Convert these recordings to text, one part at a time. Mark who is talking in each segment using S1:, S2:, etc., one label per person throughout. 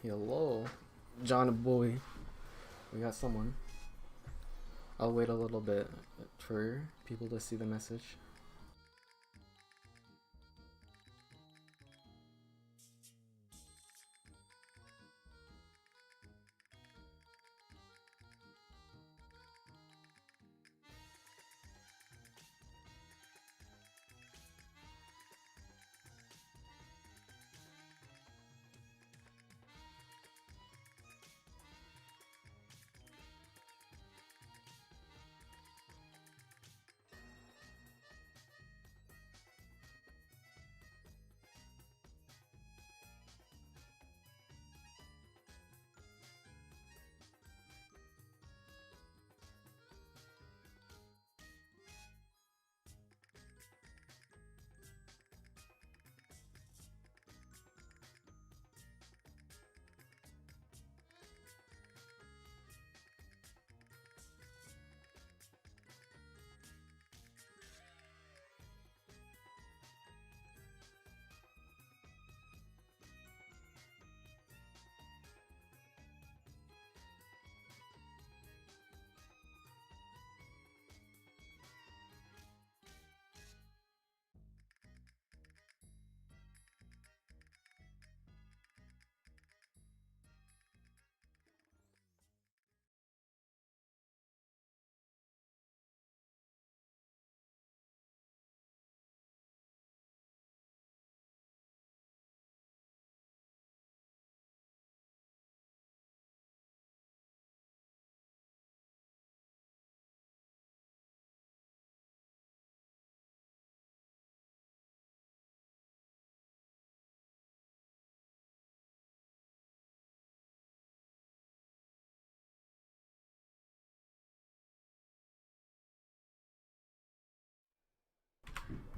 S1: Hello, John boy. We got someone. I'll wait a little bit for people to see the message.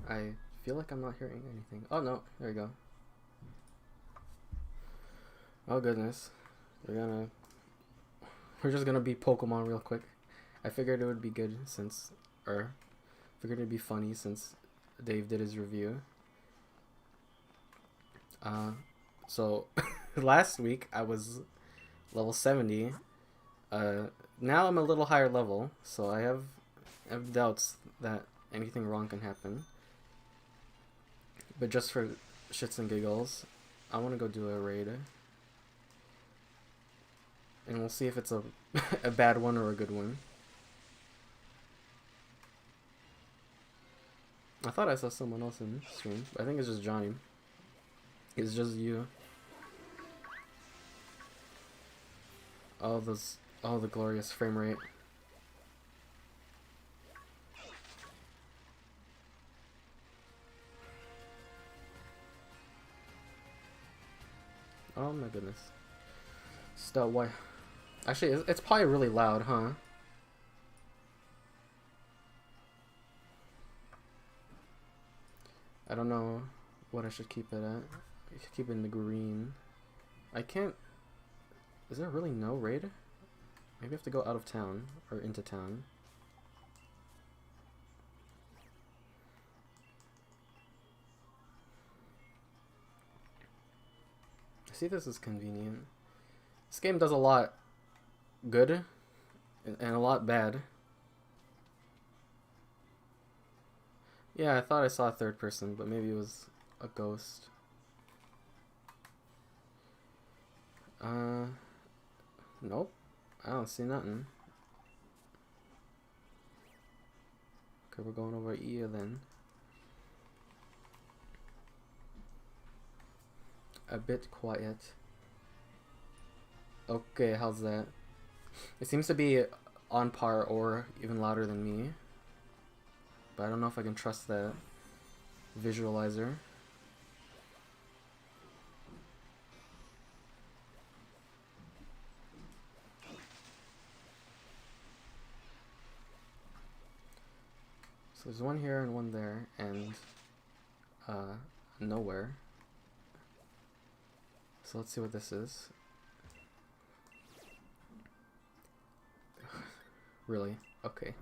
S1: I feel like I'm not hearing anything. Oh no, there we go. Oh goodness. We're just gonna beat Pokemon real quick. I figured it would be good figured it'd be funny since Dave did his review. So last week I was level 70. Now I'm a little higher level, so I have doubts that anything wrong can happen. But just for shits and giggles, I want to go do a raid. And we'll see if it's a bad one or a good one. I thought I saw someone else in stream. I think it's just Johnny. It's just you. Oh, the glorious frame rate. Oh my goodness. Stop, why? Actually, it's probably really loud, huh? I don't know what I should keep it at. I should keep it in the green. I can't... Is there really no raid? Maybe I have to go out of town, or into town. I see this is convenient. This game does a lot good, and a lot bad. Yeah, I thought I saw a third person, but maybe it was a ghost. Nope. I don't see nothing. Okay, we're going over here then. A bit quiet. Okay, how's that? It seems to be on par or even louder than me. But I don't know if I can trust that visualizer. So there's one here and one there, and nowhere. So let's see what this is. Really? Okay.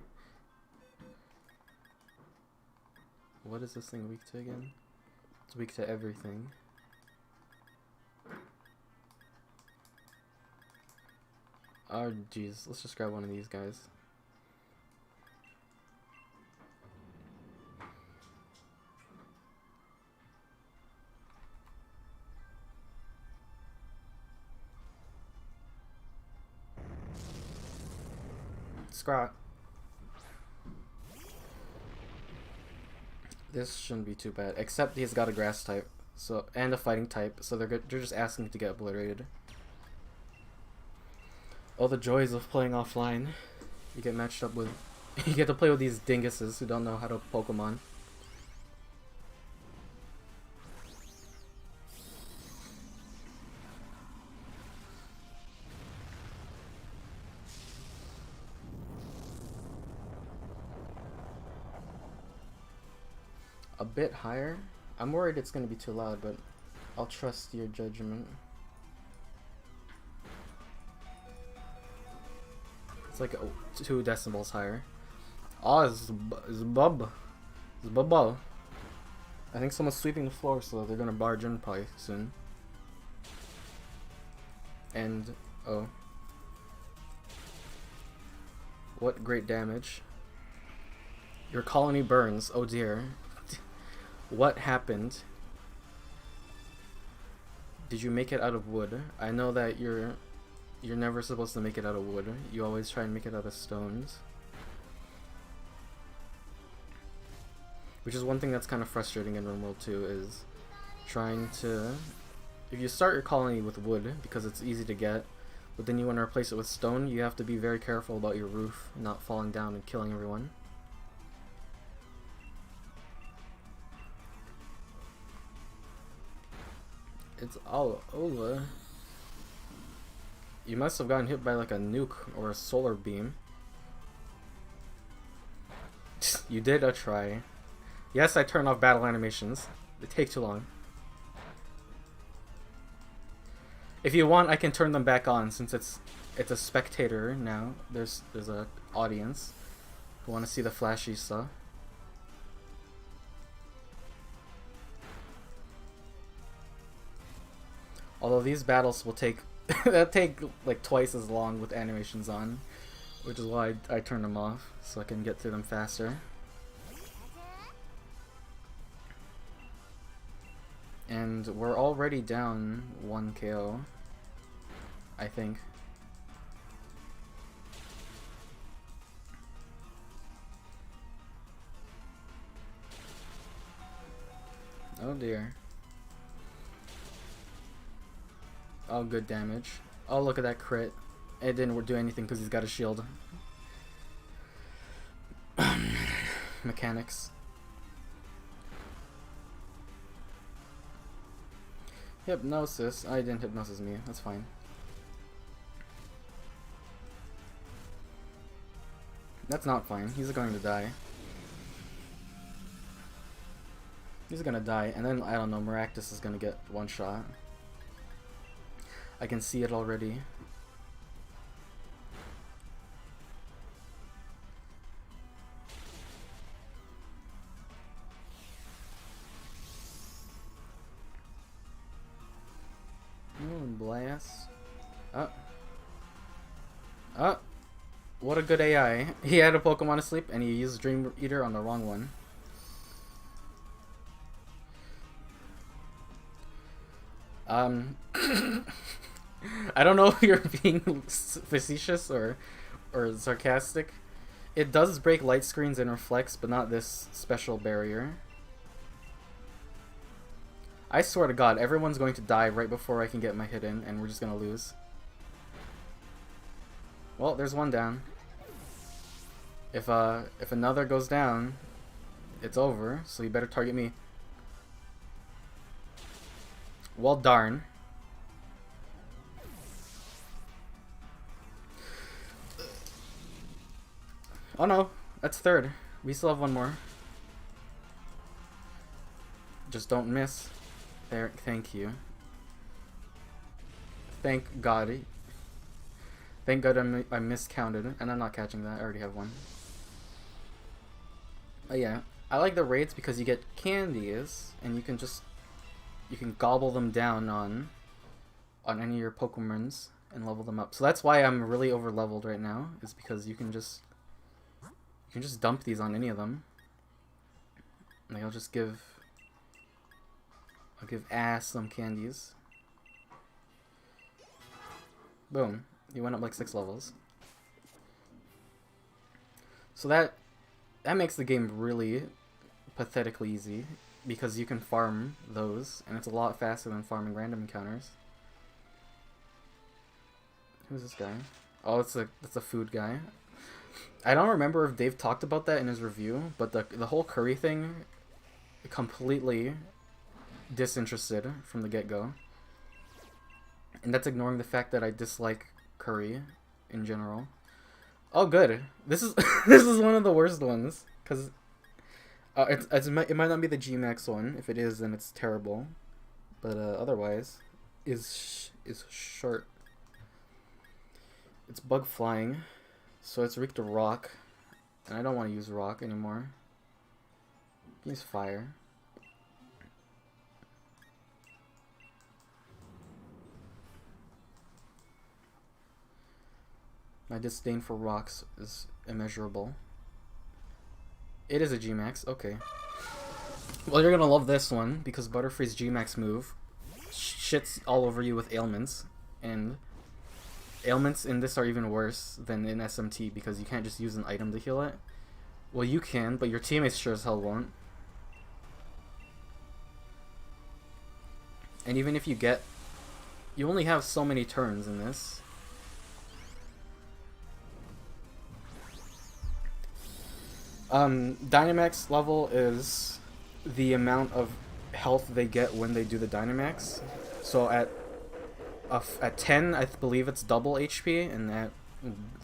S1: What is this thing weak to again? It's weak to everything. Oh, jeez. Let's just grab one of these guys. Scrot. This shouldn't be too bad, except he's got a grass type, so and a fighting type, so they're just asking to get obliterated. Oh, the joys of playing offline. You get matched up with, you get to play with these dinguses who don't know how to Pokemon. A bit higher? I'm worried it's going to be too loud, but I'll trust your judgment. It's like 2 decibels higher. Oh, it's bub. It's bubble. I think someone's sweeping the floor, so they're going to barge in probably soon. And, oh. What great damage. Your colony burns. Oh dear. What happened? Did you make it out of wood? I know that you're never supposed to make it out of wood. You always try and make it out of stones. Which is one thing that's kind of frustrating in RimWorld 2 is trying to... If you start your colony with wood, because it's easy to get, but then you want to replace it with stone, you have to be very careful about your roof not falling down and killing everyone. It's all over. You must have gotten hit by like a nuke or a solar beam. You did a try. Yes, I turned off battle animations. They take too long. If you want, I can turn them back on since it's a spectator now. There's a audience who want to see the flashy stuff. Although these battles will take like twice as long with animations on, which is why I turn them off so I can get through them faster. And we're already down 1 KO, I think. Oh dear. Oh, good damage. Oh, look at that crit. It didn't do anything because he's got a shield. Mechanics. Hypnosis. I didn't hypnosis me. That's fine. That's not fine. He's going to die. He's gonna die, and then, I don't know, Maractus is gonna get one shot. I can see it already. Blast. What a good AI. He had a Pokemon asleep and he used Dream Eater on the wrong one. I don't know if you're being facetious or sarcastic. It does break light screens and reflects, but not this special barrier. I swear to God, everyone's going to die right before I can get my hit in, and we're just gonna lose. Well, there's one down. If another goes down, it's over, so you better target me. Well, darn. Oh no, that's third. We still have one more. Just don't miss. There, thank you. Thank God. Thank God I miscounted, and I'm not catching that. I already have one. Oh yeah, I like the raids because you get candies, and you can gobble them down on any of your Pokemons, and level them up. So that's why I'm really over leveled right now, is because you can just dump these on any of them. Like I'll give Ass some candies. Boom. You went up like 6 levels. So that makes the game really pathetically easy, because you can farm those, and it's a lot faster than farming random encounters. Who's this guy? Oh, it's a food guy. I don't remember if Dave talked about that in his review, but the whole curry thing, completely disinterested from the get-go. And that's ignoring the fact that I dislike curry in general. Oh, good. This is this is one of the worst ones, because it might not be the G-Max one. If it is, then it's terrible. But otherwise, is short. It's bug flying, so it's weak to rock, and I don't want to use rock anymore. Use fire. My disdain for rocks is immeasurable. It is a G-Max, okay. Well, you're gonna love this one, because Butterfree's G-Max move shits all over you with ailments, and ailments in this are even worse than in SMT, because you can't just use an item to heal it. Well, you can, but your teammates sure as hell won't. And even if you get... You only have so many turns in this. Dynamax level is the amount of health they get when they do the Dynamax. So at 10, I believe it's double HP, and at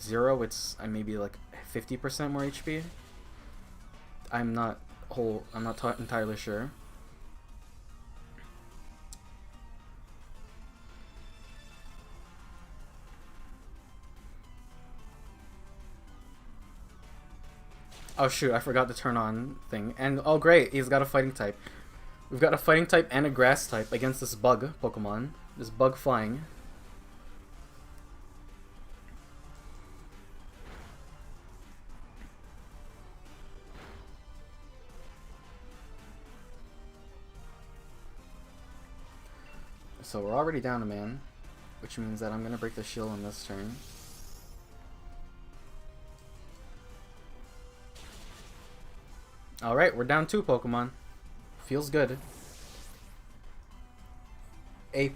S1: 0, it's maybe like 50% more HP. I'm not entirely sure. Oh shoot, I forgot to turn on thing. And oh great, he's got a fighting type. We've got a fighting type and a grass type against this bug Pokemon. This bug flying. So we're already down a man, which means that I'm gonna break the shield on this turn. Alright, we're down 2 Pokemon. Feels good. A+.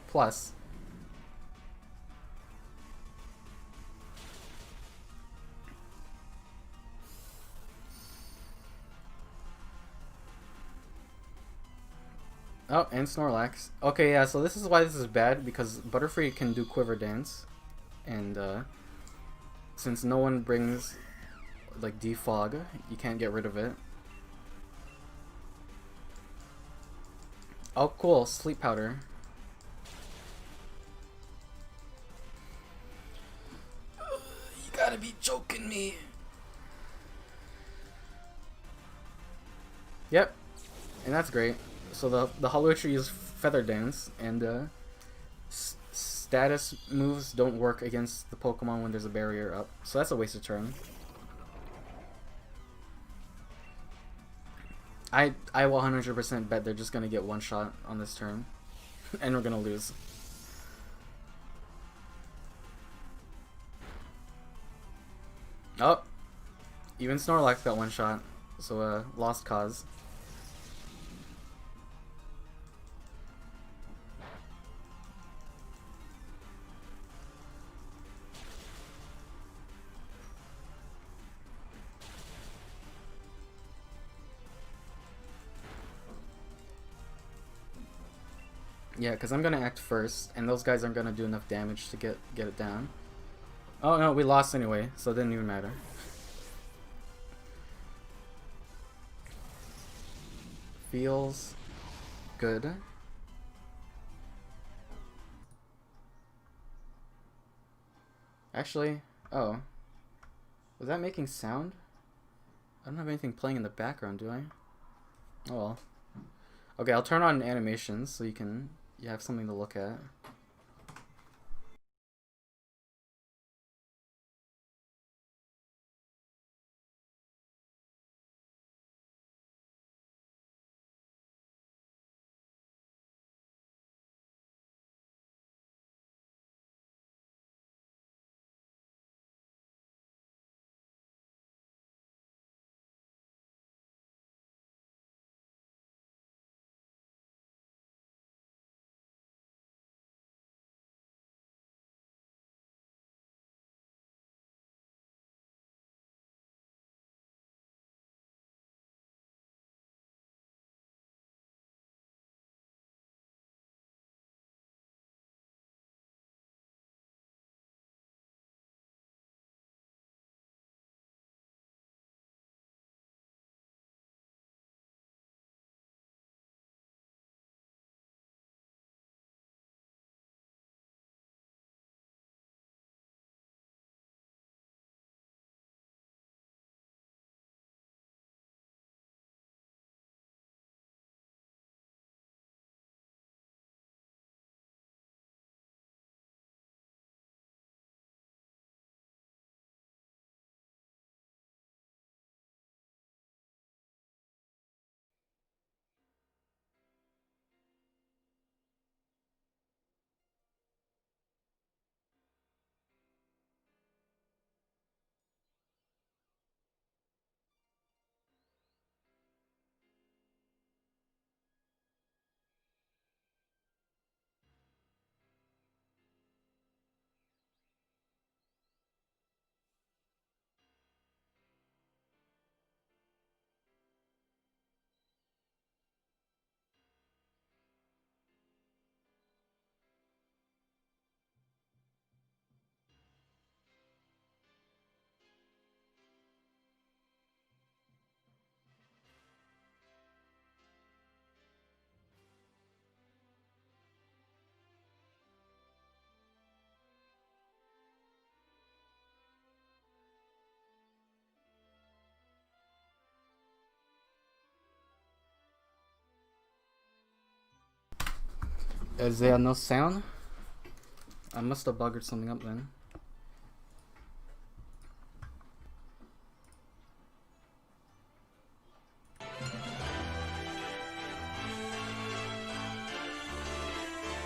S1: Oh, and Snorlax. Okay, yeah, so this is why this is bad, because Butterfree can do Quiver Dance. And, since no one brings, like, Defog, you can't get rid of it. Oh, cool. Sleep powder. You gotta be joking me. Yep. And that's great. So the Hollow Tree is Feather Dance, and status moves don't work against the Pokemon when there's a barrier up. So that's a waste of turn. I will 100% bet they're just gonna get one shot on this turn, and we're gonna lose. Oh, even Snorlax got one shot, so lost cause. Yeah, because I'm going to act first, and those guys aren't going to do enough damage to get it down. Oh no, we lost anyway, so it didn't even matter. Feels good. Actually, oh. Was that making sound? I don't have anything playing in the background, do I? Oh well. Okay, I'll turn on animations so you have something to look at. Is there no sound? I must have buggered something up then.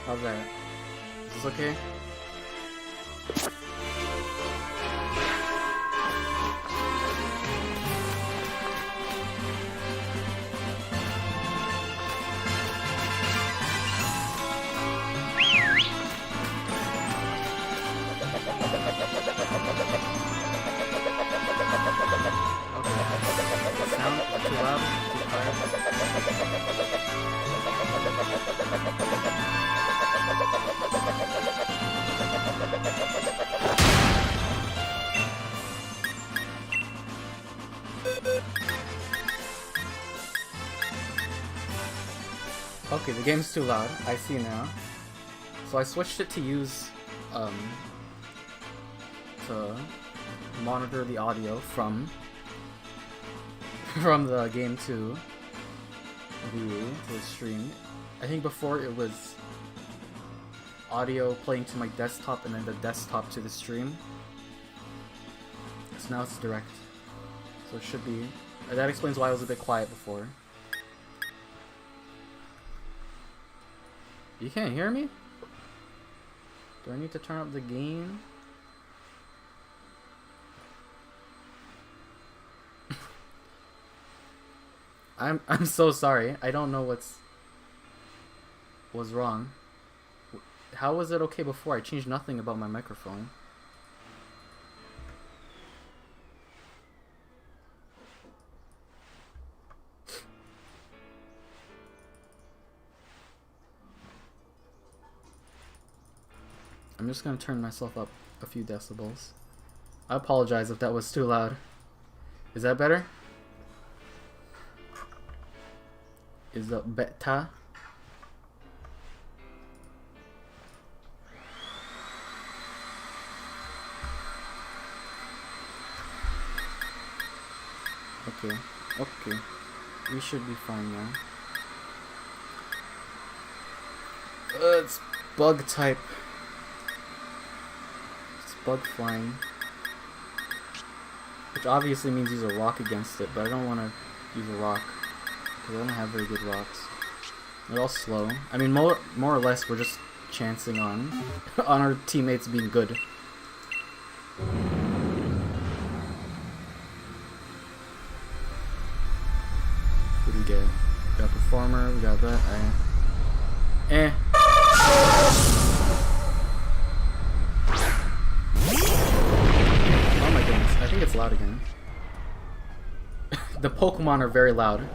S1: How's that? Is this okay? Okay, the game's too loud. I see now. So I switched it to use, to monitor the audio from the game to the stream. I think before it was audio playing to my desktop and then the desktop to the stream. So now it's direct. So it should be... That explains why I was a bit quiet before. You can't hear me? Do I need to turn up the gain? I'm so sorry. I don't know what's wrong. How was it okay before? I changed nothing about my microphone. I'm just gonna turn myself up a few decibels. I apologize if that was too loud. Is that better? Is that better? Okay, okay. We should be fine now. It's bug type. Bug flying, which obviously means use a rock against it, but I don't want to use a rock because I don't have very good rocks. They're all slow. I mean, more or less, we're just chancing on our teammates being good. What do we get? We got Performer. We got that. I think it's loud again. The Pokemon are very loud.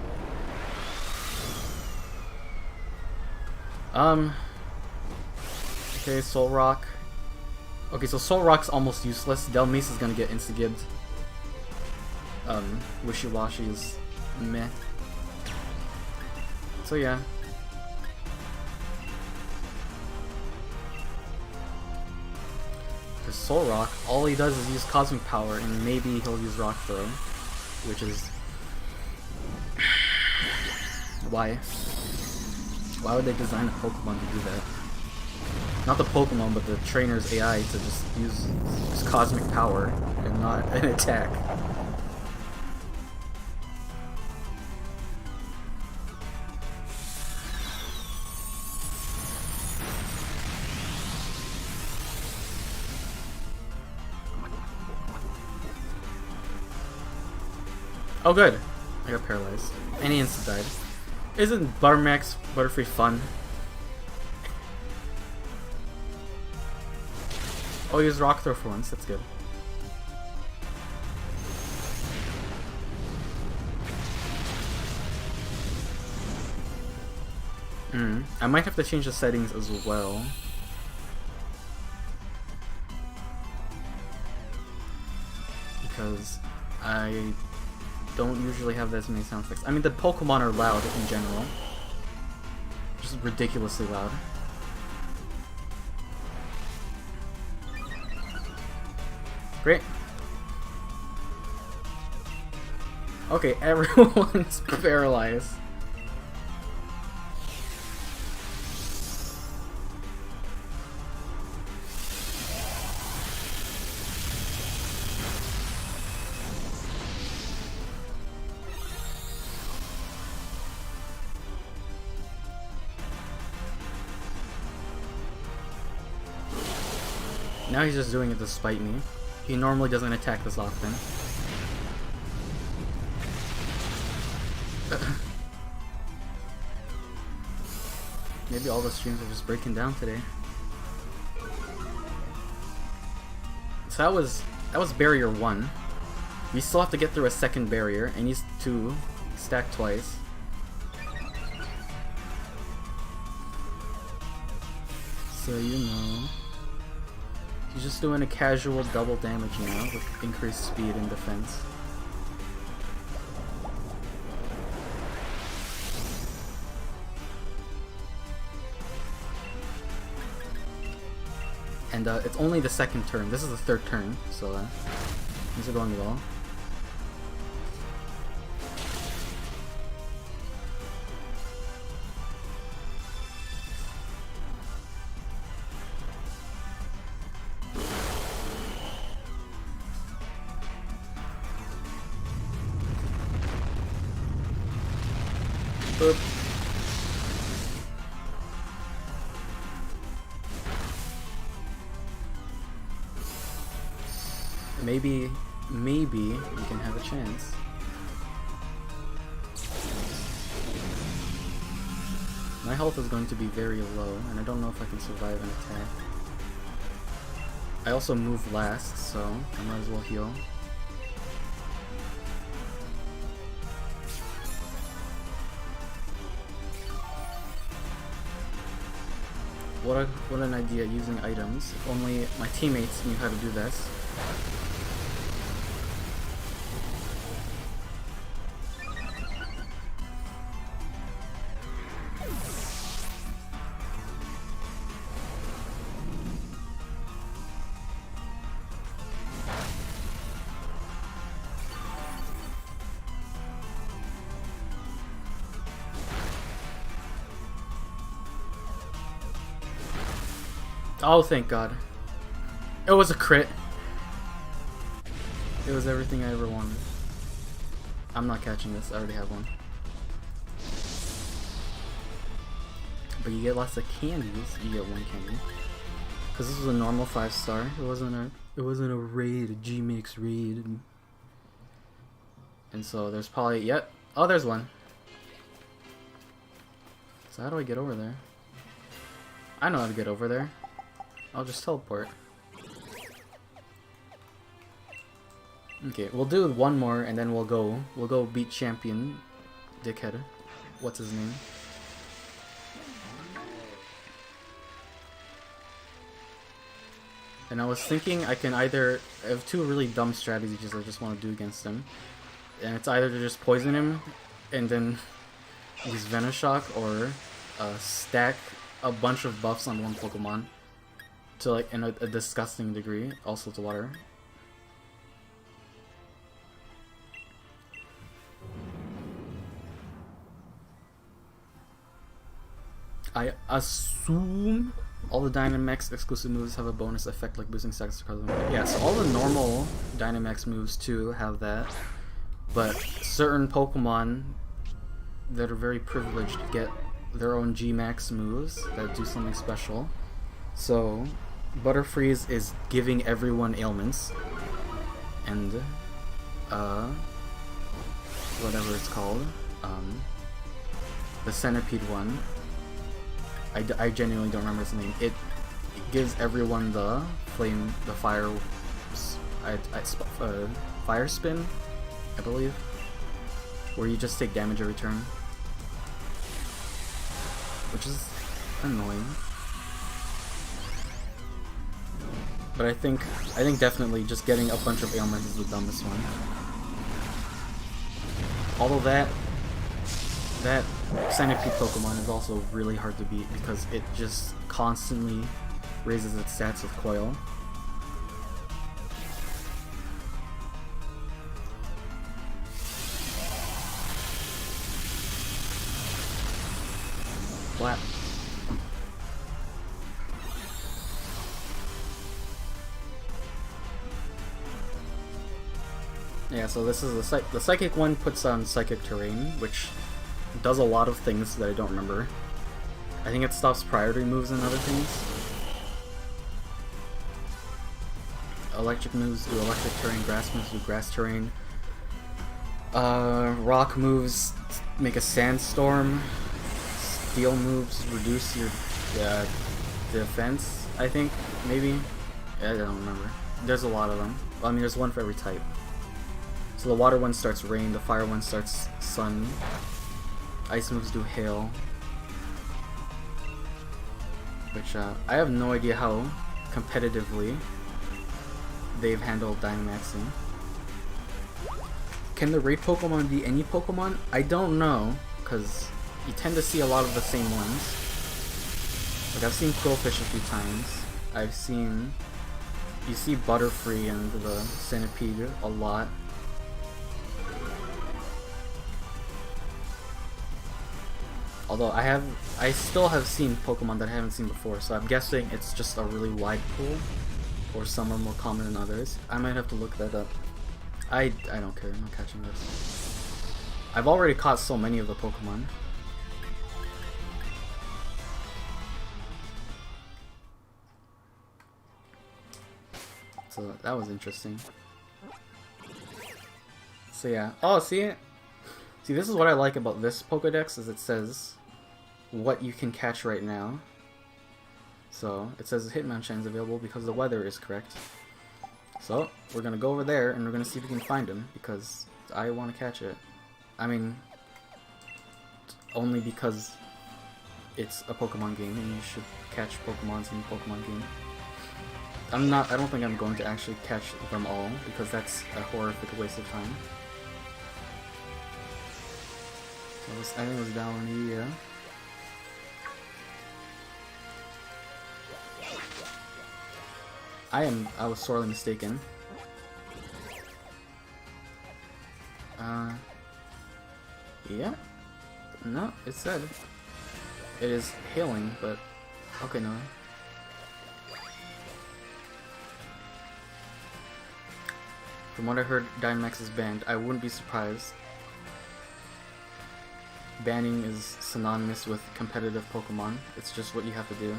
S1: Okay, Soul Rock. Okay, so Soul Rock's almost useless. Delmise is gonna get insta-gibbed. Wishy-Washy is meh. So yeah. Soul Rock, all he does is use Cosmic Power, and maybe he'll use Rock Throw, which is... Why? Why would they design a Pokemon to do that? Not the Pokemon, but the trainer's AI to just use Cosmic Power and not an attack. Oh good, I got paralyzed. And he instant died. Isn't Butterfree fun? Oh, he used Rock Throw for once, that's good. I might have to change the settings as well. Because I don't usually have as many sound effects. I mean, the Pokemon are loud in general. Just ridiculously loud. Great. Okay, everyone's paralyzed. Now he's just doing it to spite me. He normally doesn't attack this often. Maybe all the streams are just breaking down today. So that was barrier 1. We still have to get through a second barrier. It needs to stack twice. So you know, he's just doing a casual double damage now with increased speed and defense. And it's only the second turn. This is the third turn, so things are going well. Boop. Maybe we can have a chance. My health is going to be very low, and I don't know if I can survive an attack. I also move last, so I might as well heal. What an idea, using items. If only my teammates knew how to do this. Oh, thank God. It was a crit. It was everything I ever wanted. I'm not catching this. I already have one. But you get lots of candies. You get one candy. Because this was a normal 5-star. It wasn't a raid, a G-Mix raid. And so there's probably, yep. Oh, there's one. So how do I get over there? I know how to get over there. I'll just teleport. Okay, we'll do one more and then we'll go beat champion dickhead. What's his name? And I was thinking I can either I have two really dumb strategies I just want to do against him. And it's either to just poison him and then use Venoshock, or stack a bunch of buffs on one Pokemon to like in a disgusting degree, also to water. I assume all the Dynamax exclusive moves have a bonus effect like boosting stacks. Yeah, so all the normal Dynamax moves too have that, but certain Pokemon that are very privileged get their own G-Max moves that do something special. So Butterfree is giving everyone ailments, and whatever it's called, the centipede one, I genuinely don't remember its name. It gives everyone the fire fire spin, I believe, where you just take damage every turn, which is annoying. But I think definitely just getting a bunch of ailments is the dumbest one. Although that centipede Pokemon is also really hard to beat because it just constantly raises its stats with Coil. Flat. Yeah, so this is the Psychic one puts on Psychic Terrain, which does a lot of things that I don't remember. I think it stops priority moves and other things. Electric moves do electric terrain, grass moves do grass terrain. Rock moves make a sandstorm. Steel moves reduce your defense, I think, maybe? I don't remember. There's a lot of them. I mean, there's one for every type. So the water one starts rain, the fire one starts sun. Ice moves do hail. Which, I have no idea how competitively they've handled Dynamaxing. Can the raid Pokemon be any Pokemon? I don't know, because you tend to see a lot of the same ones. Like, I've seen Qwilfish a few times. You see Butterfree and the Centipede a lot. Although I still have seen Pokemon that I haven't seen before, so I'm guessing it's just a really wide pool, or some are more common than others. I might have to look that up. I don't care, I'm not catching this. I've already caught so many of the Pokemon. So that was interesting. So yeah. Oh, see, this is what I like about this Pokedex, is it says what you can catch right now. So it says Hitmonchan is available because the weather is correct. So we're gonna go over there and we're gonna see if we can find him, because I want to catch it. I mean, only because it's a Pokemon game and you should catch Pokemons in a Pokemon game. I don't think I'm going to actually catch them all, because that's a horrific waste of time. So this, I think it was Dalonia. I was sorely mistaken. Yeah. No, it said it is hailing, but okay, no. From what I heard, Dynamax is banned. I wouldn't be surprised. Banning is synonymous with competitive Pokemon. It's just what you have to do.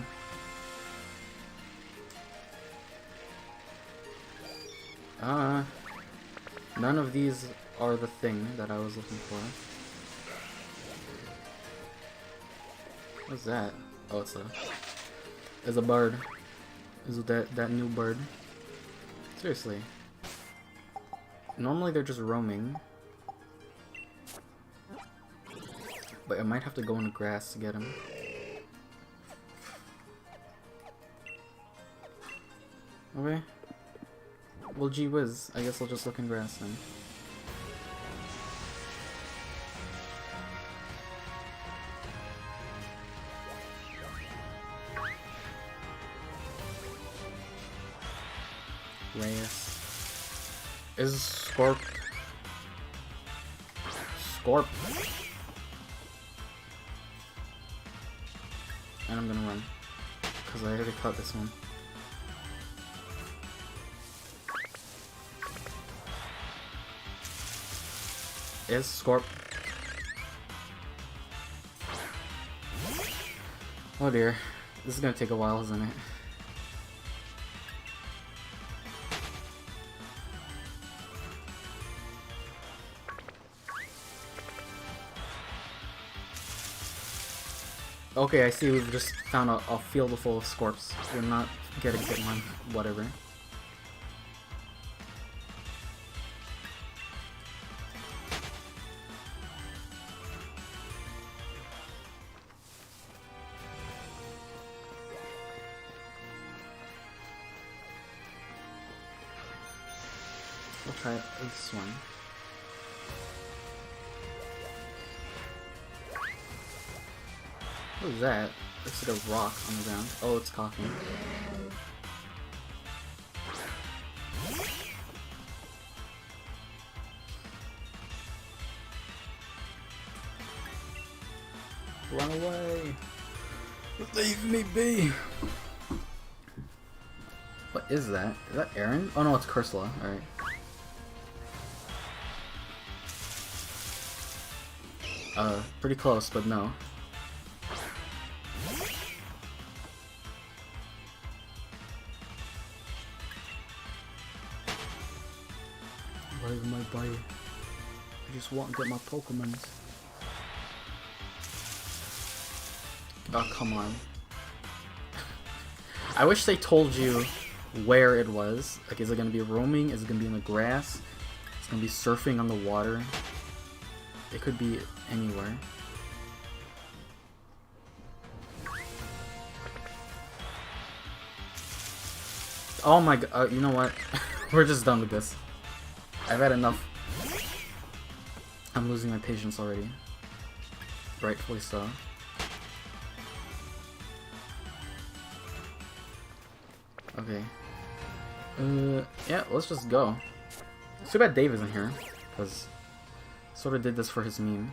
S1: None of these are the thing that I was looking for. What's that? Oh, it's a bird. Is it that new bird? Seriously. Normally they're just roaming. But I might have to go in the grass to get him. Okay. Well, gee whiz. I guess I'll just look in grass then. Reyes. Is Scorp. And I'm gonna run, because I already caught this one. Is Scorp. Oh dear. This is gonna take a while, isn't it? Okay, I see we've just found a field full of Scorps. We're not getting Hitmon, whatever. We'll try this one. What is that? Looks like a rock on the ground. Oh, it's coughing. Run away! Leave me be! What is that? Is that Aaron? Oh no, it's Cursula. Alright. Pretty close, but no.
S2: Where's my boy? I just want to get my Pokemons. Oh, come on. I wish they told you where it was. Like, is it going to be roaming? Is it going to be in the grass? Is it going to be surfing on the water? It could be anywhere. Oh my god, you know what? We're just done with this. I've had enough. I'm losing my patience already. Rightfully so. Okay. Yeah, let's just go. It's too bad Dave isn't here, because sort of did this for his meme.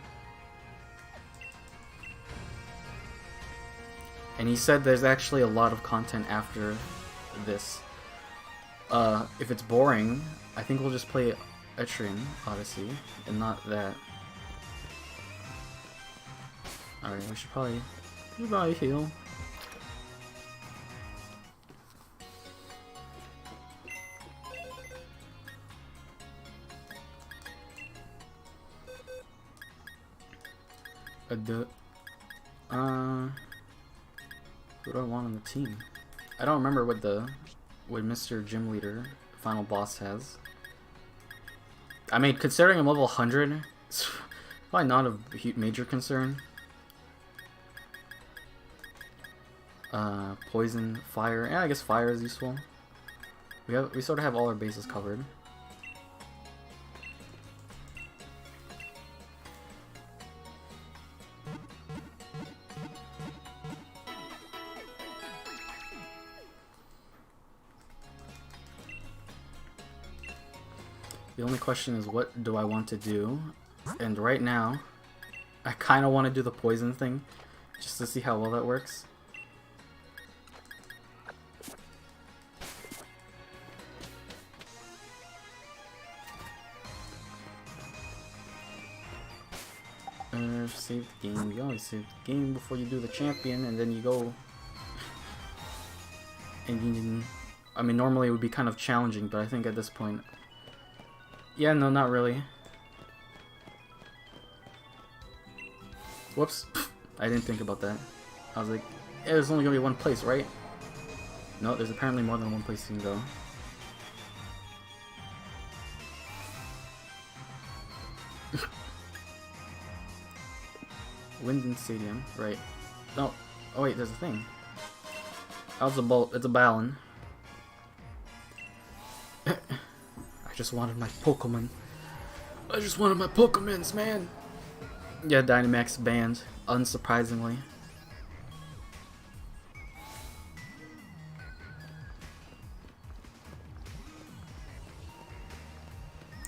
S2: And he said there's actually a lot of content after this. If it's boring, I think we'll just play Etrian Odyssey, and not that. Alright, we should probably heal. Who do I want on the team? I don't remember what Mr. Gym Leader final boss has. I mean, considering I'm level 100, it's probably not a major concern. Poison, fire. Yeah, I guess fire is useful. We sort of have all our bases covered. The only question is, what do I want to do? And right now, I kind of want to do the poison thing, just to see how well that works. Save the game. You always save the game before you do the champion, and then you go. And I mean, normally it would be kind of challenging, but I think at this point. Yeah, no, not really. Whoops. I didn't think about that. I was like, yeah, there's only gonna be one place, right? No, there's apparently more than one place you can go. Winden Stadium, right. No. Oh wait, there's a thing. That was a bolt. It's a Balon. I just wanted my Pokemon. I just wanted my Pokemons, man. Yeah, Dynamax banned, unsurprisingly.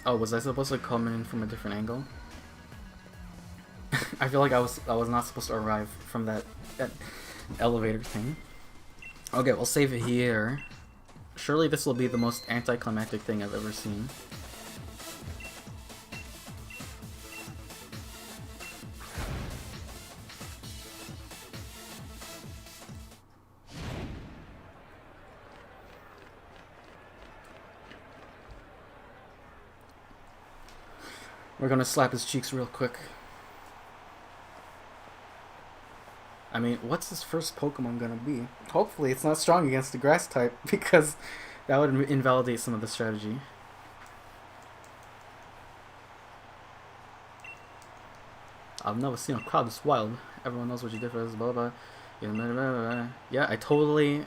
S2: Oh, was I supposed to come in from a different angle? I feel like I was not supposed to arrive from that elevator thing. Okay, we'll save it here. Surely this will be the most anticlimactic thing I've ever seen. We're gonna slap his cheeks real quick. I mean, what's his first Pokemon gonna be? Hopefully it's not strong against the grass type, because that would invalidate some of the strategy. I've never seen a crowd this wild. Everyone knows what you did for us, blah blah blah. Yeah, I totally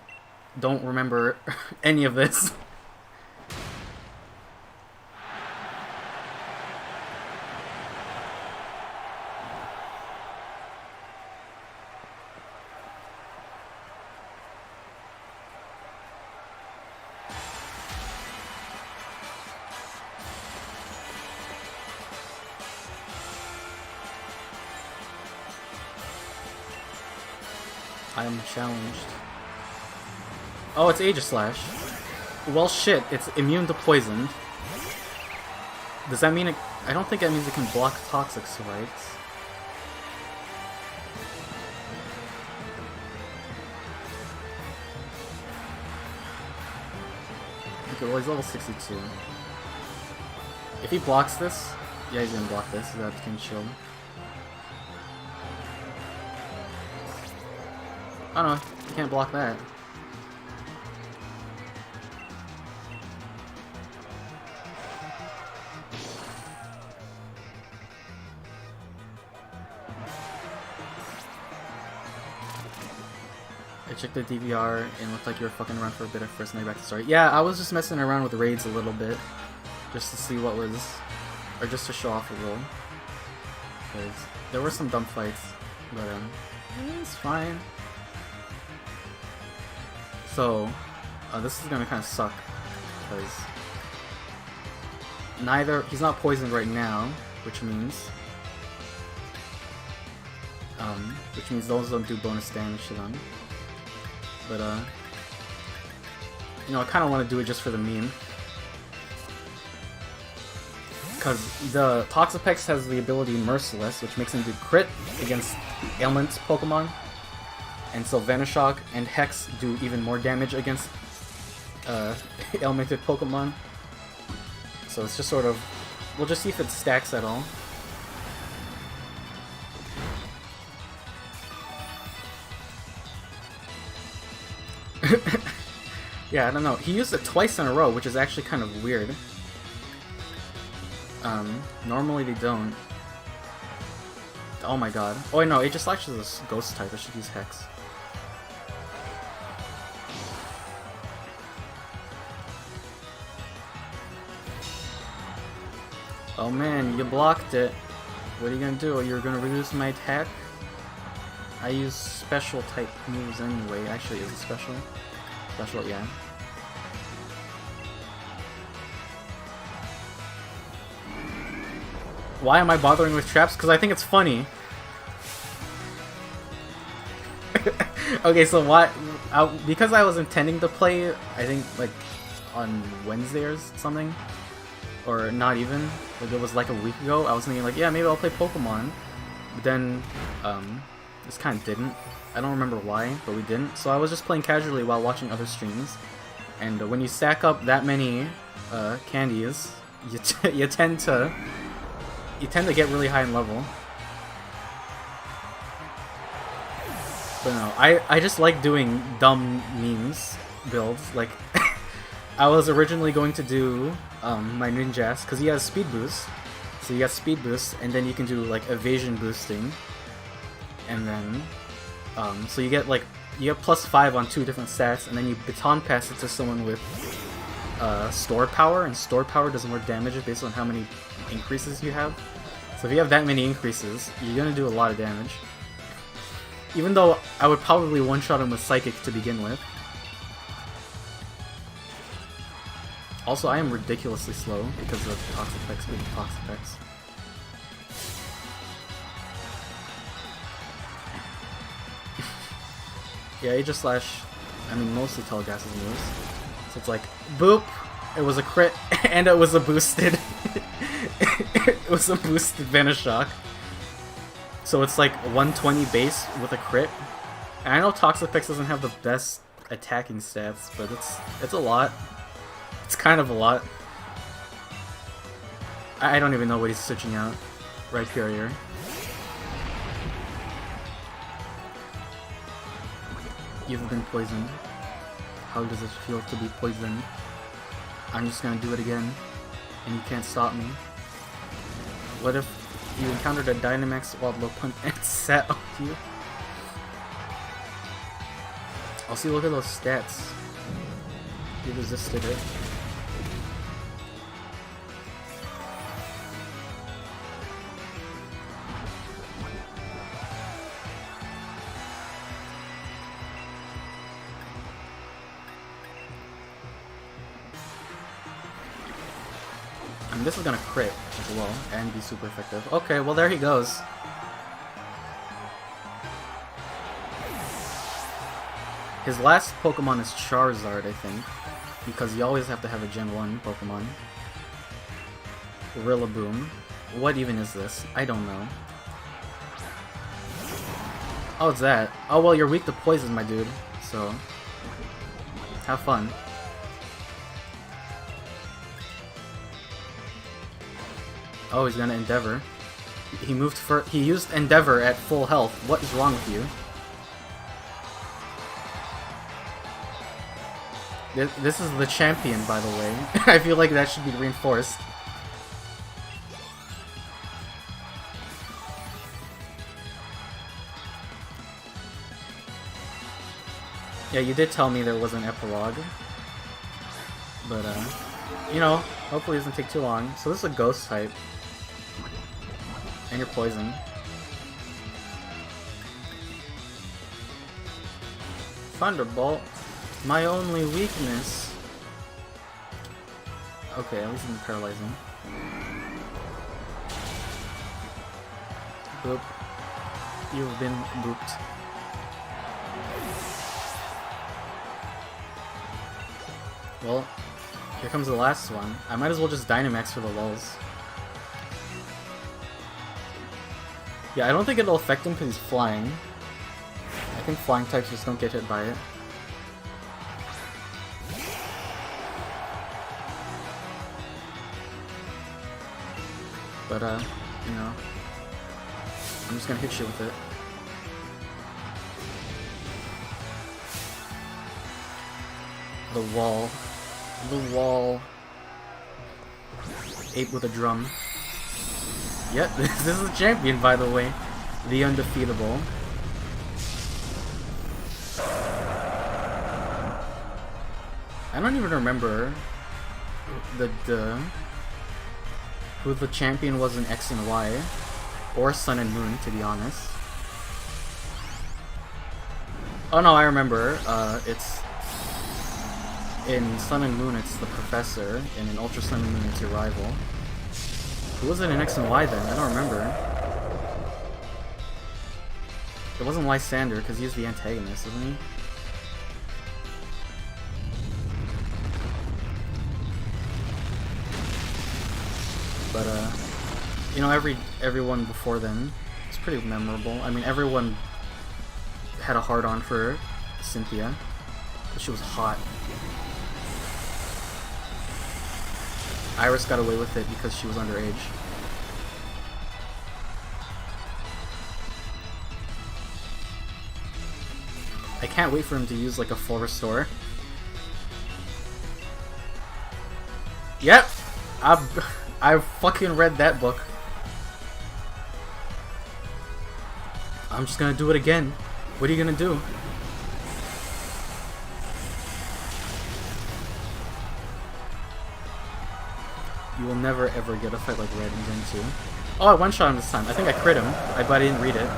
S2: don't remember any of this. I am challenged. Oh, it's Aegislash. Well, shit, it's immune to poison. Does that mean it... I don't think that means it can block toxic strikes. Okay, well, he's level 62. If he blocks this, yeah, he's gonna block this. That can shield. Oh no, you can't block that. I checked the DVR and looked like you were fucking around for a bit at first, now you're back to start. Yeah, I was just messing around with raids a little bit, just to see what was, or just to show off a little. Because there were some dumb fights, but it's fine. So, this is gonna kind of suck, because he's not poisoned right now, which means those don't do bonus damage to them. But, you know, I kind of want to do it just for the meme. Because the Toxapex has the ability Merciless, which makes him do crit against ailment Pokemon. And so Venoshock and Hex do even more damage against ailmented Pokemon. So it's just sort of... We'll just see if it stacks at all. Yeah, I don't know. He used it twice in a row, which is actually kind of weird. Normally they don't. Oh my god. Oh wait, no, Aegislash is a ghost type. I should use Hex. Oh man, you blocked it. What are you gonna do? You're gonna reduce my attack? I use special type moves anyway. Actually, is it special? Special, yeah. Why am I bothering with traps? Because I think it's funny. Okay, so why? Because I was intending to play, I think, like, on Wednesday or something. Or not even. Like, it was like a week ago. I was thinking, like, yeah, maybe I'll play Pokemon. But then, this kind of didn't. I don't remember why, but we didn't. So I was just playing casually while watching other streams. And when you stack up that many candies, you tend to get really high in level. But no, I just like doing dumb memes builds. Like, I was originally going to do my Ninjas, because he has speed boost. So you got speed boost, and then you can do like evasion boosting. And then, so you get +5 on 2 different stats, and then you baton pass it to someone with store power, and store power does more damage based on how many increases you have. So if you have that many increases, you're gonna do a lot of damage. Even though I would probably one-shot him with Psychic to begin with. Also, I am ridiculously slow because of Toxapex being Toxapex. Yeah, Aegislash, I mean, mostly telegasses moves. So it's like, boop, it was a crit, and it was a boosted... it was a boosted Venoshock. So it's like 120 base with a crit. And I know Toxapex doesn't have the best attacking stats, but it's a lot. It's kind of a lot. I don't even know what he's switching out. Right here. You've been poisoned. How does it feel to be poisoned? I'm just gonna do it again, and you can't stop me. What if you encountered a Dynamax while Lopunny and sat on you? Also, look at those stats. You resisted it. And this is gonna crit as well, and be super effective. Okay, well there he goes. His last Pokemon is Charizard, I think, because you always have to have a Gen 1 Pokemon. Rillaboom. What even is this? I don't know. Oh, it's that. Oh, well, you're weak to poison, my dude, so have fun. Oh, he's gonna Endeavor. He used Endeavor at full health. What is wrong with you? This is the champion, by the way. I feel like that should be reinforced. Yeah, you did tell me there was an epilogue. But, you know, hopefully it doesn't take too long. So this is a ghost type. And you're poison. Thunderbolt. My only weakness. Okay, at least I'm paralyzing. Boop. You've been booped. Well, here comes the last one. I might as well just Dynamax for the lulz. Yeah, I don't think it'll affect him because he's flying. I think flying types just don't get hit by it. But, you know, I'm just gonna hit you with it. The wall. The wall. Ape with a drum. Yep, this is the champion, by the way. The undefeatable. I don't even remember who the champion was in X and Y, or Sun and Moon, to be honest. Oh no, I remember. It's in Sun and Moon, it's the Professor, and in Ultra Sun and Moon, it's your rival. Who was it in X and Y then? I don't remember. It wasn't Lysander, because he's the antagonist, isn't he? But, you know, everyone before them, it's pretty memorable. I mean, everyone had a hard-on for Cynthia, because she was hot. Iris got away with it because she was underage. I can't wait for him to use, like, a full restore. Yep! I fucking read that book. I'm just gonna do it again. What are you gonna do? You will never ever get a fight like Red in Gen 2. Oh, I one-shot him this time. I think I crit him, but I didn't read it.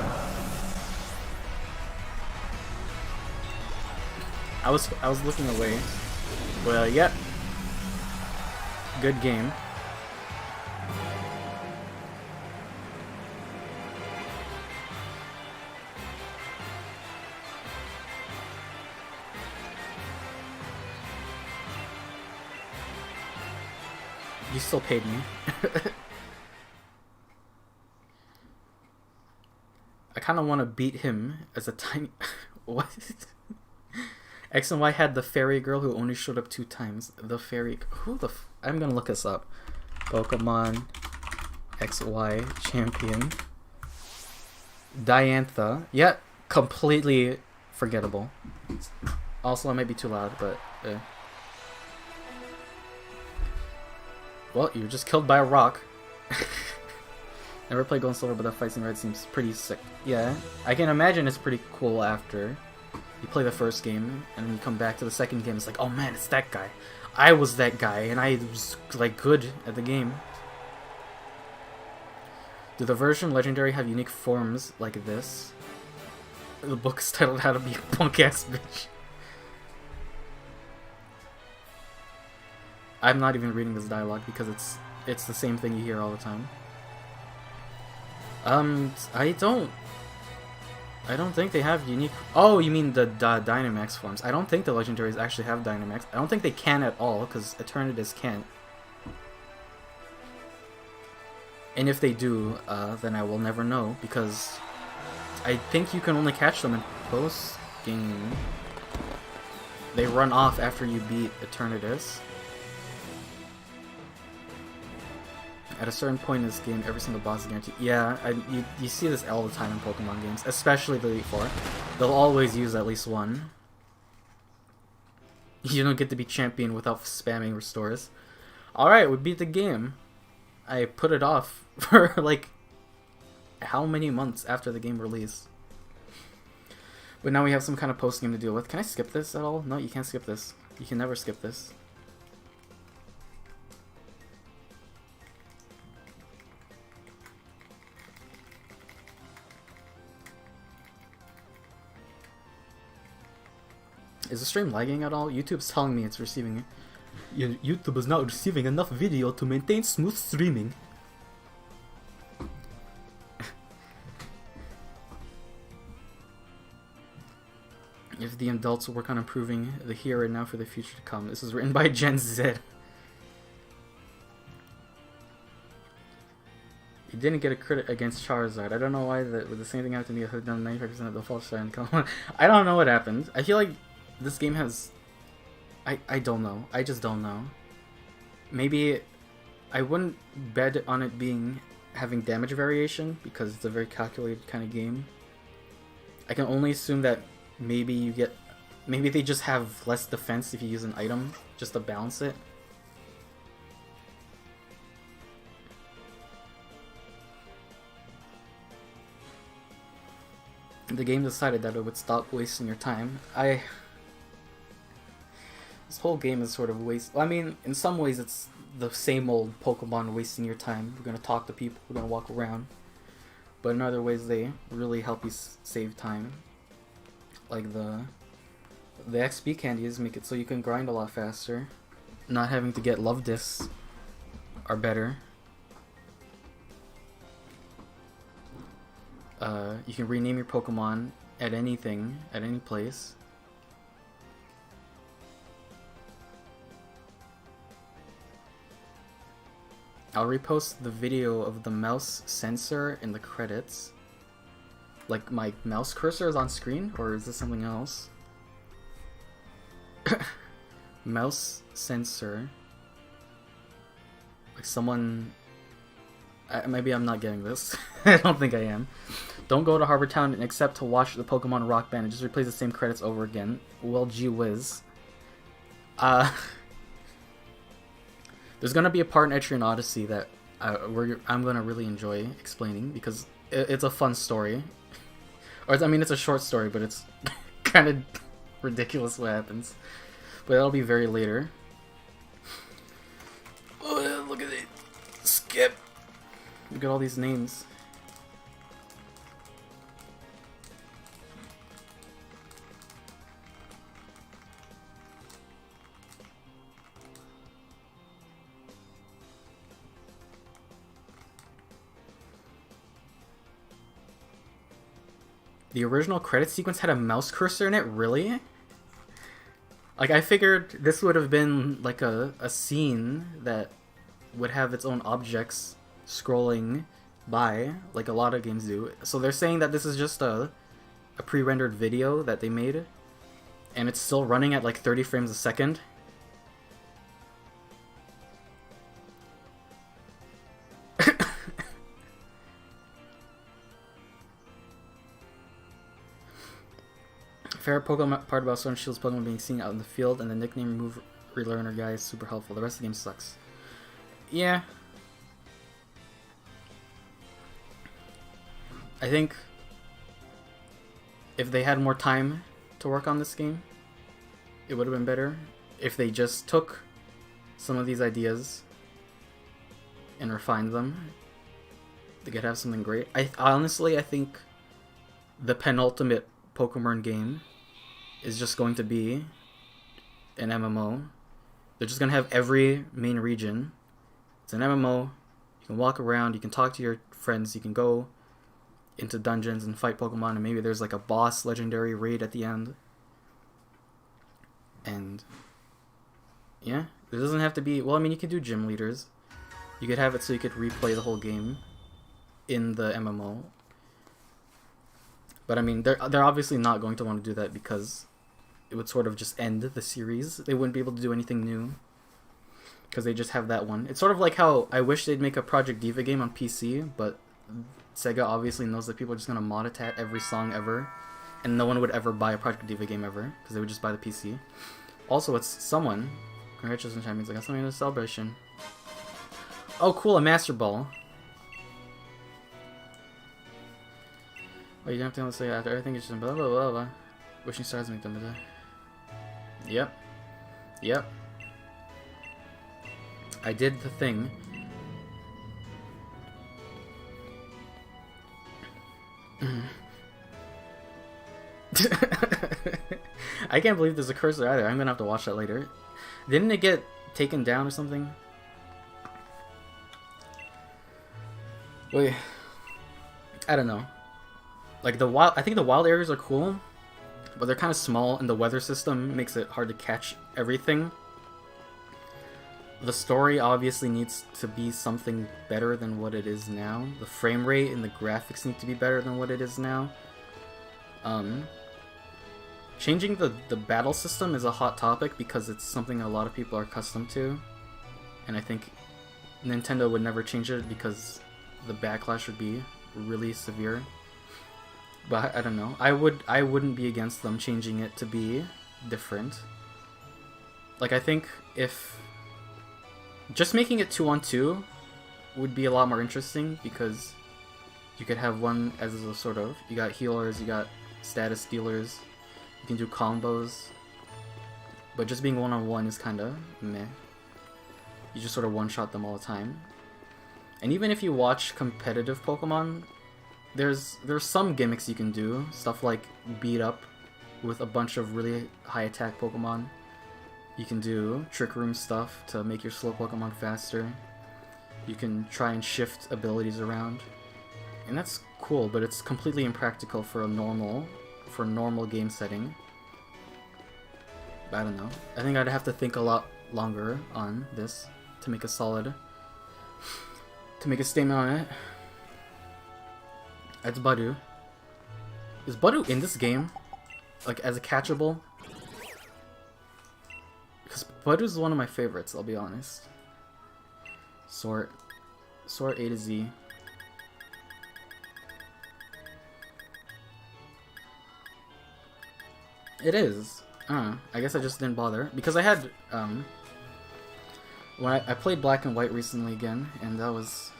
S2: I was looking away. Well, yep. Good game. You still paid me. I kind of want to beat him as a tiny... What? X and Y had the fairy girl who only showed up 2 times. The fairy... Who the I'm gonna look this up. Pokemon XY champion. Diantha. Yeah, completely forgettable. Also, I might be too loud, but... Well, you were just killed by a rock. Never played Gold and Silver, but that fight in Red seems pretty sick. Yeah, I can imagine it's pretty cool after you play the first game, and then you come back to the second game, it's like, oh man, it's that guy. I was that guy, and I was, like, good at the game. Do the version Legendary have unique forms like this? The book is titled How to Be a Punk-Ass Bitch. I'm not even reading this dialogue because it's the same thing you hear all the time. I don't think they have unique... Oh, you mean the Dynamax forms. I don't think the Legendaries actually have Dynamax. I don't think they can at all, because Eternatus can't. And if they do, then I will never know, because I think you can only catch them in post-game. They run off after you beat Eternatus. At a certain point in this game, every single boss is guaranteed. Yeah, you see this all the time in Pokemon games, especially the Elite Four. They'll always use at least one. You don't get to be champion without spamming restores. Alright, we beat the game. I put it off for like how many months after the game release. But now we have some kind of post game to deal with. Can I skip this at all? No, you can't skip this. You can never skip this. Is the stream lagging at all? YouTube's telling me it's receiving. YouTube is not receiving enough video to maintain smooth streaming. If the adults will work on improving the here and now for the future to come. This is written by Gen Z. You didn't get a crit against Charizard. I don't know why the same thing happened to me. I have done 95% of the false start and come on. I don't know what happened. I feel like this game has... I don't know. I just don't know. Maybe I wouldn't bet on it having damage variation because it's a very calculated kind of game. I can only assume that maybe they just have less defense if you use an item just to balance it. The game decided that it would stop wasting your time. This whole game is sort of well, I mean, in some ways it's the same old Pokemon wasting your time. We're gonna talk to people, we're gonna walk around. But in other ways they really help you save time. Like the XP candies make it so you can grind a lot faster. Not having to get love discs are better. You can rename your Pokemon at anything, at any place. I'll repost the video of the mouse sensor in the credits. Like, my mouse cursor is on screen, or is this something else? Mouse sensor. Like someone... maybe I'm not getting this. I don't think I am. Don't go to Harbor Town except to watch the Pokemon Rock Band and just replays the same credits over again. Well, gee whiz. There's gonna be a part in Etrian Odyssey that I'm gonna really enjoy explaining because it's a fun story. Or I mean, it's a short story, but it's kind of ridiculous what happens. But that'll be very later. Oh, look at it! Skip. Look at all these names. The original credit sequence had a mouse cursor in it? Really? Like, I figured this would have been like a scene that would have its own objects scrolling by, like a lot of games do. So they're saying that this is just a pre-rendered video that they made, and it's still running at like 30 frames a second. Favorite Pokemon part about Sword and Shield's Pokemon being seen out in the field, and the nickname remove relearner guy is super helpful. The rest of the game sucks. Yeah. I think if they had more time to work on this game, it would have been better. If they just took some of these ideas and refined them, they could have something great. Honestly, I think the penultimate Pokemon game is just going to be an MMO. They're just going to have every main region. It's an MMO. You can walk around, you can talk to your friends, you can go into dungeons and fight Pokemon, and maybe there's like a boss legendary raid at the end. And yeah, it doesn't have to be... Well, I mean, you could do gym leaders. You could have it so you could replay the whole game in the MMO. But I mean, they're obviously not going to want to do that because it would sort of just end the series. They wouldn't be able to do anything new. because they just have that one. It's sort of like how I wish they'd make a Project Diva game on PC, but Sega obviously knows that people are just gonna mod attack every song ever, and no one would ever buy a Project Diva game ever because they would just buy the PC. Also, it's someone. Congratulations, champions! I got something in the celebration. Oh, cool! A Master Ball. Oh, you don't have to say after everything. It's just blah blah blah blah. Wishing stars make them today. Yep. Yep. I did the thing. I can't believe there's a cursor either. I'm gonna have to watch that later. Didn't it get taken down or something? Wait. I don't know. Like the wild, I think the wild areas are cool, but they're kind of small, and the weather system makes it hard to catch everything. The story obviously needs to be something better than what it is now. The frame rate and the graphics need to be better than what it is now. Changing the battle system is a hot topic because it's something a lot of people are accustomed to. And I think Nintendo would never change it because the backlash would be really severe. But I don't know. I wouldn't be against them changing it to be different. Like, I think if just making it 2-on-2 would be a lot more interesting, because you could have one as a sort of, you got healers, you got status dealers, you can do combos, but just being 1-on-1 is kind of meh. You just sort of one-shot them all the time. And even if you watch competitive Pokemon, there's some gimmicks you can do, stuff like beat up with a bunch of really high attack Pokemon. You can do Trick Room stuff to make your slow Pokemon faster. You can try and shift abilities around. And that's cool, but it's completely impractical for a normal game setting. I don't know. I think I'd have to think a lot longer on this to make a statement on it. That's Badu. Is Badu in this game? Like, as a catchable? Because Budu's one of my favorites, I'll be honest. Sort A to Z. It is. I guess I just didn't bother. Because I had, when I played Black and White recently again, and that was...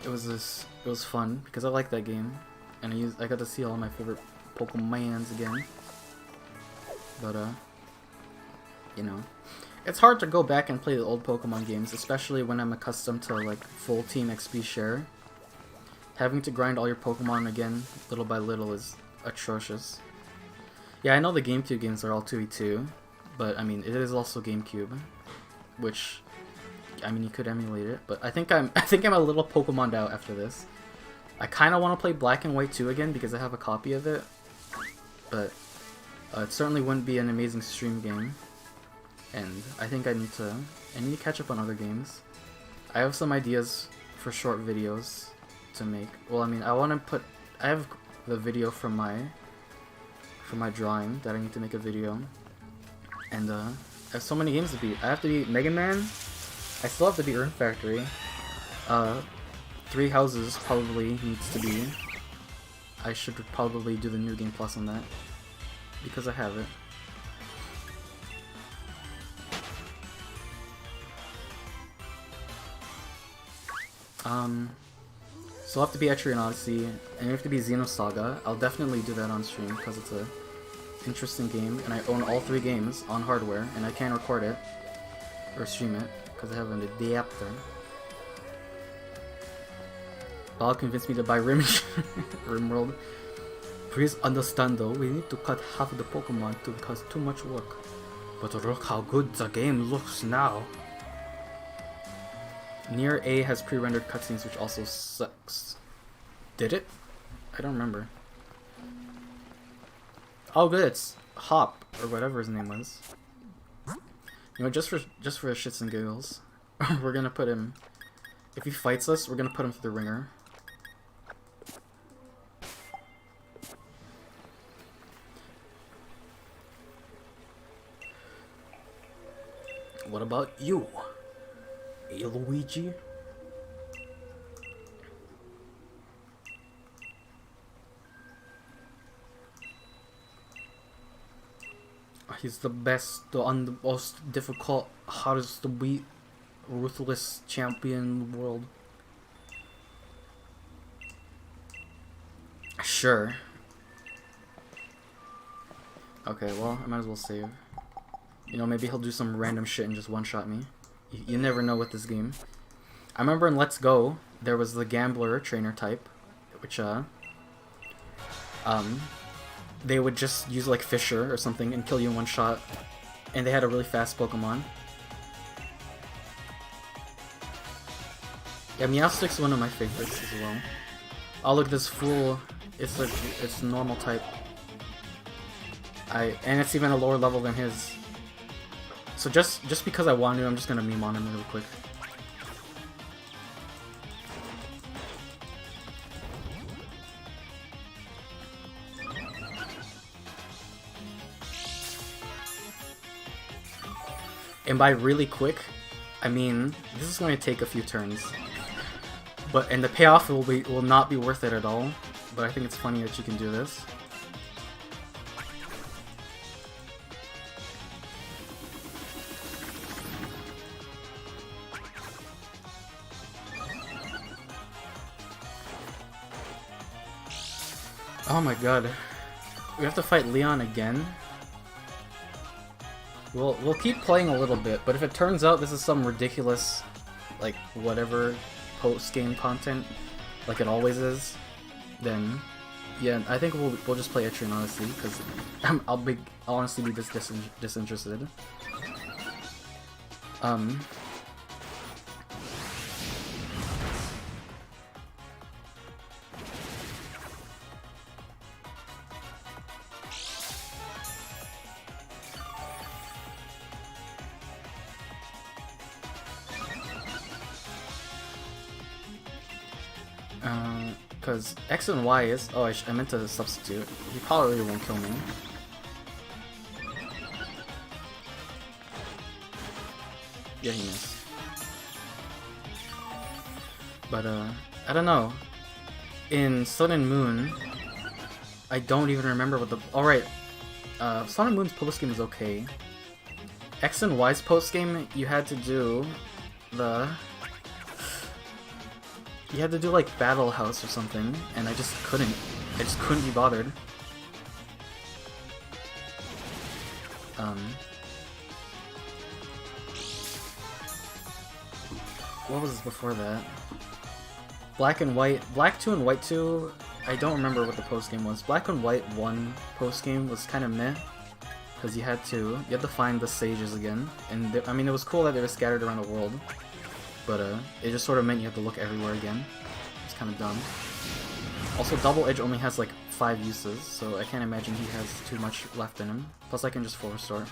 S2: It was fun, because I like that game. And I got to see all my favorite Pokemons again. But, you know, it's hard to go back and play the old Pokemon games, especially when I'm accustomed to, like, full team XP share. Having to grind all your Pokemon again, little by little, is atrocious. Yeah, I know the GameCube games are all 2v2, but, I mean, it is also GameCube, which, I mean, you could emulate it, but I think I'm a little Pokemoned out after this. I kind of want to play Black and White 2 again, because I have a copy of it, but it certainly wouldn't be an amazing stream game. And I think I need to catch up on other games. I have some ideas for short videos to make. Well, I mean, I have the video from my drawing that I need to make a video. And I have so many games to beat. I have to beat Mega Man. I still have to beat Earth Factory. Three Houses probably needs to be. I should probably do the New Game Plus on that, because I have it. So I'll have to be Etrian Odyssey, and you have to be Xenosaga. I'll definitely do that on stream, because it's a interesting game, and I own all 3 games on hardware, and I can record it, or stream it, because I have an adapter. Bob convinced me to buy RimWorld. Please understand though, we need to cut half of the Pokemon to cause too much work. But look how good the game looks now. Nier A has pre-rendered cutscenes, which also sucks. Did it? I don't remember. Oh good, it's Hop, or whatever his name was. You know, just for shits and giggles, we're gonna put him... If he fights us, we're gonna put him through the ringer. What about you, Luigi? He's the best, the most difficult, hardest to beat, ruthless champion in the world. Sure. Okay, well, I might as well save. You know, maybe he'll do some random shit and just one-shot me. You never know with this game. I remember in Let's Go, there was the Gambler trainer type, which, they would just use, like, Fisher or something and kill you in one shot. And they had a really fast Pokemon. Yeah, Meowstic's one of my favorites as well. Oh, look, this fool. It's normal type. And it's even a lower level than his. So just because I want to, I'm just gonna meme on him really quick. And by really quick, I mean this is going to take a few turns. And the payoff will not be worth it at all. But I think it's funny that you can do this. Oh my god. We have to fight Leon again? We'll keep playing a little bit, but if it turns out this is some ridiculous, like, whatever post-game content, like it always is, then, yeah, I think we'll just play Etrian, honestly, because I'll honestly be disinterested. Because X and Y is... Oh, I meant to substitute. He probably won't kill me. Yeah, he missed. But, I don't know. In Sun and Moon, I don't even remember what the... Alright, Sun and Moon's postgame is okay. X and Y's postgame, you had to do the... You had to do like Battle House or something, and I just couldn't. I just couldn't be bothered. What was before that? Black and White, Black 2 and White 2. I don't remember what the post game was. Black and White 1 post game was kind of meh, because you had to find the sages again, and I mean it was cool that they were scattered around the world. But it just sort of meant you had to look everywhere again. It's kind of dumb. Also, Double Edge only has like 5 uses, so I can't imagine he has too much left in him. Plus I can just full restore.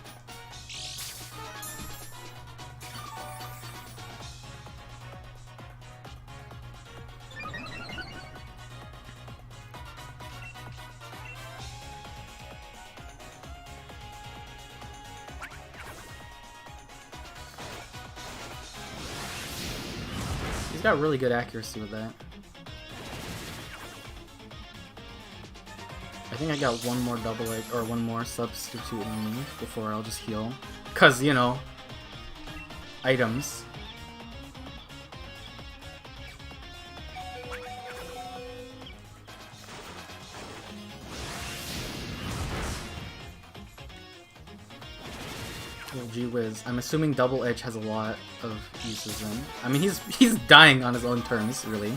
S2: He's got really good accuracy with that. I think I got one more double edge or one more substitute in me before I'll just heal. Cause, you know, items. Well, gee whiz. I'm assuming Double Edge has a lot of uses then. I mean, he's dying on his own terms, really.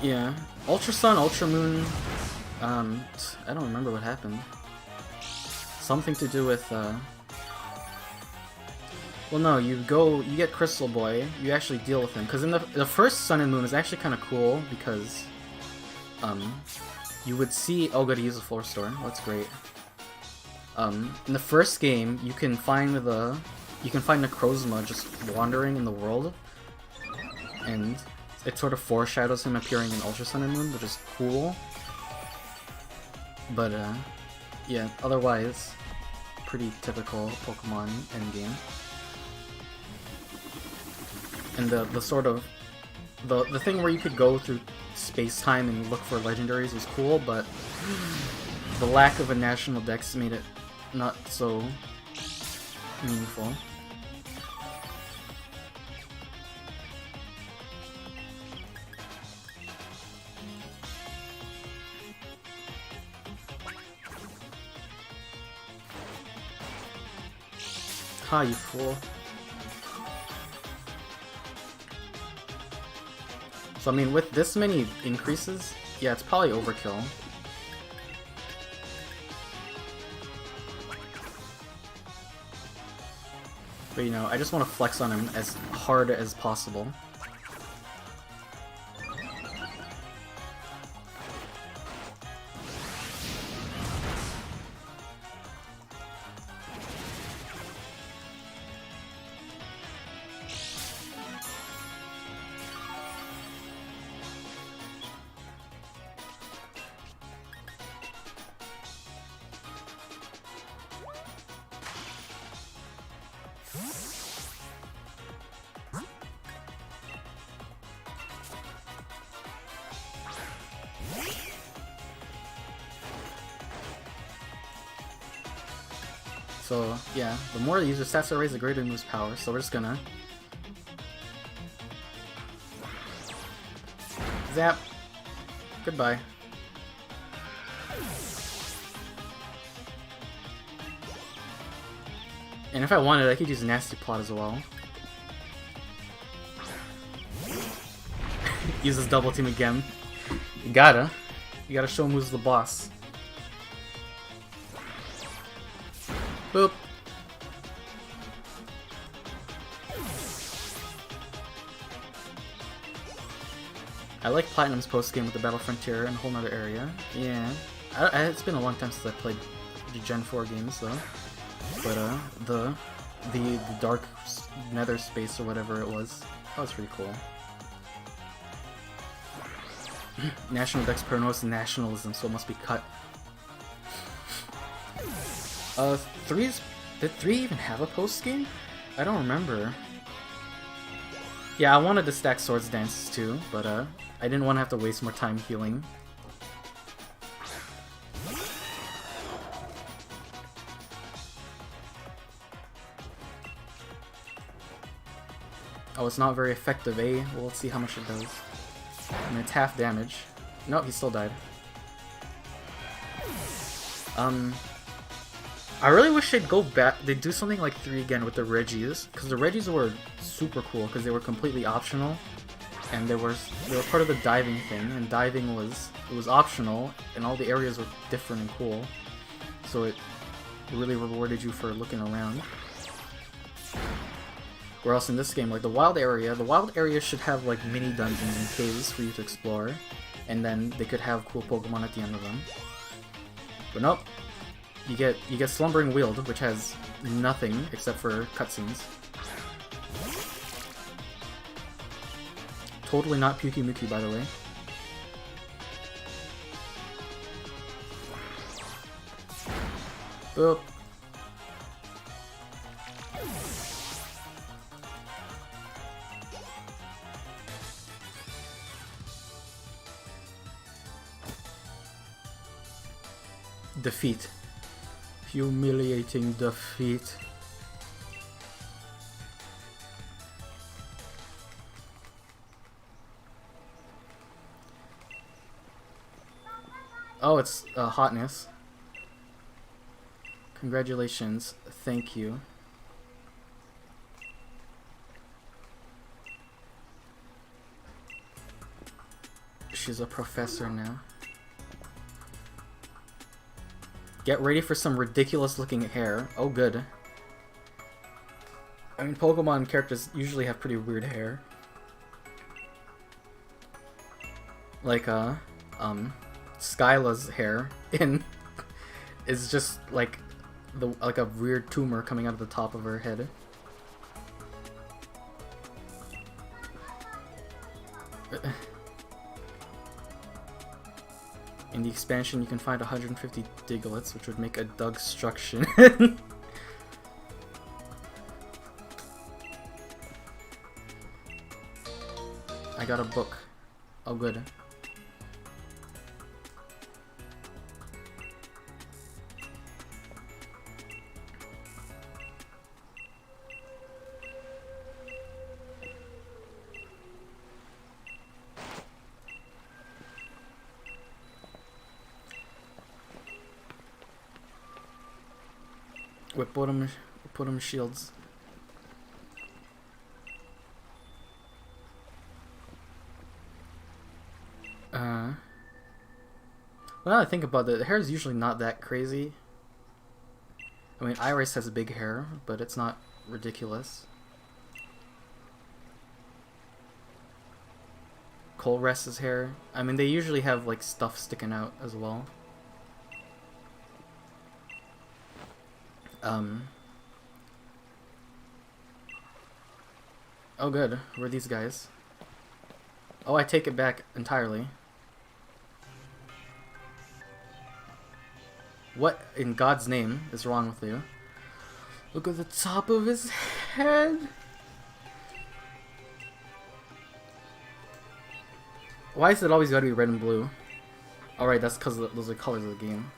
S2: Yeah. Ultra Sun, Ultra Moon. I don't remember what happened. Something to do with, well, no, you get Crystal Boy, you actually deal with him. Because in the first Sun and Moon is actually kind of cool, because, you would see... Oh, good, he used a full restore. That's great. In the first game, you can find Necrozma just wandering in the world, and it sort of foreshadows him appearing in Ultra Sun and Moon, which is cool. But yeah, otherwise, pretty typical Pokemon endgame. And the sort of the thing where you could go through space-time and look for legendaries was cool, but the lack of a national dex made it not so meaningful. Ha, you fool. So I mean, with this many increases, yeah, it's probably overkill. But you know, I just want to flex on him as hard as possible. So yeah, the more the user stats are raised, the greater the move's power. So we're just gonna zap. Goodbye. And if I wanted, I could use Nasty Plot as well. Use this double team again. You gotta show him who's the boss. Boop. I like Platinum's post-game with the Battle Frontier and a whole nother area. Yeah. It's been a long time since I played the Gen 4 games, though. But, the Dark Nether Space or whatever it was, that was pretty cool. National Dex promotes nationalism, so it must be cut. Did 3 even have a post-game? I don't remember. Yeah, I wanted to stack Swords Dances too, but I didn't want to have to waste more time healing. Oh, it's not very effective, eh? Well, let's see how much it does. I mean, it's half damage. Nope, he still died. I really wish they'd go back, they'd do something like 3 again with the Regis, because the Regis were super cool, because they were completely optional, and they were part of the diving thing, and diving was optional, and all the areas were different and cool, so it really rewarded you for looking around. Or else in this game, like the wild area should have like mini dungeons and caves for you to explore, and then they could have cool Pokemon at the end of them. But nope. You get Slumbering Weald, which has nothing except for cutscenes. Totally not Pyukumuki, by the way. Boop. Defeat. Humiliating defeat. Oh, it's hotness. Congratulations. Thank you. She's a professor now. Get ready for some ridiculous looking hair. Oh, good. I mean, Pokemon characters usually have pretty weird hair. Like, Skyla's hair is just, like, like a weird tumor coming out of the top of her head. In the expansion, you can find 150 Diglets, which would make a Dugstruction. I got a book. Oh, good. We put him shields. Well, now I think about it, the hair is usually not that crazy. I mean, Iris has big hair, but it's not ridiculous. Colress's hair, I mean, they usually have like stuff sticking out as well. Oh good, who are these guys? Oh, I take it back entirely. What in God's name is wrong with you? Look at the top of his head! Why is it always gotta be red and blue? Alright, that's because those are colors of the game.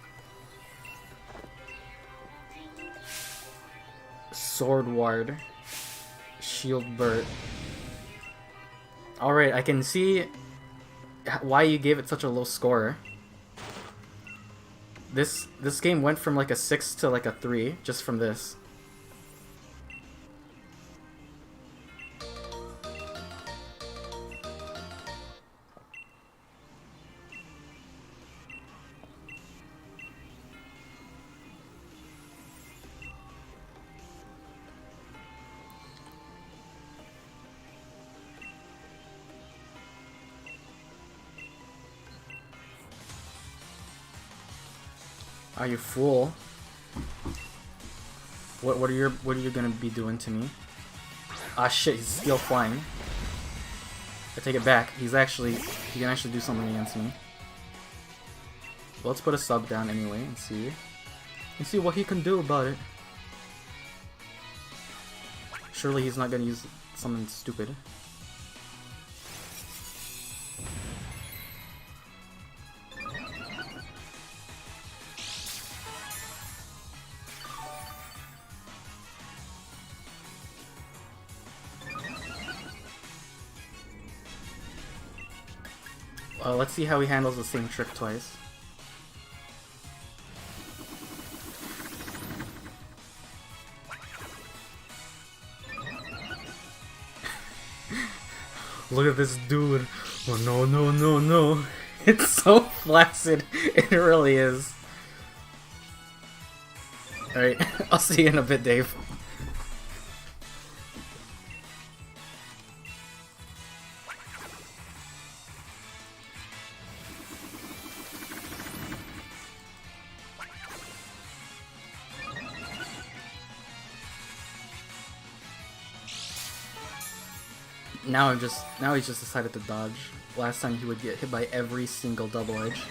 S2: Sword Ward. Shield Burt. Alright, I can see why you gave it such a low score. This game went from like a 6 to like a 3 just from this. Ah, you fool. What are you gonna be doing to me? Ah shit, he's still flying. I take it back. He can actually do something against me. Well, let's put a sub down anyway and see what he can do about it. Surely he's not gonna use something stupid. Let's see how he handles the same trick twice. Look at this dude. Oh no, no, no, no. It's so flaccid. It really is. Alright, I'll see you in a bit, Dave. Now he's just decided to dodge. Last time he would get hit by every single double edge.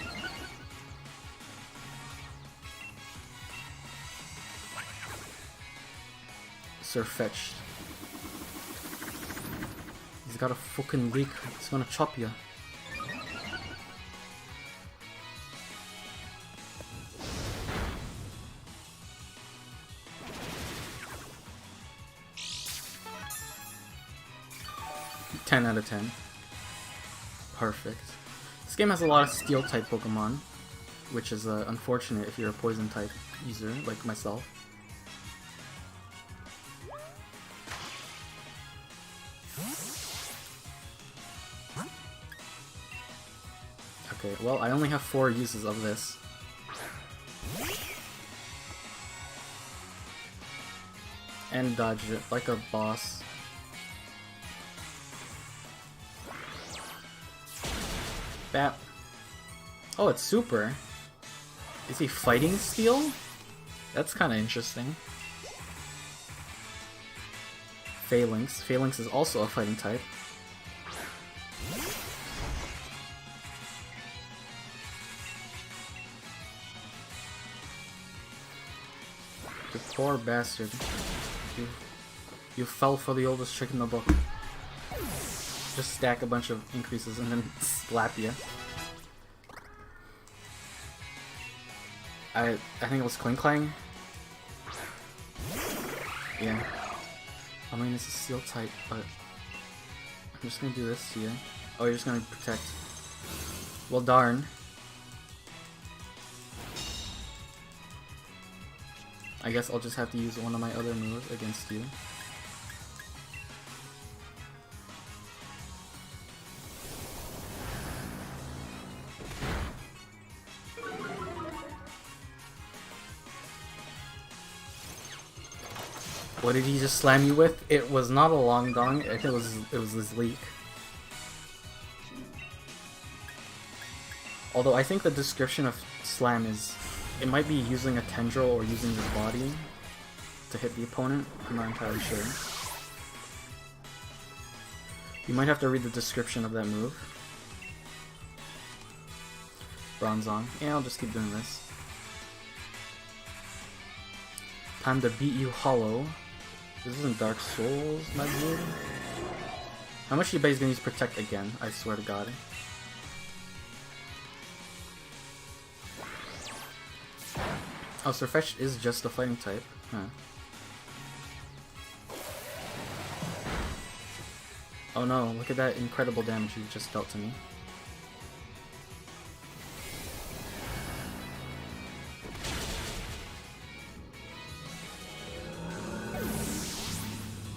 S2: Surfetched. He's got a fucking leak. He's gonna chop you. Ten out of 10. Perfect. This game has a lot of steel type Pokemon, which is unfortunate if you're a poison type user like myself. Okay, well, I only have 4 uses of this. And dodge it like a boss. Bap. Oh, it's super. Is he fighting steel? That's kind of interesting. Phalanx. Phalanx is also a fighting type. You poor bastard. You fell for the oldest trick in the book. Just stack a bunch of increases and then slap you. I think it was Clang. Yeah. I mean, it's a steel type, but I'm just gonna do this to you. Oh, you're just gonna protect. Well, darn. I guess I'll just have to use one of my other moves against you. What did he just slam you with? It was not a long dong. It was this leak. Although I think the description of slam is, it might be using a tendril or using your body to hit the opponent. I'm not entirely sure. You might have to read the description of that move. Bronzong. Yeah, I'll just keep doing this. Time to beat you hollow. This isn't Dark Souls, my dude. How much do you bet he's gonna use Protect again? I swear to God. Oh, Surfetch is just a fighting type. Huh. Oh no, look at that incredible damage you just dealt to me.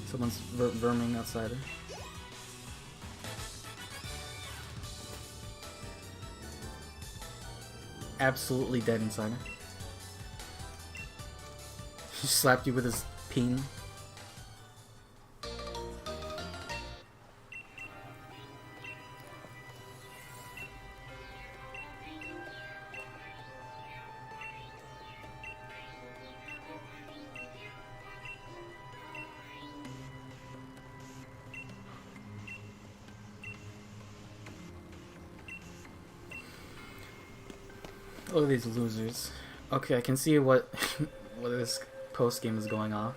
S2: Someone's verming outside her. Absolutely dead inside her. He slapped you with his peen. Look at these losers. Okay, I can see what what this post game is going off.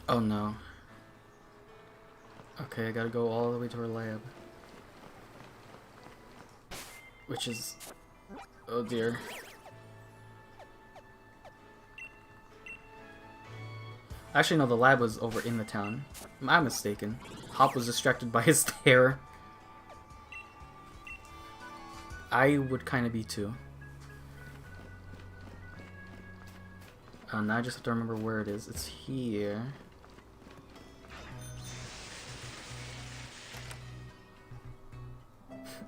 S2: Oh no. Okay, I gotta go all the way to her lab. Which is... oh dear. Actually, no, the lab was over in the town. I'm mistaken. Hop was distracted by his hair. I would kind of be too. Now I just have to remember where it is. It's here.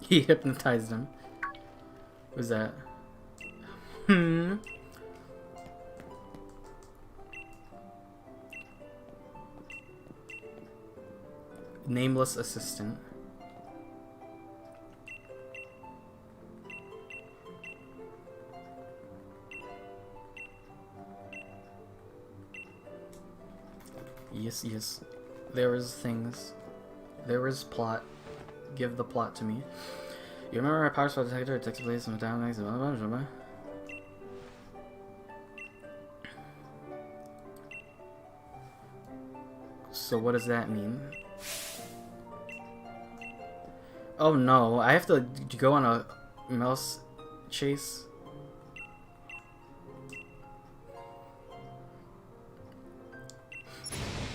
S2: He hypnotized him. Who's that? Nameless assistant. Yes, yes. There is things. There is plot. Give the plot to me. You remember my power spell detector? It takes place in the down next. So what does that mean? Oh no, I have to go on a mouse chase.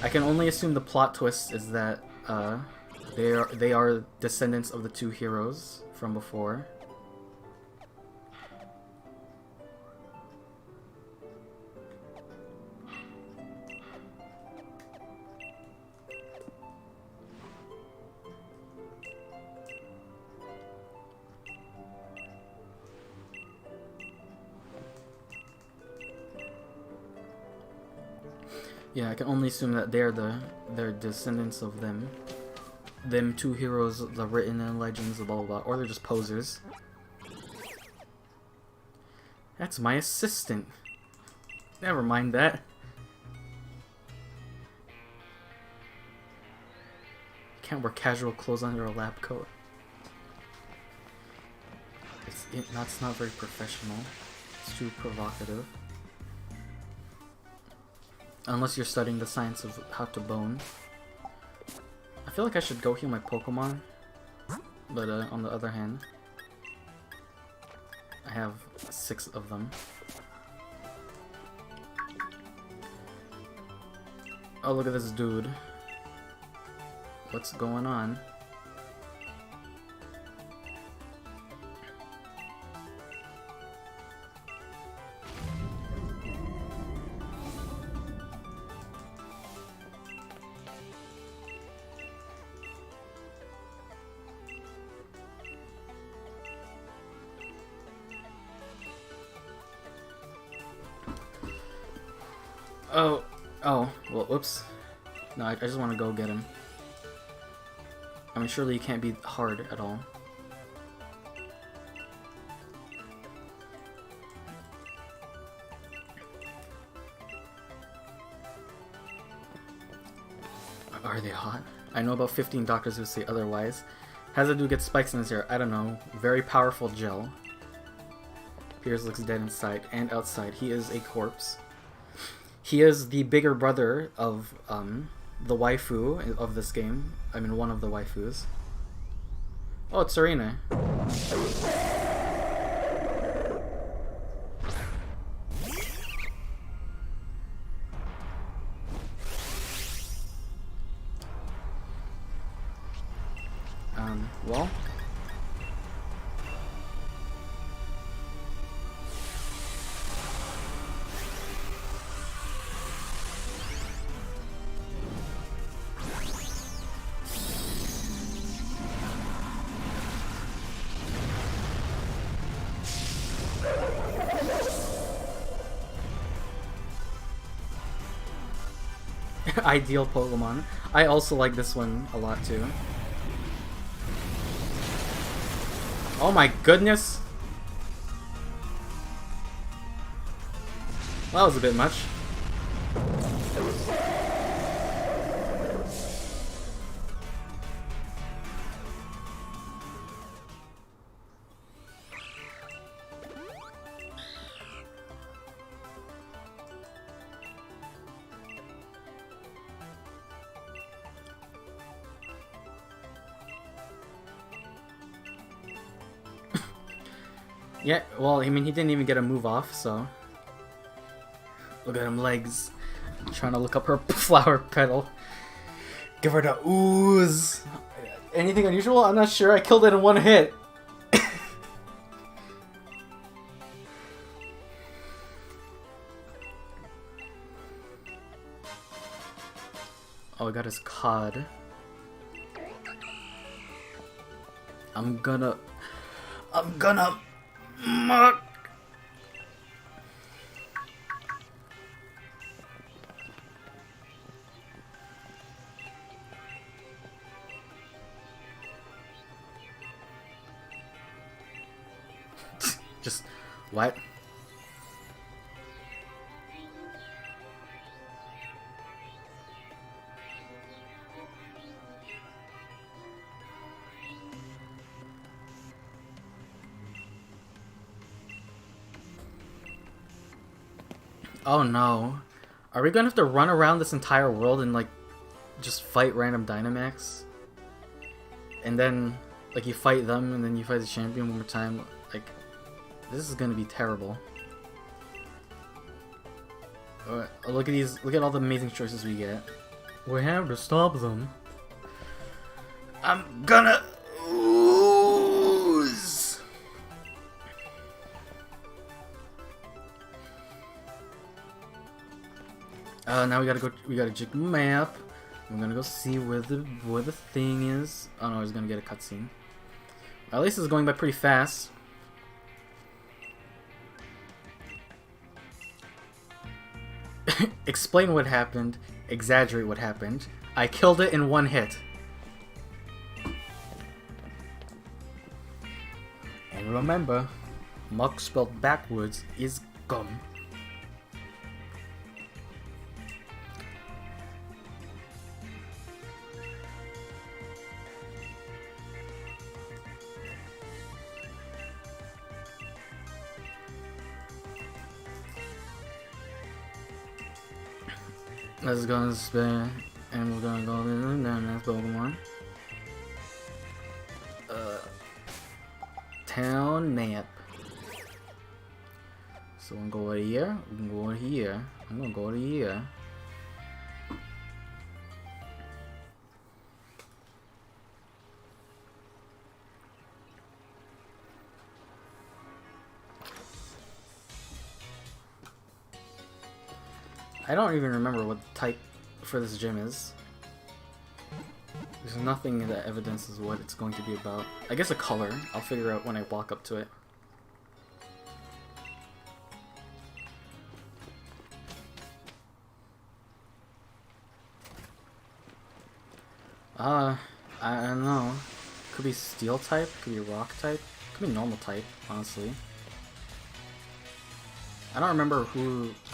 S2: I can only assume the plot twist is that they are descendants of the two heroes from before. Yeah, I can only assume that they're descendants of them. Them two heroes, the written in legends, blah blah blah, or they're just posers. That's my assistant. Never mind that. Can't wear casual clothes under a lab coat. That's not very professional. It's too provocative. Unless you're studying the science of how to bone. I feel like I should go heal my Pokemon. But on the other hand, I have 6 of them. Oh, look at this dude. What's going on? Oh, well, oops. No, I just want to go get him. I mean, surely you can't be hard at all. Are they hot? I know about 15 doctors who say otherwise. How does that dude get spikes in his hair? I don't know. Very powerful gel. Piers looks dead inside and outside. He is a corpse. He is the bigger brother of the waifu of this game. I mean, one of the waifus. Oh, it's Serena. Well. Ideal Pokemon. I also like this one a lot too. Oh my goodness! That was a bit much. Yeah, well, I mean, he didn't even get a move off, so... Look at him, legs. Trying to look up her flower petal. Give her the ooze. Anything unusual? I'm not sure. I killed it in one hit. Oh, I got his cod. I'm gonna... Muck. Just what? Oh no. Are we gonna have to run around this entire world and like just fight random Dynamax? And then like you fight them and then you fight the champion one more time? Like, this is gonna be terrible. Look at these, look at all the amazing choices we get. We have to stop them. I'm gonna lose. Now we gotta check map. I'm gonna go see where the thing is. Oh no, he's gonna get a cutscene. At least it's going by pretty fast. explain what happened, exaggerate what happened. I killed it in one hit. And remember, muck spelled backwards is gum. Let's go and spin, and we're gonna go to the next Pokemon. Town map. So I'm gonna go here, we can go here, I'm gonna go to here. I don't even remember what the type for this gym is. There's nothing that evidences what it's going to be about. I guess a color. I'll figure out when I walk up to it. I don't know. Could be steel type, could be rock type, could be normal type, honestly. I don't remember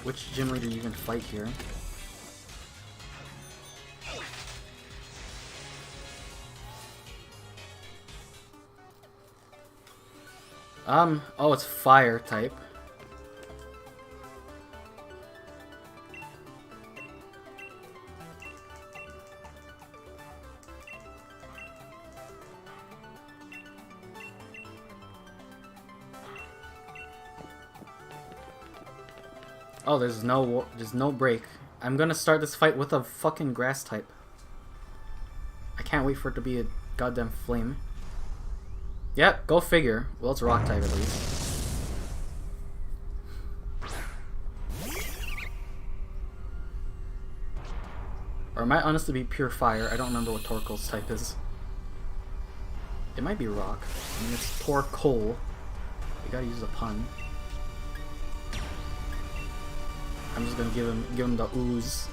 S2: which gym leader you can fight here. Oh, it's fire type. Oh, there's no break. I'm gonna start this fight with a fucking grass type. I can't wait for it to be a goddamn flame. Yep, go figure. Well, it's rock type at least. Or it might honestly be pure fire. I don't remember what Torkoal's type is. It might be rock. I mean, it's Torkoal. You gotta use a pun. I'm just gonna give him the ooze.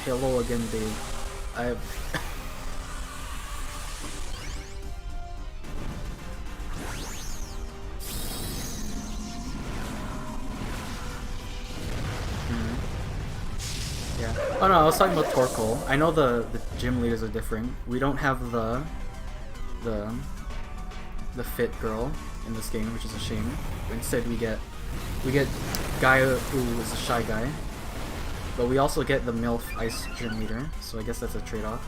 S2: Hello again, Dave. I have yeah. Oh no, I was talking about Torkoal. I know the gym leaders are different. We don't have the fit girl in this game, which is a shame. Instead, we get guy who is a shy guy, but we also get the MILF Ice Gym Leader, so I guess that's a trade-off.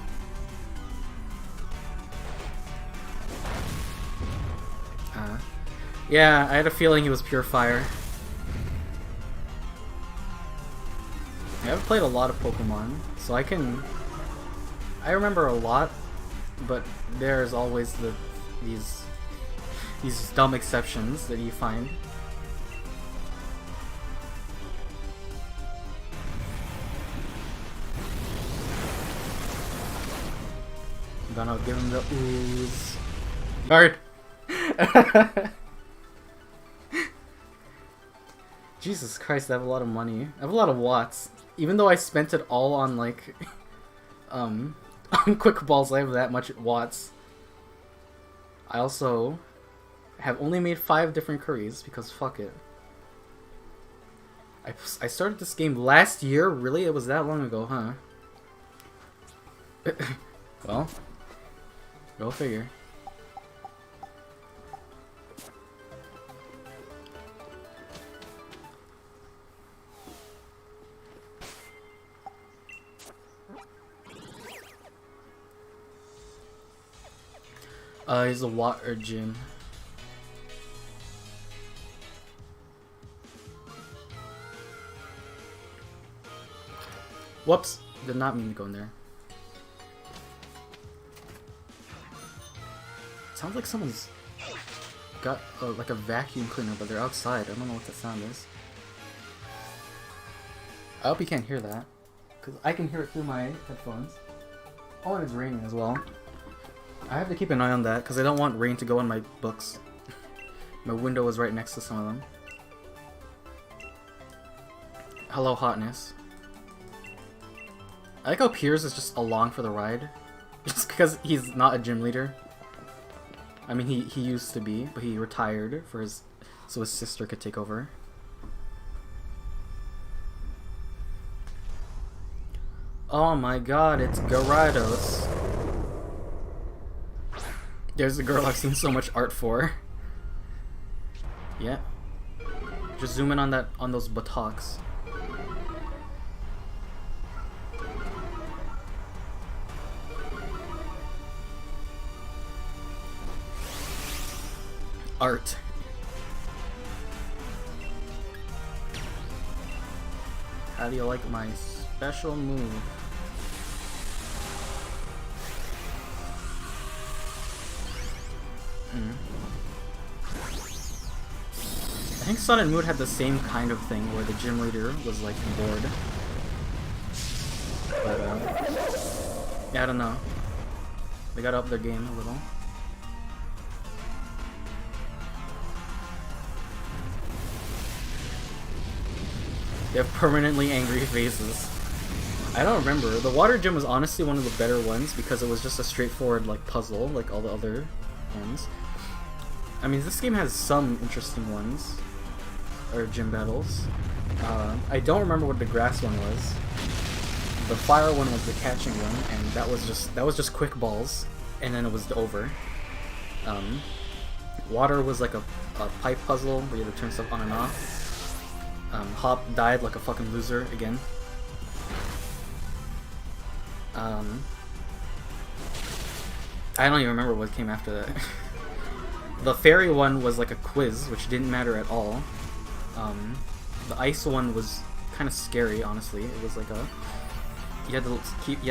S2: Yeah, I had a feeling he was pure fire. Yeah, I've played a lot of Pokemon, so I remember a lot, but there's always these dumb exceptions that you find. Gonna give him the ooze. Guard! Jesus Christ, I have a lot of money. I have a lot of watts. Even though I spent it all on, like, on quick balls, I have that much watts. I also have only made 5 different curries, because fuck it. I started this game last year? Really? It was that long ago, huh? Well, go figure. He's a water gym. Whoops! Did not mean to go in there. Sounds like someone's got like a vacuum cleaner, but they're outside. I don't know what that sound is. I hope you can't hear that, because I can hear it through my headphones. Oh, and it's raining as well. I have to keep an eye on that, because I don't want rain to go on my books. My window is right next to some of them. Hello, hotness. I like how Piers is just along for the ride. Just because he's not a gym leader. I mean, he used to be, but he retired for his... so his sister could take over. Oh my god, it's Gyarados. There's a girl I've seen so much art for. Yeah. Just zoom in on those buttocks. Art. How do you like my special move? I think Sun and Moon had the same kind of thing where the gym leader was like bored. But yeah, I don't know. They gotta up their game a little. They have permanently angry faces. I don't remember. The water gym was honestly one of the better ones because it was just a straightforward like puzzle like all the other ones. I mean, this game has some interesting ones. Or gym battles. I don't remember what the grass one was. The fire one was the catching one, and that was just quick balls, and then it was over. Water was like a pipe puzzle where you had to turn stuff on and off. Hop died like a fucking loser again. I don't even remember what came after that. The fairy one was like a quiz, which didn't matter at all. The ice one was kind of scary, honestly. It was like a... You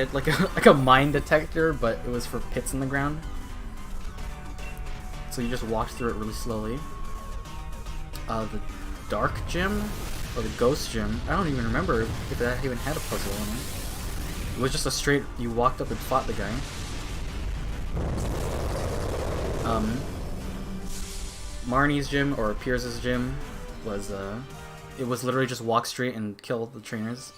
S2: had like a mine detector, but it was for pits in the ground. So you just walked through it really slowly. The dark gym? Or the ghost gym? I don't even remember if that even had a puzzle in it. It was just a straight... You walked up and fought the guy. Marnie's gym, or Pierce's gym, was, it was literally just walk straight and kill the trainers.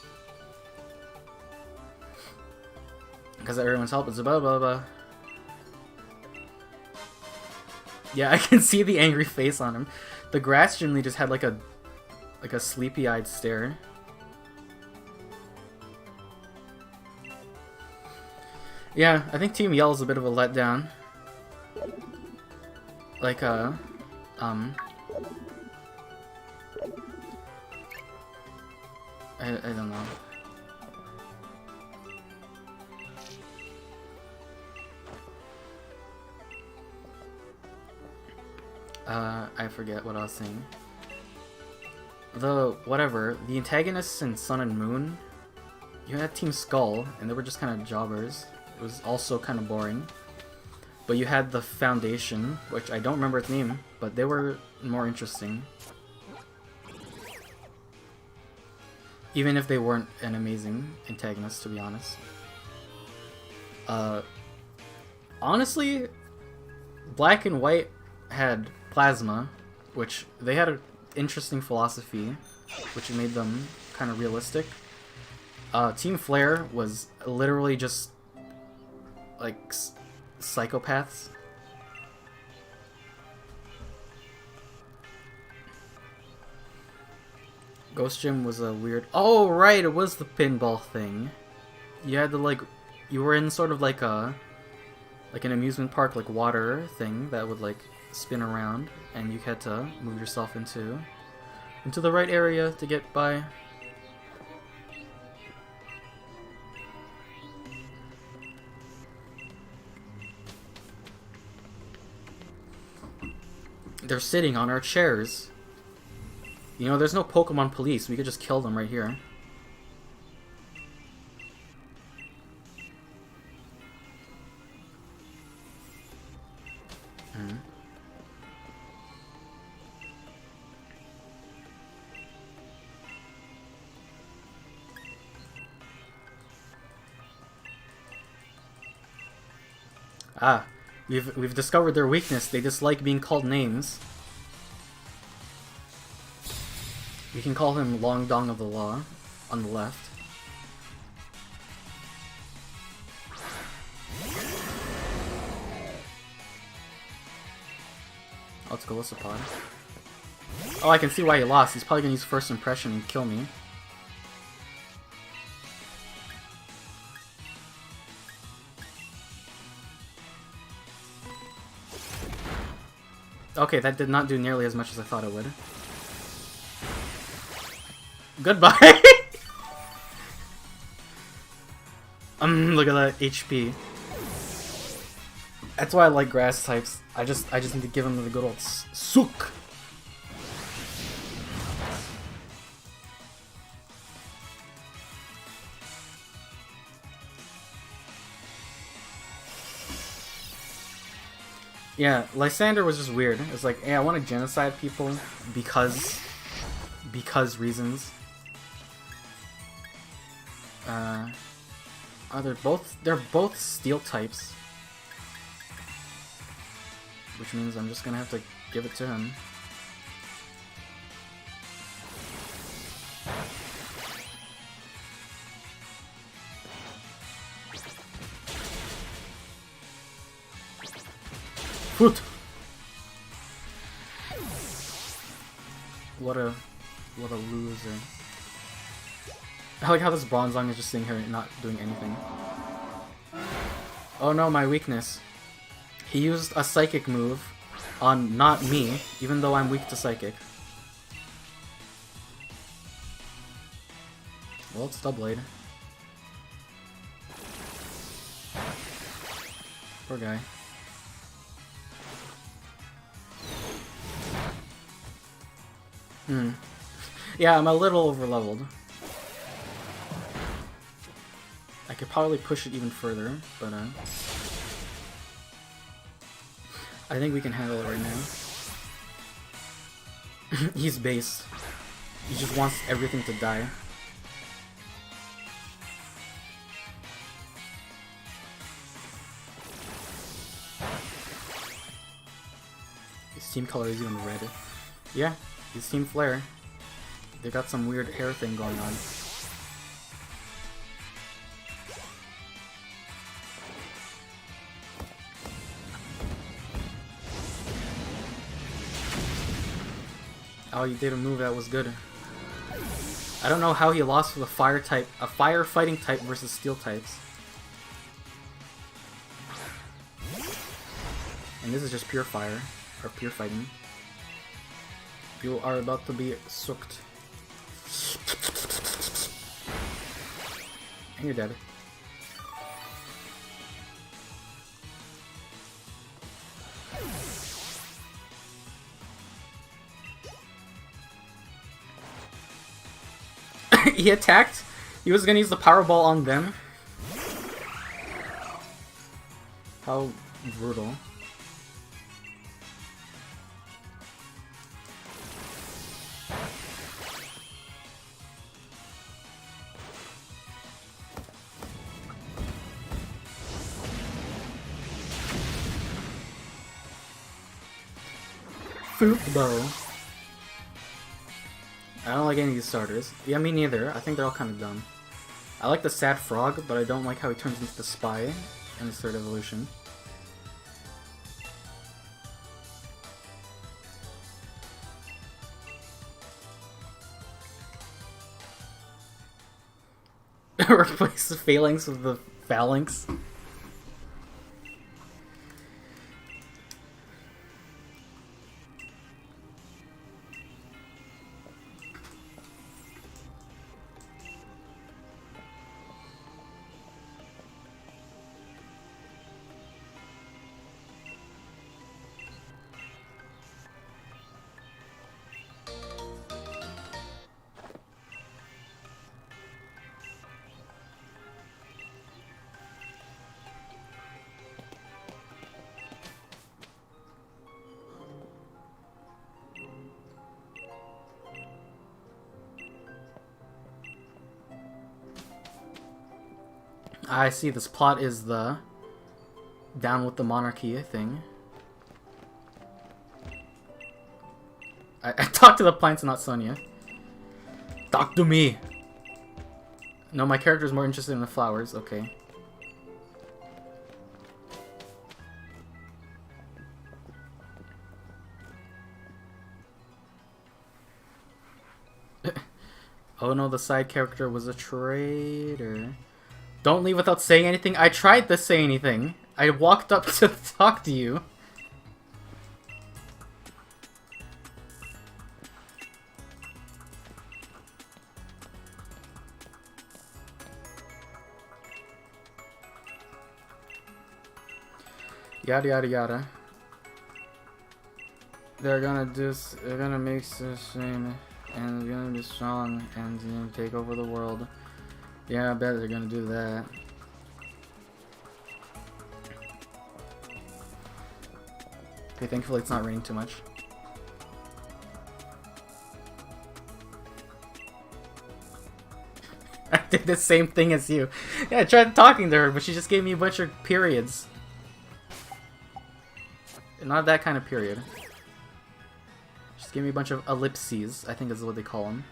S2: Because everyone's help is blah blah blah. Yeah, I can see the angry face on him. The grass gym lead just had like a sleepy-eyed stare. Yeah, I think Team Yell is a bit of a letdown. Like, I don't know. I forget what I was saying. The antagonists in Sun and Moon, you had Team Skull, and they were just kind of jobbers. It was also kind of boring. But you had the Foundation, which I don't remember its name, but they were more interesting. Even if they weren't an amazing antagonist, to be honest. Honestly, Black and White had Plasma, which they had an interesting philosophy, which made them kind of realistic. Team Flare was literally just like psychopaths. Ghost Gym was a weird... Oh, right, it was the pinball thing. You had to, like... You were in sort of like a... Like an amusement park, like water thing that would, like, spin around. And you had to move yourself into the right area to get by. They're sitting on our chairs. You know, there's no Pokemon police. We could just kill them right here. Ah, we've discovered their weakness. They dislike being called names. We can call him Long Dong of the Law. on the left. Oh, it's Golisopod. Oh, I can see why he lost. He's probably gonna use First Impression and kill me. Okay, that did not do nearly as much as I thought it would. Goodbye! Look at that HP. That's why I like grass types. I just need to give him the good old sook. Yeah, Lysander was just weird. It's like, hey, I want to genocide people because reasons. Oh, they're both steel types. Which means I'm just gonna have to give it to him. Foot! What a loser. I like how this Bronzong is just sitting here not doing anything. Oh no, my weakness. He used a Psychic move on not me, even though I'm weak to Psychic. Well, it's Doublade. Poor guy. Yeah, I'm a little overleveled. I could probably push it even further, but I think we can handle it right now. He's based. He just wants everything to die. His team color is even red. Yeah, he's Team Flare. They got some weird hair thing going on. Oh, you did a move that was good. I don't know how he lost with a fire fighting type versus steel types. And this is just pure fire, or pure fighting. You are about to be sucked. And you're dead. He attacked. He was gonna use the Power Ball on them. How brutal. Football. I don't like any of these starters. Yeah, me neither. I think they're all kind of dumb. I like the Sad Frog, but I don't like how he turns into the Spy in his third evolution. Replace the Phalanx with the Phalanx. I see, this plot is the down with the monarchy thing. I talked to the plants, not Sonya. Talk to me! No, my character's more interested in the flowers. Okay. Oh no, the side character was a traitor. Don't leave without saying anything. I tried to say anything. I walked up to talk to you. Yada yada yada. They're gonna make this thing, and they're gonna be strong, and you know, take over the world. Yeah, I bet they're gonna do that. Okay, thankfully it's not raining too much. I did the same thing as you. Yeah, I tried talking to her, but she just gave me a bunch of periods. Not that kind of period. Just give me a bunch of ellipses, I think is what they call them.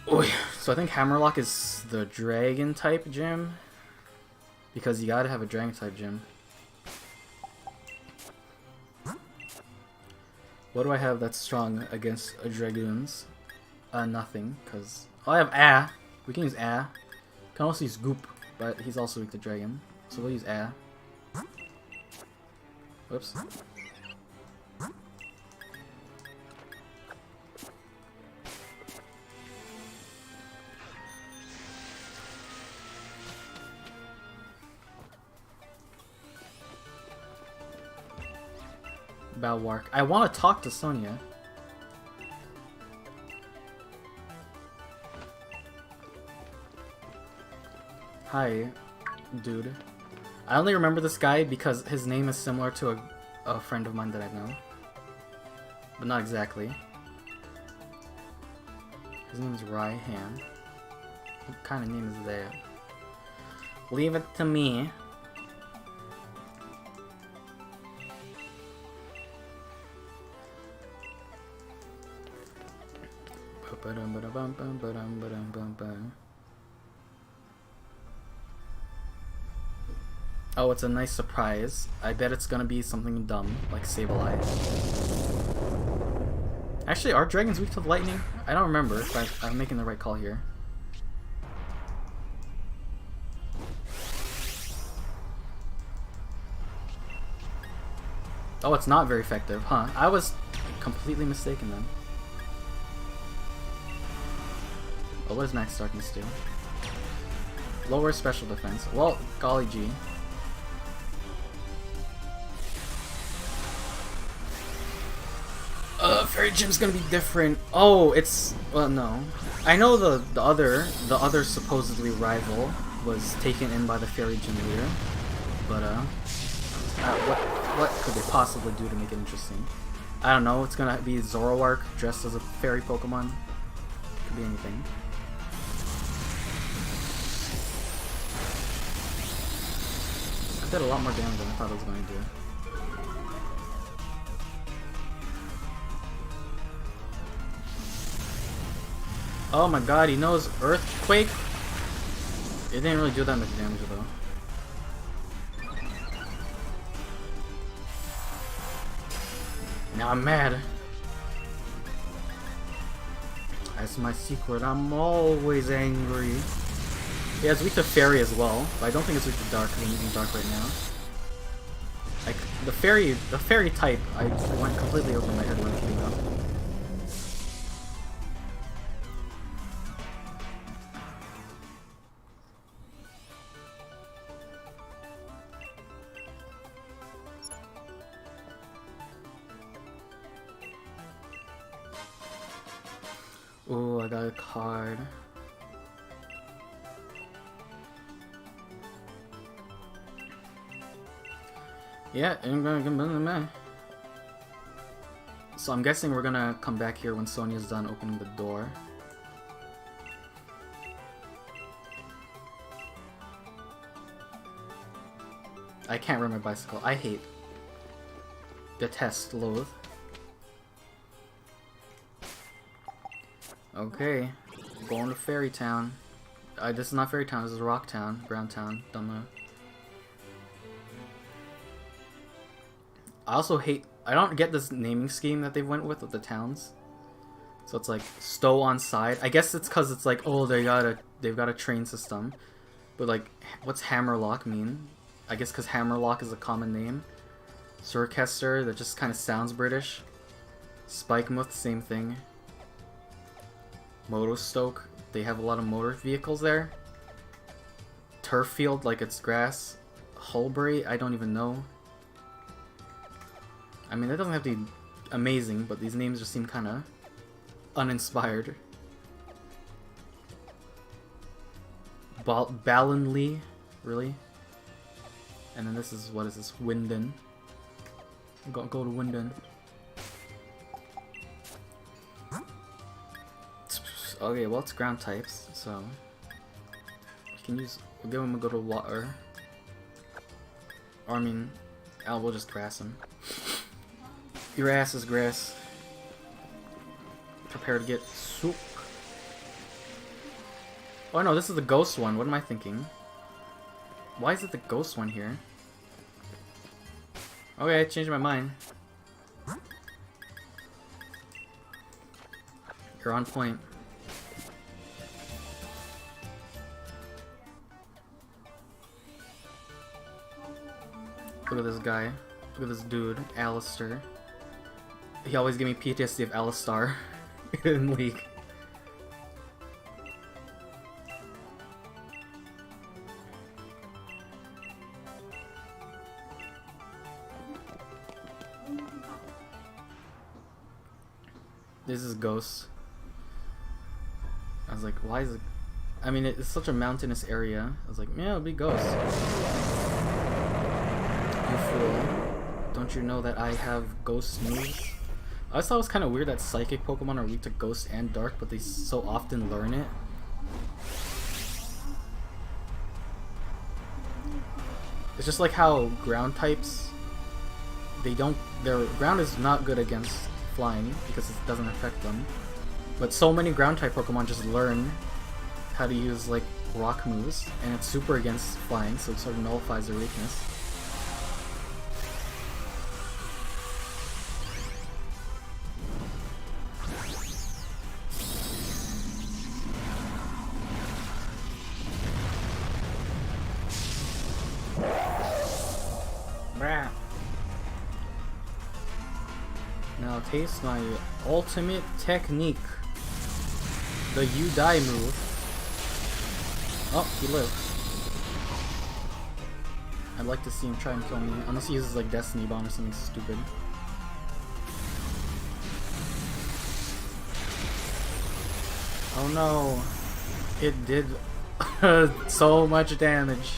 S2: Oh, so I think Hammerlock is the dragon type gym. Because you gotta have a dragon type gym. What do I have that's strong against dragoons? Nothing, because... Oh, I have A. We can use A. Can also use Goop, but he's also weak to dragon. So we'll use A. Whoops. Balwark. I want to talk to Sonia. Hi, dude. I only remember this guy because his name is similar to a friend of mine that I know. But not exactly. His name is Raihan. What kind of name is that? Leave it to me. Oh, it's a nice surprise. I bet it's gonna be something dumb, like Sableye. Actually, are dragons weak to lightning? I don't remember if I'm making the right call here. Oh, it's not very effective, huh? I was completely mistaken then. Oh, what does Max Darkness do? Lower special defense. Well, golly gee. Fairy Gym's gonna be different. Oh, it's... well, no. I know the other supposedly rival was taken in by the Fairy Gym leader. But, what could they possibly do to make it interesting? I don't know. It's gonna be Zoroark dressed as a fairy Pokemon. Could be anything. I did a lot more damage than I thought I was going to do. Oh my god, he knows Earthquake? It didn't really do that much damage though. Now I'm mad. That's my secret, I'm always angry. Yeah, it's weak to Fairy as well, but I don't think it's weak to Dark because I'm using Dark right now. Like, the Fairy type, I went completely over my head when it came out. Ooh, I got a card. Yeah, I'm gonna get the man. So I'm guessing we're gonna come back here when Sonia's done opening the door. I can't ride my bicycle. I hate, detest, loathe. Okay, going to Fairy Town. This is not Fairy Town, this is Rock Town, Ground Town. I also hate, I don't get this naming scheme that they went with the towns. So it's like Stow on Side. I guess it's because it's like, oh, they've got a train system. But like, what's Hammerlock mean? I guess because Hammerlock is a common name. Circester, that just kind of sounds British. Spikemuth, same thing. Motostoke, they have a lot of motor vehicles there. Turffield, like it's grass. Hulbury, I don't even know. I mean, that doesn't have to be amazing, but these names just seem kind of uninspired. Ballinley, really? And then this is, what is this? Winden. Go to Winden. Okay, well, it's ground types, so we can use. We'll give him a go to water. Or I mean, we'll just grass him. Your ass is grass. Prepare to get soup. Oh no, this is the ghost one. What am I thinking? Why is it the ghost one here? Okay, I changed my mind. You're on point. Look at this guy. Look at this dude, Alistair. He always gave me PTSD of Alistar in League. This is Ghost. I was like, why is it... I mean, it's such a mountainous area. I was like, yeah, it'll be Ghost. You fool. Don't you know that I have Ghost moves? I always thought it was kind of weird that Psychic Pokemon are weak to Ghost and Dark, but they so often learn it. It's just like how ground types... Their ground is not good against flying because it doesn't affect them. But so many ground type Pokemon just learn how to use like rock moves, and it's super against flying, so it sort of nullifies their weakness. Brah. Now taste my ultimate technique. The You Die move. Oh, he lived. I'd like to see him try and kill me, unless he uses like Destiny Bomb or something stupid. Oh no. It did so much damage.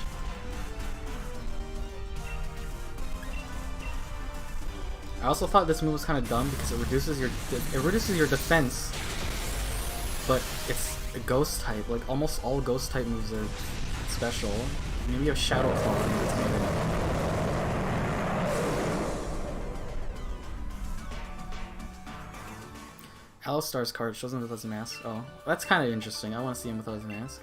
S2: I also thought this move was kind of dumb because it reduces your defense, but it's a ghost type. Like almost all ghost type moves are special. Maybe you have Shadow Claw and it's maybe not. Alistar's card shows him without his mask. Oh, that's kind of interesting. I want to see him without his mask.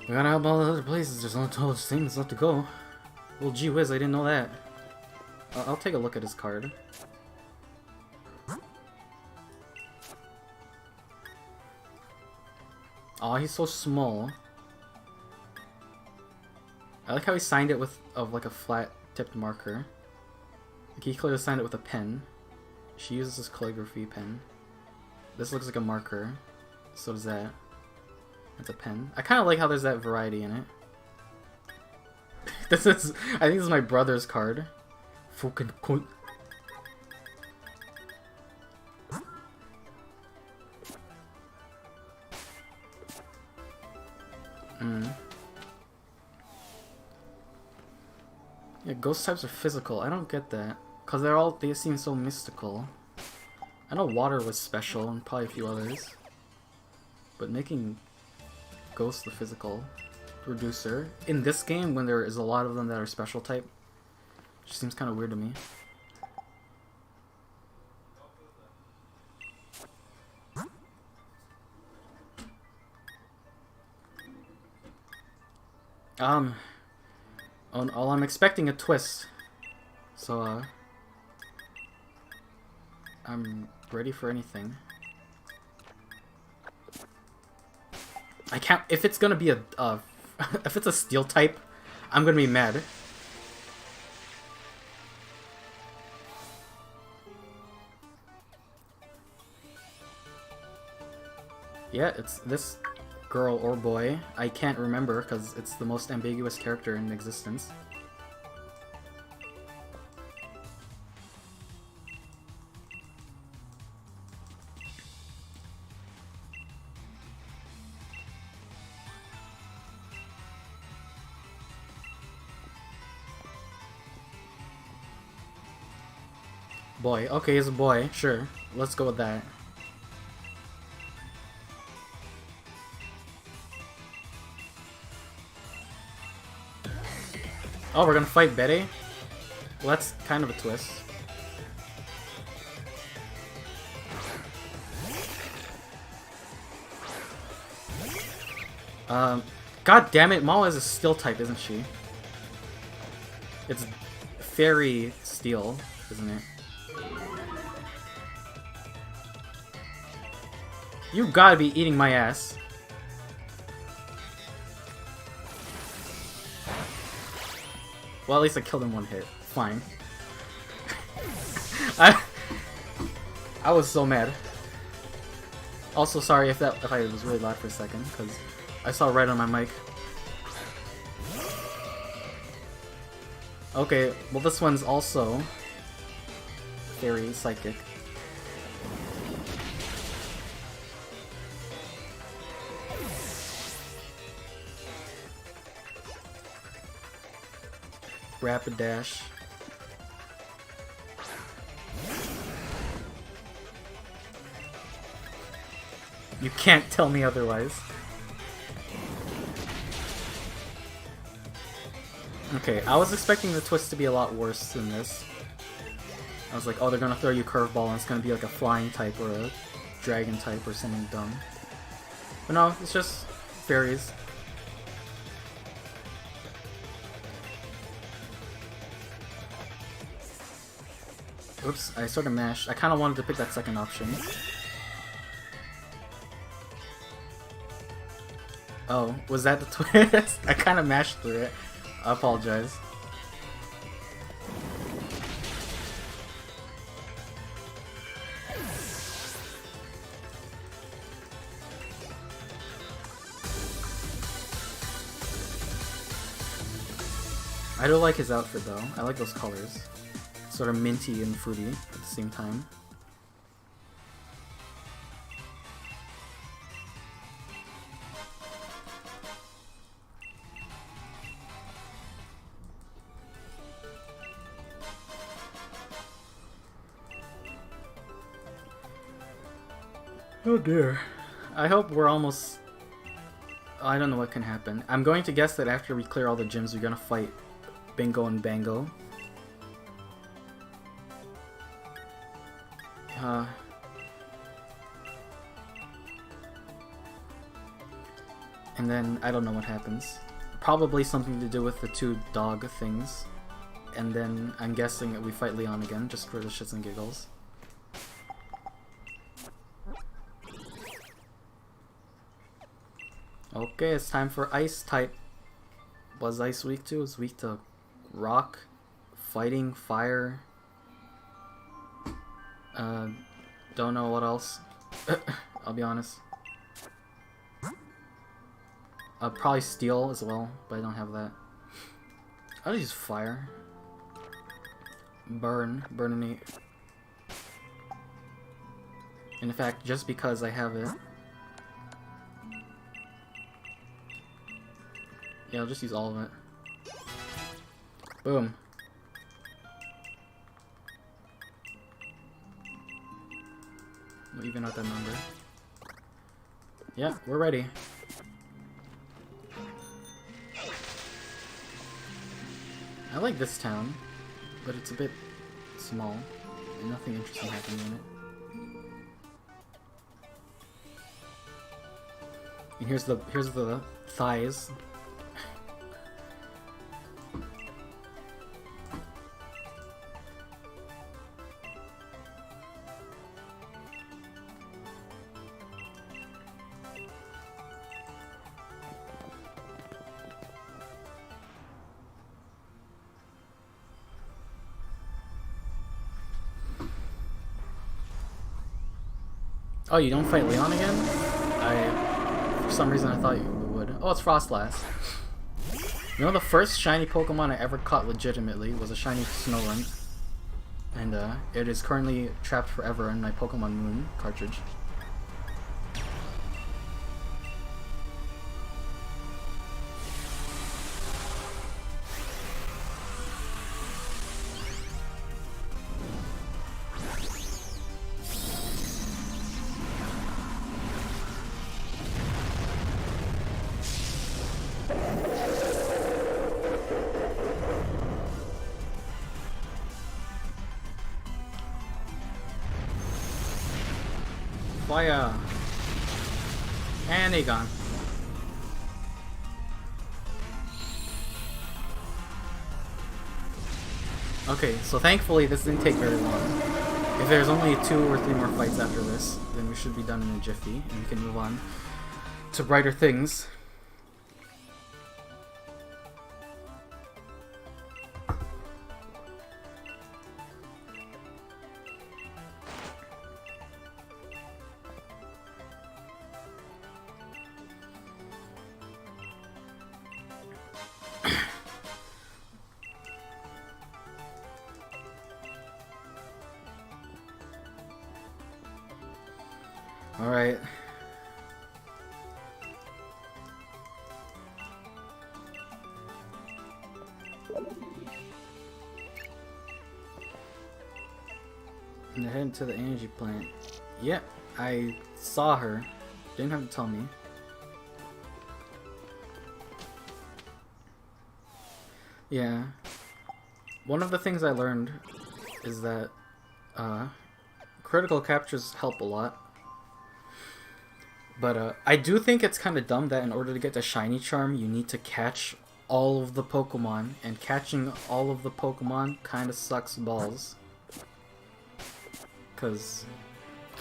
S2: We gotta help all the other places. There's no total things left to go. Well, gee whiz, I didn't know that. I'll take a look at his card. Aw, he's so small. I like how he signed it with like a flat-tipped marker. Like he clearly signed it with a pen. She uses this calligraphy pen. This looks like a marker. So does that. It's a pen. I kind of like how there's that variety in it. I think this is my brother's card. Fucking cool. Yeah, ghost types are physical. I don't get that. Cause they seem so mystical. I know water was special and probably a few others. But making Ghost, the physical reducer. In this game, when there is a lot of them that are special type, which seems kind of weird to me. Oh, I'm expecting a twist, so I'm ready for anything. I can't. If it's gonna be a if it's a steel type, I'm gonna be mad. Yeah, it's this girl or boy. I can't remember because it's the most ambiguous character in existence. Boy. Okay, he's a boy. Sure. Let's go with that. Oh, we're gonna fight Betty? Well, that's kind of a twist. God damn it, Mala is a steel type, isn't she? It's fairy steel, isn't it? You gotta be eating my ass. Well, at least I killed him one hit. Fine. I was so mad. Also, sorry if I was really loud for a second, because I saw red on my mic. Okay, well this one's also very psychic. Rapid dash. You can't tell me otherwise. Okay, I was expecting the twist to be a lot worse than this. I was like, oh, they're gonna throw you a curveball and it's gonna be like a flying type or a dragon type or something dumb. But no, it's just fairies. Oops, I sort of mashed. I kind of wanted to pick that second option. Oh, was that the twist? I kind of mashed through it. I apologize. I do like his outfit though. I like those colors. Sort of minty and fruity at the same time. Oh dear. I hope we're almost... I don't know what can happen. I'm going to guess that after we clear all the gyms, we're gonna fight Bingo and Bango. And then, I don't know what happens. Probably something to do with the two dog things. And then, I'm guessing that we fight Leon again, just for the shits and giggles. Okay, it's time for Ice type. Was Ice weak to? It's weak to Rock, Fighting, Fire. Don't know what else. I'll be honest. Probably Steel as well, but I don't have that. I'll use Fire. Burn. In fact, just because I have it. Yeah, I'll just use all of it. Boom. We'll even out that number. Yeah, we're ready. like this town, but it's a bit small, and nothing interesting happening in it. And here's the thighs. Oh, you don't fight Leon again? For some reason I thought you would. Oh, it's Frostlass. You know, the first shiny Pokemon I ever caught legitimately was a shiny Snorunt. And it is currently trapped forever in my Pokemon Moon cartridge. Fire! And he gone. Okay, so thankfully this didn't take very long. If there's only 2 or 3 more fights after this, then we should be done in a jiffy, and we can move on to brighter things. Alright. And heading to the energy plant. Yep, I saw her. Didn't have to tell me. Yeah. One of the things I learned is that critical captures help a lot. But I do think it's kind of dumb that in order to get the shiny charm, you need to catch all of the Pokemon, and catching all of the Pokemon kind of sucks balls. Because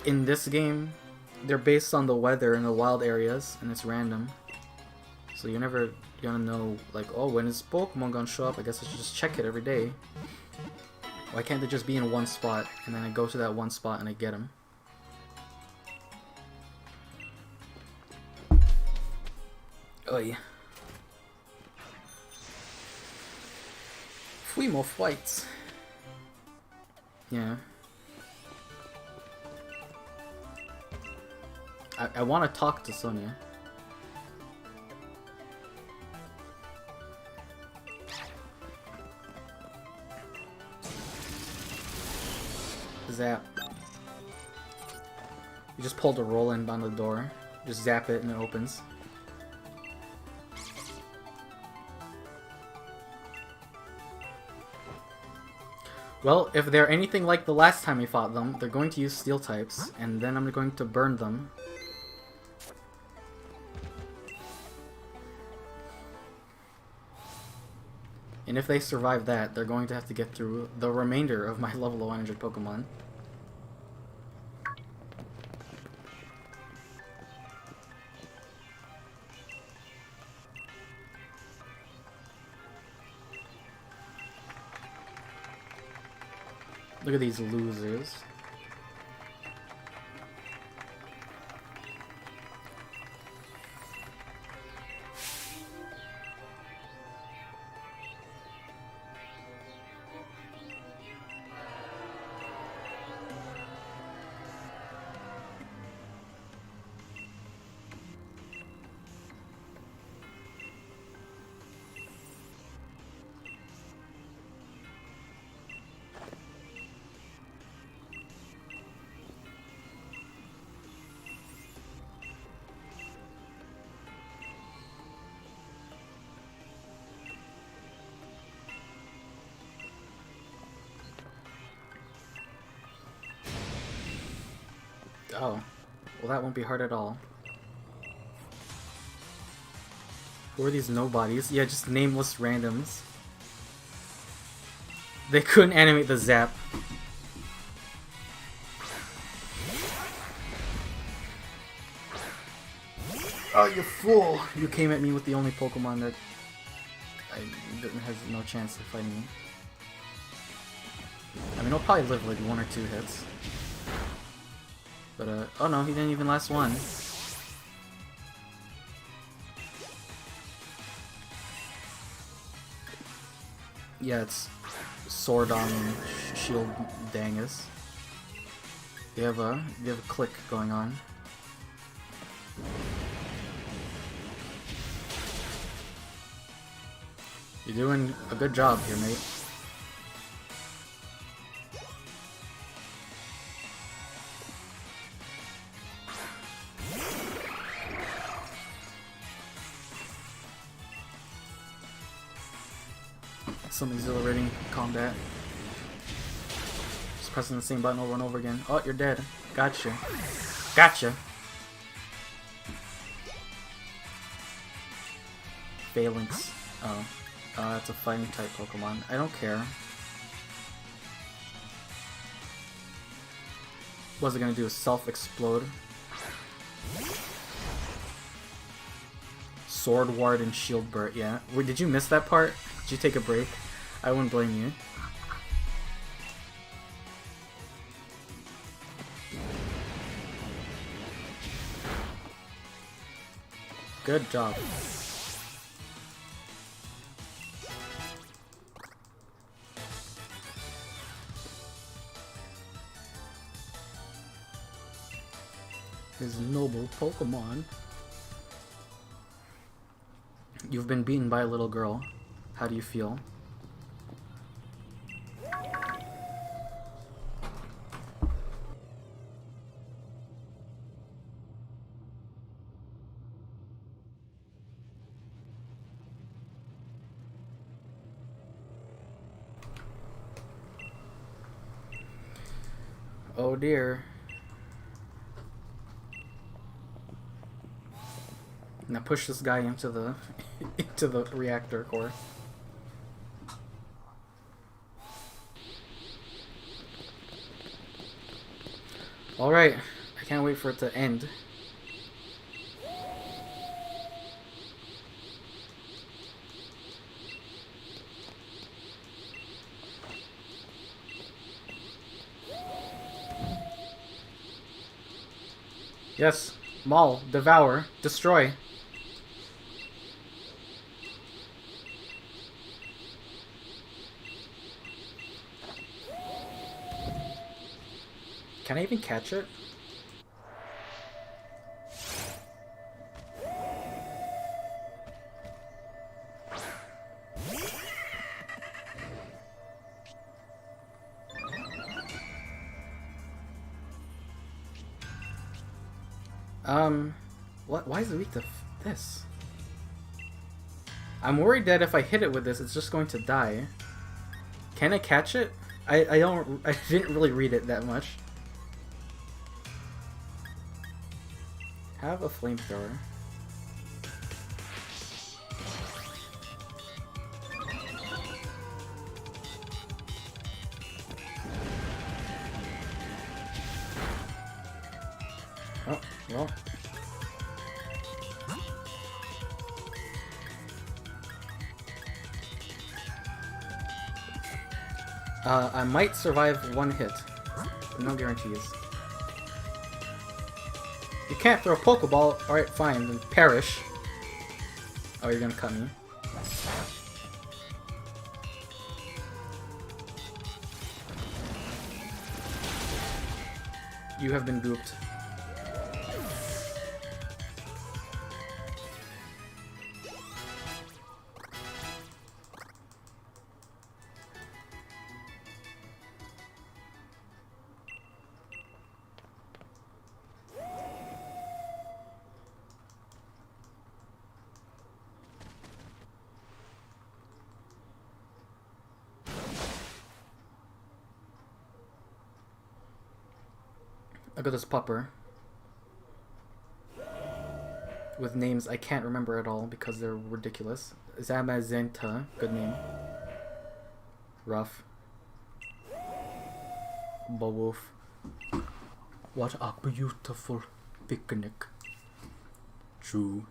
S2: in this game, they're based on the weather in the wild areas, and it's random. So you're never gonna know, like, oh, when is Pokemon gonna show up? I guess I should just check it every day. Why can't they just be in one spot, and then I go to that one spot and I get them? Oh yeah. 3 more fights. Yeah. I want to talk to Sonia. Zap. You just pulled a roll-in on the door. Just zap it and it opens. Well, if they're anything like the last time we fought them, they're going to use steel types, and then I'm going to burn them. And if they survive that, they're going to have to get through the remainder of my level 100 Pokemon. Look at these losers. Oh. Well, that won't be hard at all. Who are these nobodies? Yeah, just nameless randoms. They couldn't animate the zap. Oh, you fool! You came at me with the only Pokemon that has no chance of fighting me. I mean, he'll probably live like 1 or 2 hits. But, oh no, he didn't even last one. Yeah, it's Sordon and Shield Dangus. You have a click going on. You're doing a good job here, mate. Some exhilarating combat. Just pressing the same button over and over again. Oh, you're dead. Gotcha. Gotcha! Phalanx. Oh. It's a fighting type Pokemon. I don't care. What's it gonna do? Self-explode? Sword Ward and Shield Burst, yeah. Wait, did you miss that part? Did you take a break? I wouldn't blame you. Good job. His noble Pokemon. You've been beaten by a little girl. How do you feel? Oh dear. Now push this guy into the into the reactor core. Alright, I can't wait for it to end. Yes, maul, devour, destroy. Can I even catch it? What? Why is it weak to this? I'm worried that if I hit it with this, it's just going to die. Can I catch it? I didn't really read it that much. Have a flamethrower. Oh, well. I might survive one hit. No guarantees. You can't throw a Pokeball. Alright, fine, then perish. Oh, you're gonna cut me. You have been gooped. I got this pupper. with names I can't remember at all because they're ridiculous. Zamazenta, good name. Rough. Bawoof. What a beautiful picnic. True.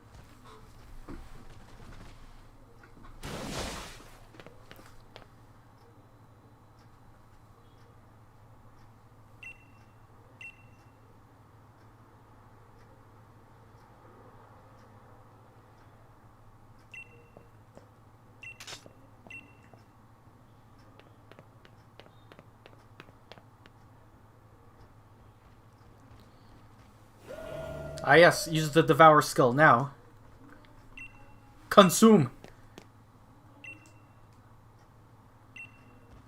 S2: Ah yes, use the Devour skill now. Consume!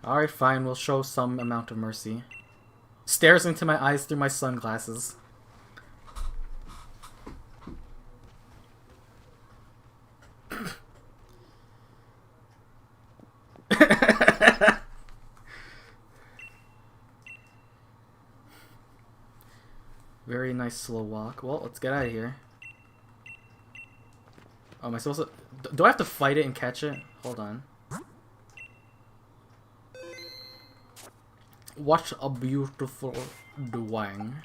S2: Alright, fine, we'll show some amount of mercy. Stares into my eyes through my sunglasses. Very nice slow walk. Well, let's get out of here. Oh, am I supposed to... Do I have to fight it and catch it? Hold on. What a beautiful dwang.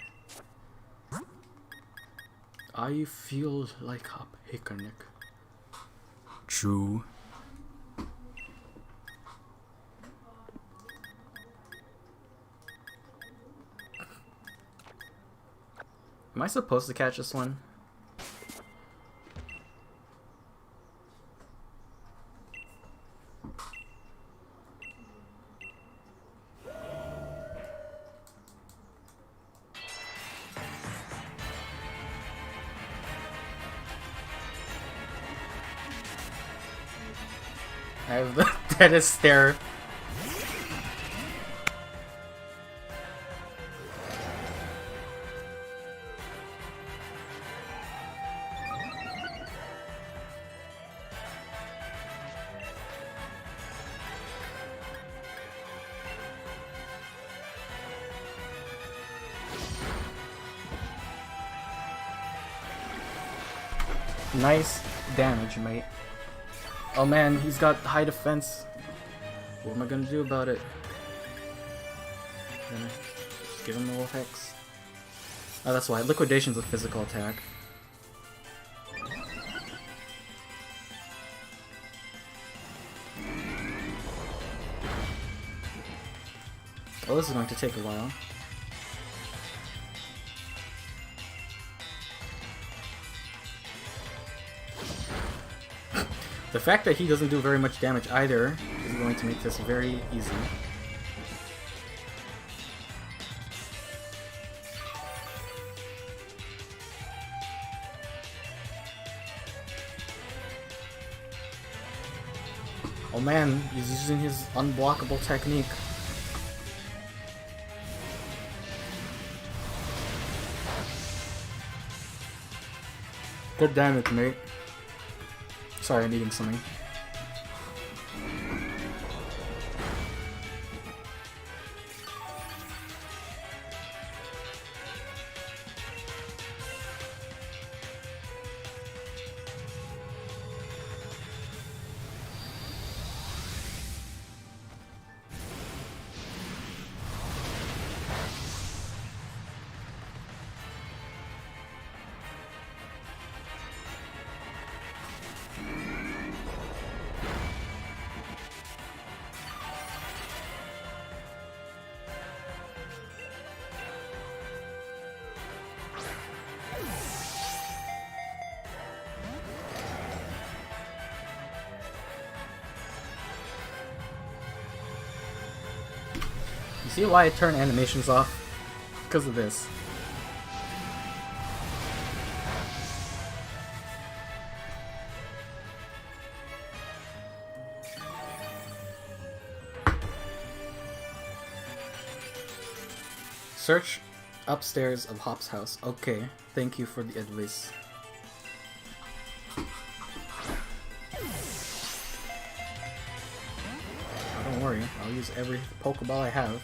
S2: I feel like a picnic. True. Am I supposed to catch this one? I have the deadest stare. Nice damage, mate. Oh man, he's got high defense. What am I gonna do about it? Gonna just give him a little hex. Oh, that's why. Liquidation's a physical attack. Oh, this is going to take a while. The fact that he doesn't do very much damage either is going to make this very easy. Oh man, he's using his unblockable technique. Good damage, mate. Sorry, I'm eating something. See why I turn animations off? Because of this. Search upstairs of Hop's house. Okay, thank you for the advice. Oh, don't worry, I'll use every Pokeball I have.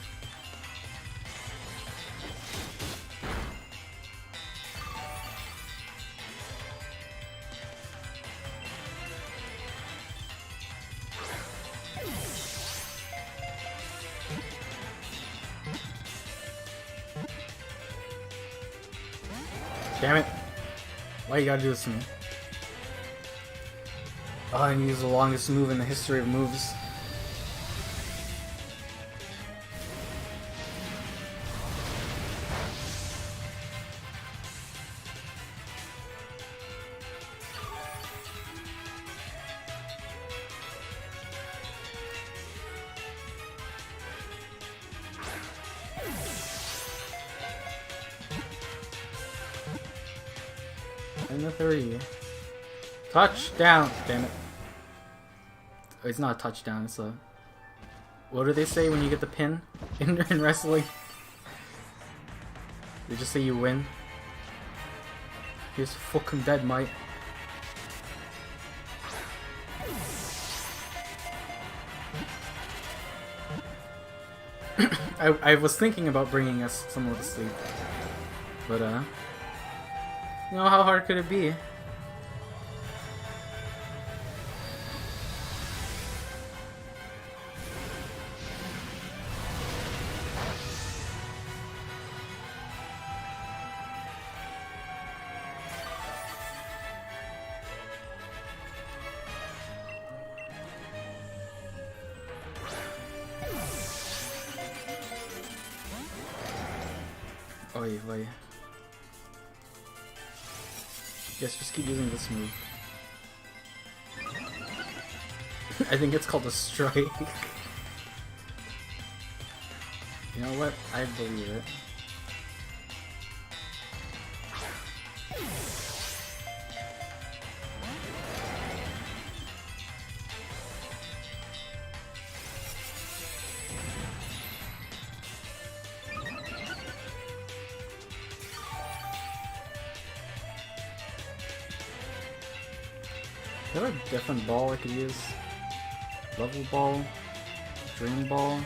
S2: Damn it. Why you gotta do this to me? Oh, I use the longest move in the history of moves. And the 3. Touchdown! Damn it. Oh, it's not a touchdown, it's a... What do they say when you get the pin in wrestling? They just say you win. He's fucking dead, mate. I was thinking about bringing us someone to sleep. But, you know, how hard could it be? Oy, oy. Yes, just keep using this move. I think it's called a strike. You know what? I believe it. Is there a different ball I could use? Level ball? Dream ball?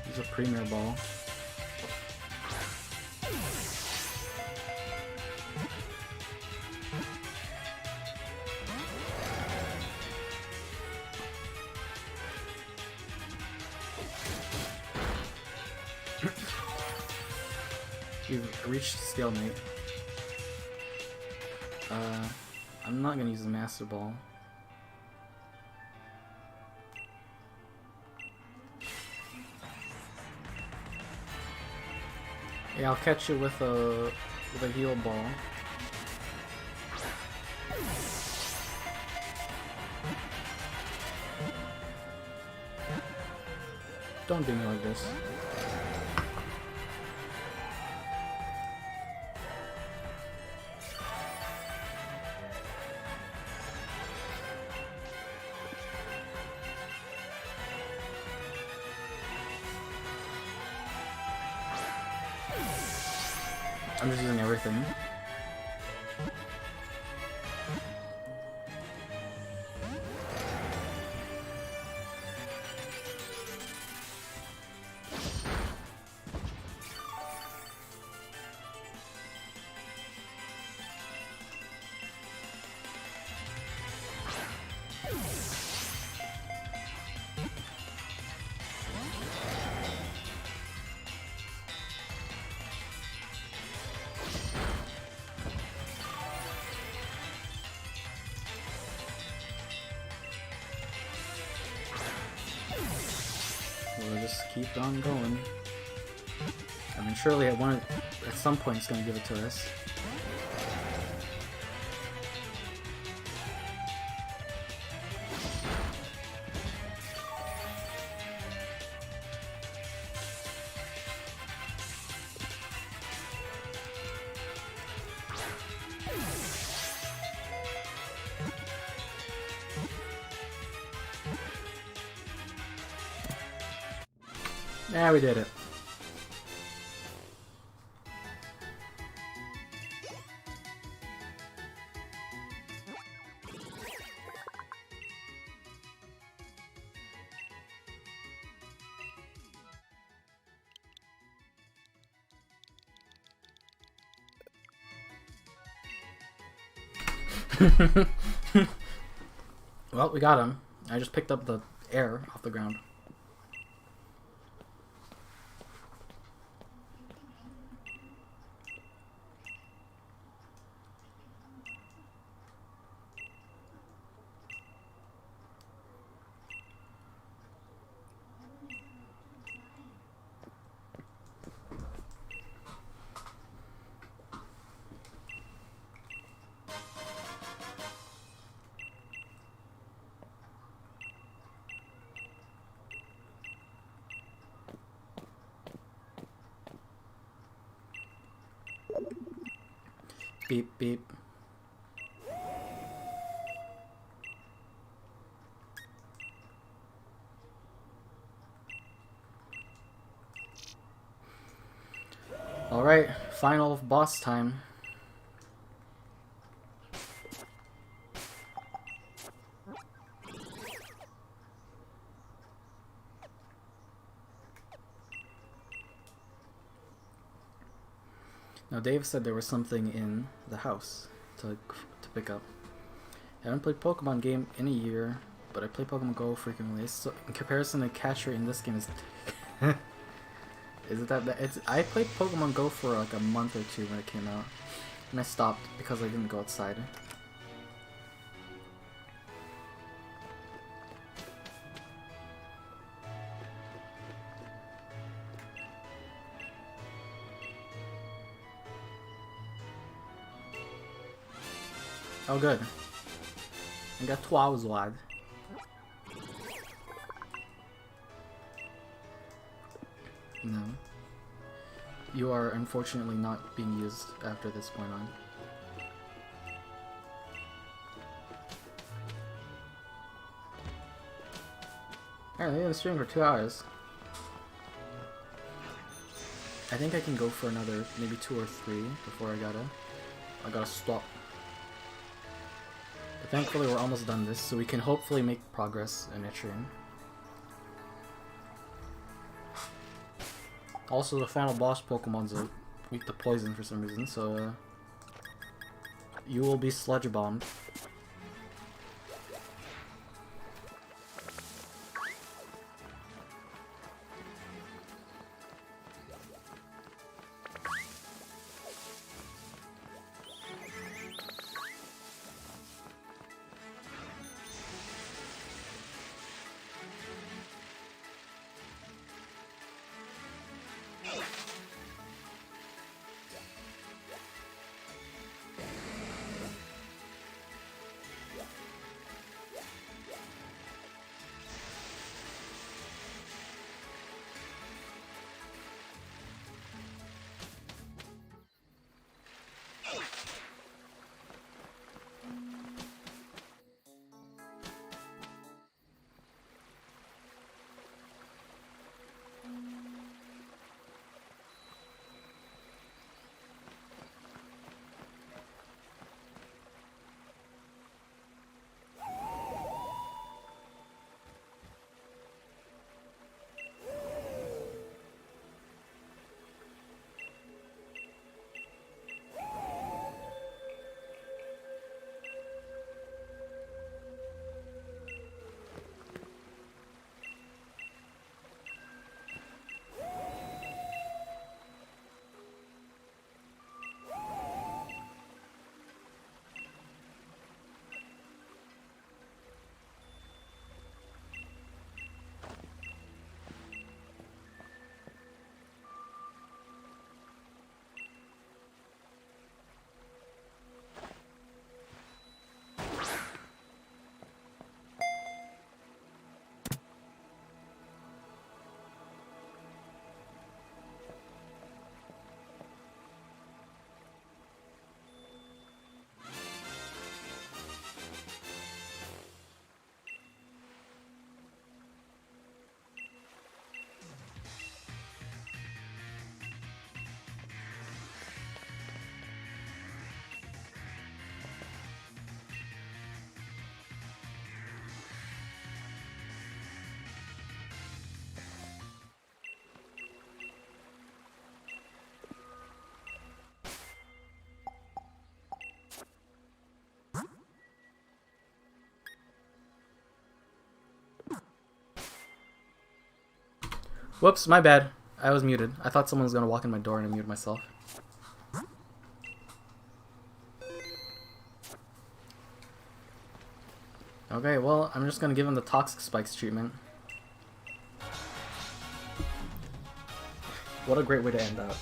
S2: Use a premier ball. You've reached stalemate. I'm not gonna use the Master Ball. Yeah, I'll catch you with a heal ball. Don't do me like this. I'm just using everything. We'll just keep on going. I mean, surely at some point it's gonna give it to us. Yeah, we did it. Well, we got him. I just picked up the air off the ground. Beep beep. Alright, final boss time. Now Dave said there was something in the house to pick up. I haven't played Pokemon game in a year, but I play Pokemon Go frequently. So in comparison, the catch rate in this game is is it that bad? I played Pokemon Go for like a month or two when it came out, and I stopped because I didn't go outside. Oh good. I got 12 wide. No. You are unfortunately not being used after this point on. Alright, they've been streaming for 2 hours. I think I can go for another maybe 2 or 3 before I gotta stop. But thankfully we're almost done this, so we can hopefully make progress in Etrian. Also, the final boss Pokemon's weak to poison for some reason, so you will be sludge bombed. Whoops, my bad. I was muted. I thought someone was gonna walk in my door and I muted myself. Okay, well, I'm just gonna give him the toxic spikes treatment. What a great way to end that.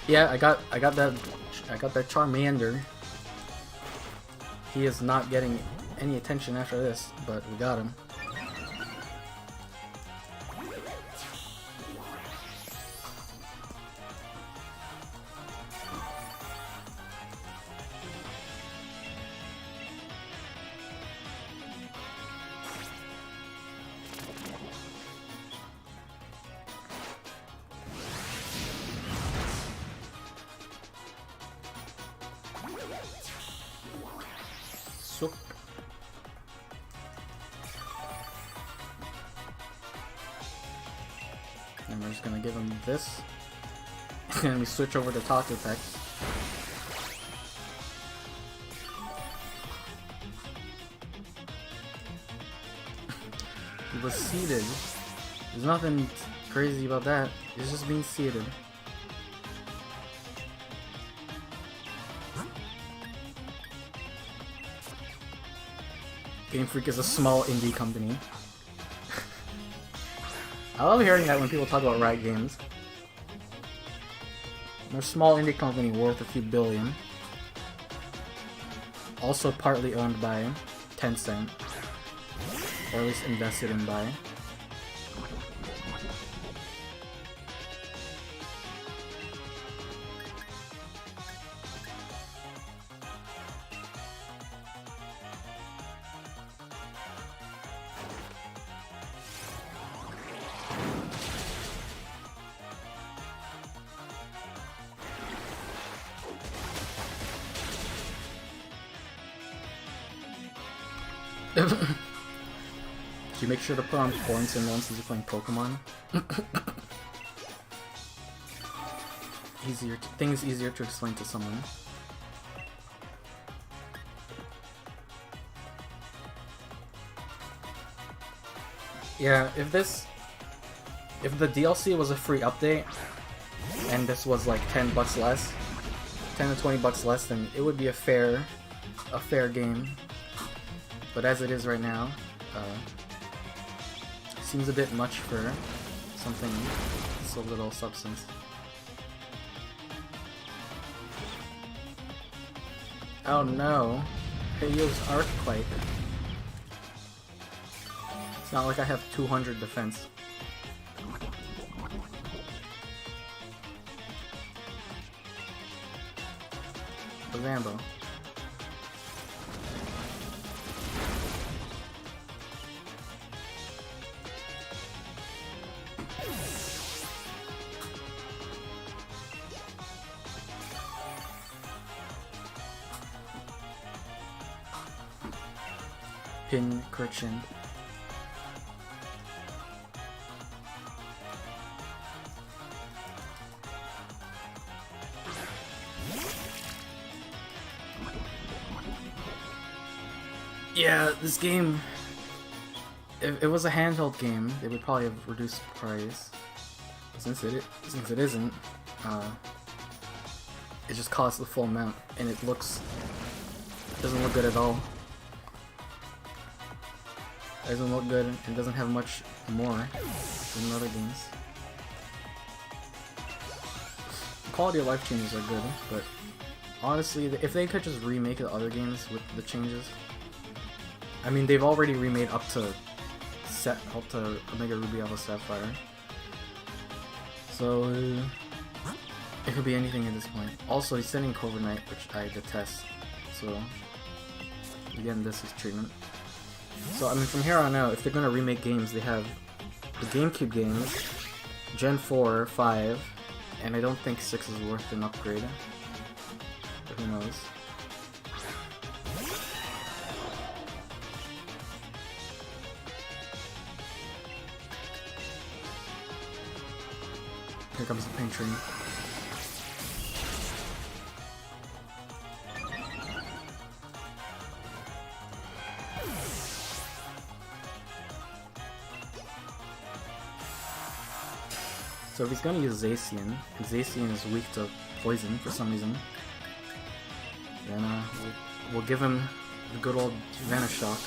S2: Yeah, I got that Charmander. He is not getting any attention after this, but we got him. Sook. And we're just gonna give him this. And then we switch over to Taco Text. He was seated. There's nothing crazy about that. It's just being seated. Game Freak is a small indie company. I love hearing that when people talk about Riot Games. They're a small indie company worth a few billion. Also partly owned by Tencent. Or at least invested in by. You make sure to put on points and once you're playing Pokemon. Things easier to explain to someone. Yeah, if the DLC was a free update and this was like $10 less, 10 to 20 bucks less, then it would be a fair game. But as it is right now, seems a bit much for something so little substance. Oh no, I used Earthquake. It's not like I have 200 defense. The Rambo. Pin Kurchin. Yeah, this game, if it was a handheld game, they would probably have reduced the price. Since it isn't, it just costs the full amount, and it doesn't look good at all. It doesn't look good and doesn't have much more than other games. The quality of life changes are good, but honestly, if they could just remake the other games with the changes. I mean, they've already remade up to Omega Ruby Alpha Sapphire. So it could be anything at this point. Also, he's sending Cobra Knight, which I detest. So again, this is treatment. So I mean, from here on out, if they're gonna remake games, they have the GameCube games, Gen 4, 5, and I don't think 6 is worth an upgrade. But who knows? Here comes the paint train. So if he's gonna use Zacian, and Zacian is weak to poison for some reason, then we'll give him the good old Vanish Shock.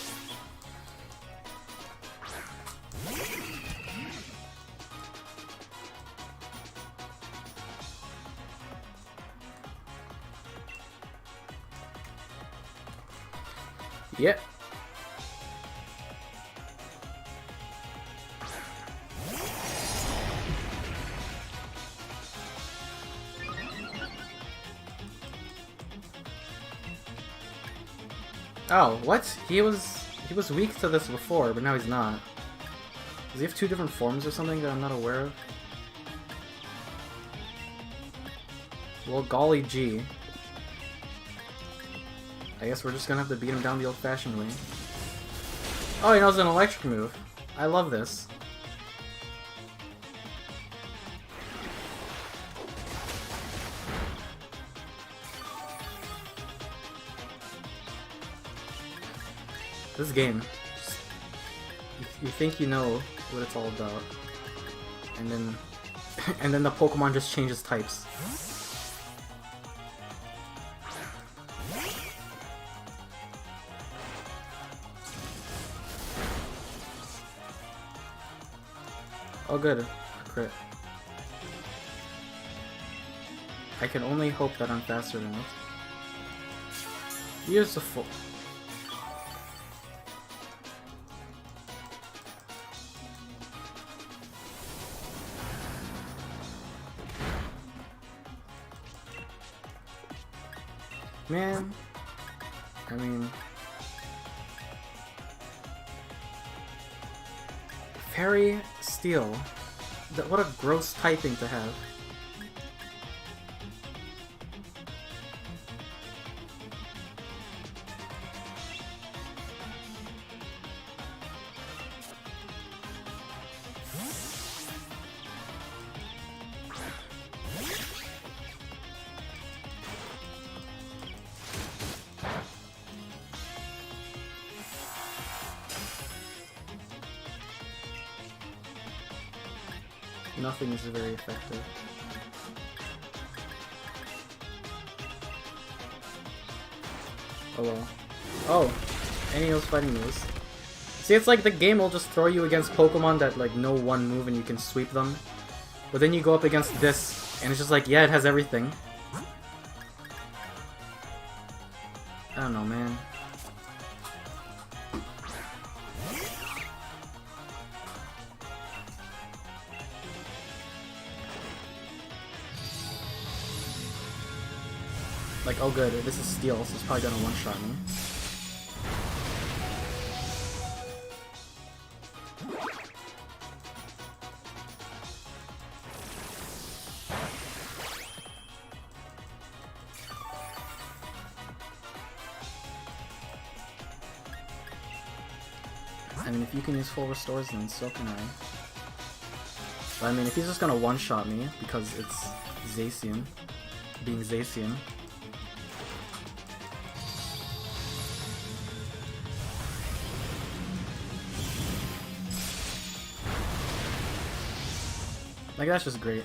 S1: Yeah. Oh, what? He was weak to this before, but now he's not. Does he have two different forms or something that I'm not aware of? Well, golly gee. I guess we're just gonna have to beat him down the old-fashioned way. Oh, he knows an electric move. I love this. This game, you think you know what it's all about, and then and then the Pokemon just changes types. Oh good, a crit. I can only hope that I'm faster than it. Beautiful. Man, I mean, Fairy Steel, what a gross typing to have. Nothing is very effective. Oh well. Oh! And he knows fighting moves. See, it's like the game will just throw you against Pokemon that like know one move and you can sweep them. But then you go up against this, and it's just like, yeah, it has everything. I don't know, man. Like, oh good, this is Steel, so it's probably gonna one-shot me. I mean, if you can use full restores, then so can I. But I mean, if he's just gonna one-shot me, because it's Zacian, being Zacian. Like, that's just great.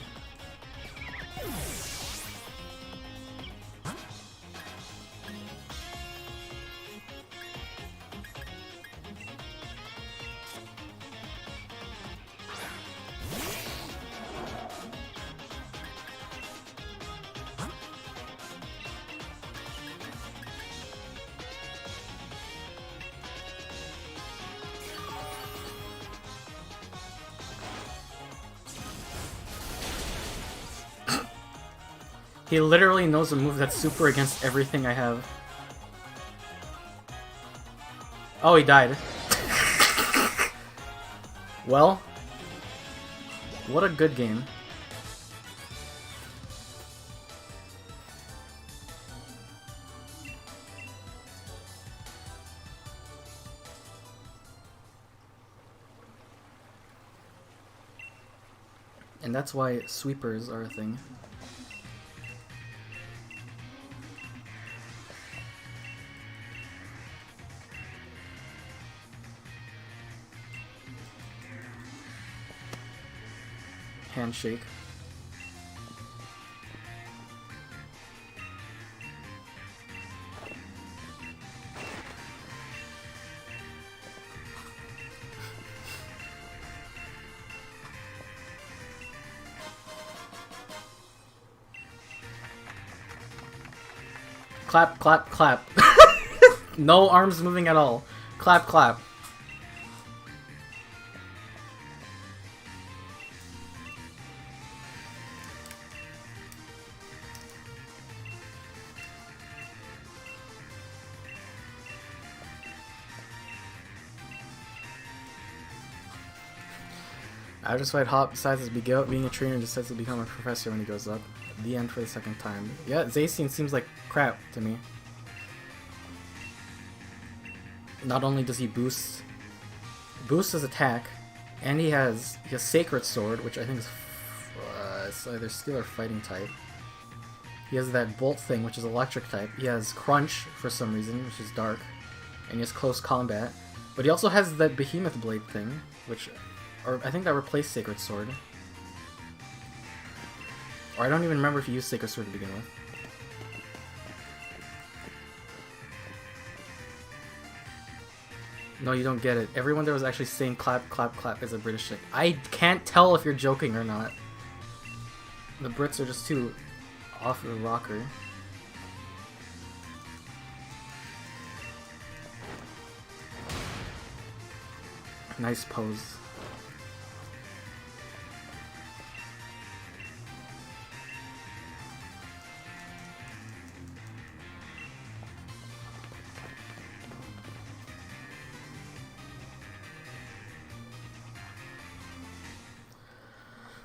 S1: He literally knows a move that's super against everything I have. Oh, he died. Well, what a good game. And that's why sweepers are a thing. Handshake. Clap, clap, clap.
S2: No arms moving at all. Clap, clap. After this fight, Hop decides to being a trainer and decides to become a professor when he goes up. The end for the second time. Yeah, Zacian seems like crap to me. Not only does he boost his attack, and he has Sacred Sword, which I think is it's either skill or fighting type. He has that Bolt thing, which is electric type. He has Crunch for some reason, which is dark, and he has Close Combat. But he also has that Behemoth Blade thing, which, or I think that replaced Sacred Sword. Or I don't even remember if he used Sacred Sword to begin with. No, you don't get it. Everyone there was actually saying clap, clap, clap as a British chick. I can't tell if you're joking or not. The Brits are just too off the rocker. Nice pose.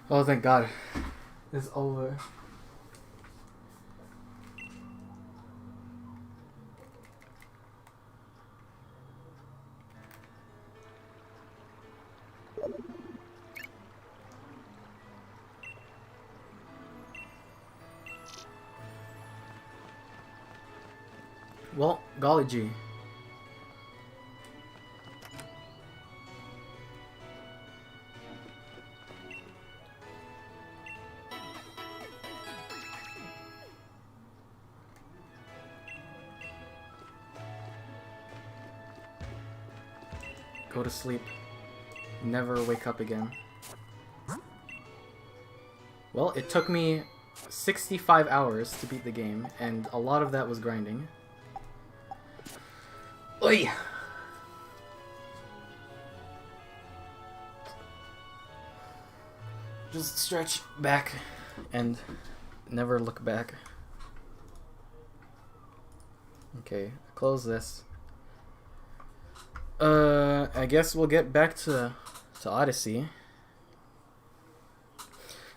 S2: Oh, thank God. It's over. Well, golly gee. Go to sleep. Never wake up again. Well, it took me 65 hours to beat the game, and a lot of that was grinding. Oi! Just stretch back and never look back. Okay, close this. I guess we'll get back to Odyssey.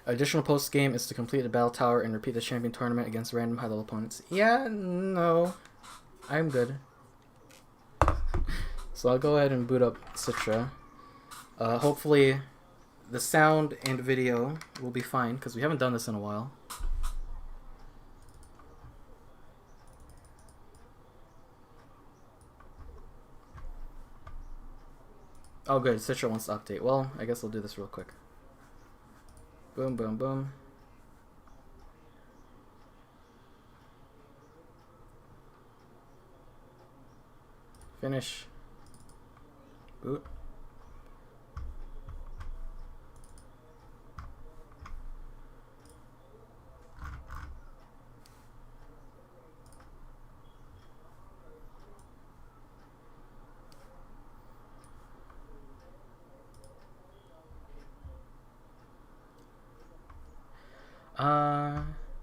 S2: Additional post-game is to complete the battle tower and repeat the champion tournament against random high-level opponents. Yeah, no. I'm good. So I'll go ahead and boot up Citra. Hopefully the sound and video will be fine, because we haven't done this in a while. Oh good, Citra wants to update. Well, I guess I'll do this real quick. Boom, boom, boom. Finish. Boot.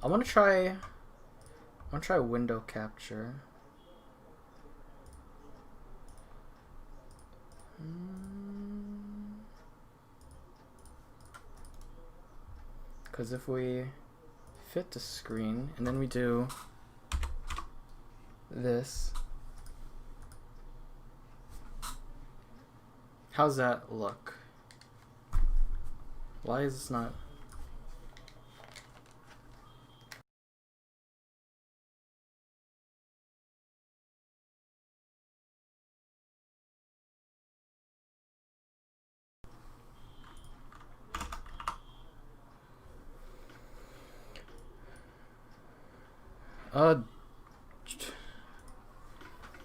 S2: I want to try window capture. Because if we fit the screen and then we do this, how's that look? Why is this not?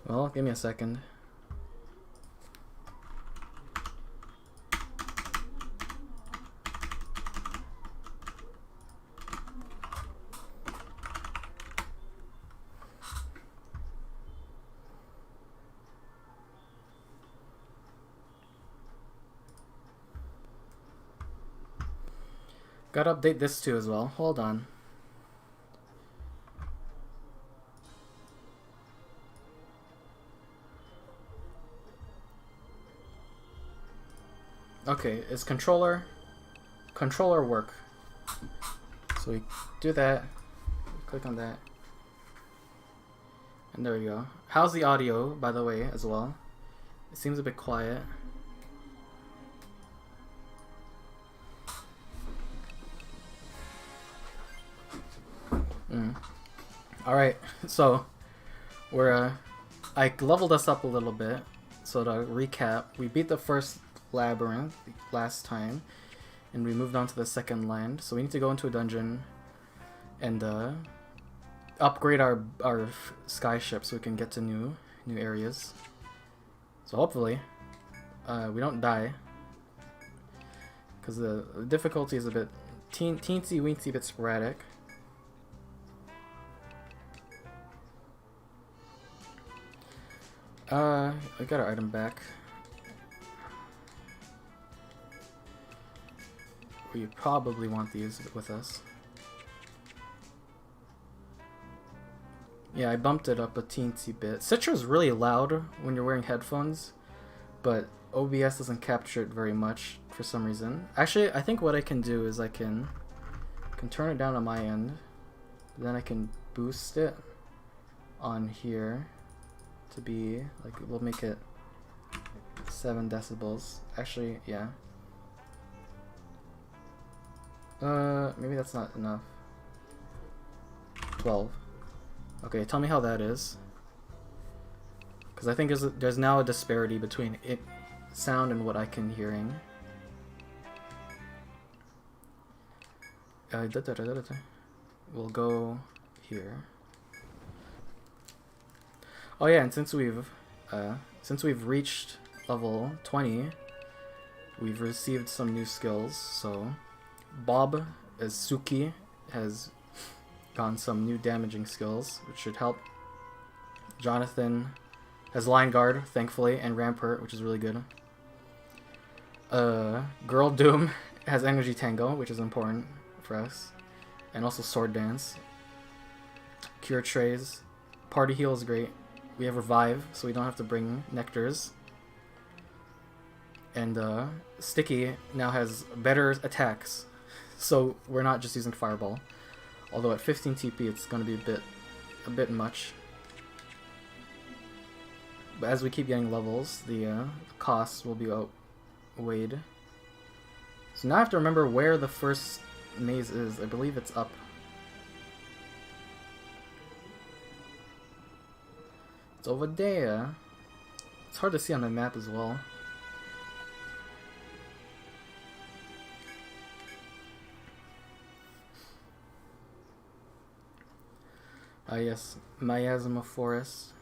S2: Well, give me a second. Gotta update this too as well. Hold on. Okay, is controller work? So we do that. Click on that. And there we go. How's the audio, by the way, as well? It seems a bit quiet. Alright, so we're I leveled us up a little bit. So to recap, we beat the first labyrinth last time, and we moved on to the second land. So we need to go into a dungeon and upgrade our sky ship so we can get to new areas. So hopefully we don't die, because the difficulty is a bit teensy weensy bit sporadic. I got our item back. We probably want these with us. Yeah, I bumped it up a teensy bit. Citra's really loud when you're wearing headphones, but OBS doesn't capture it very much for some reason. Actually, I think what I can do is I can turn it down on my end, then I can boost it on here to be like, we'll make it 7 decibels. Actually, yeah. Maybe that's not enough. 12. Okay, tell me how that is. Because I think there's now a disparity between sound and what I can hearing. We'll go here. Oh yeah, and since we've reached level 20, we've received some new skills. So Bob as Suki has gotten some new damaging skills, which should help. Jonathan has Line Guard, thankfully, and Rampart, which is really good. Girl Doom has Energy Tango, which is important for us, and also Sword Dance. Cure Trays. Party Heal is great. We have Revive, so we don't have to bring Nectars. And Sticky now has better attacks, so we're not just using Fireball. Although at 15 TP it's going to be a bit much. But as we keep getting levels, the costs will be outweighed. So now I have to remember where the first maze is. I believe it's up. It's over there. It's hard to see on the map as well. Yes, Miasma Forest.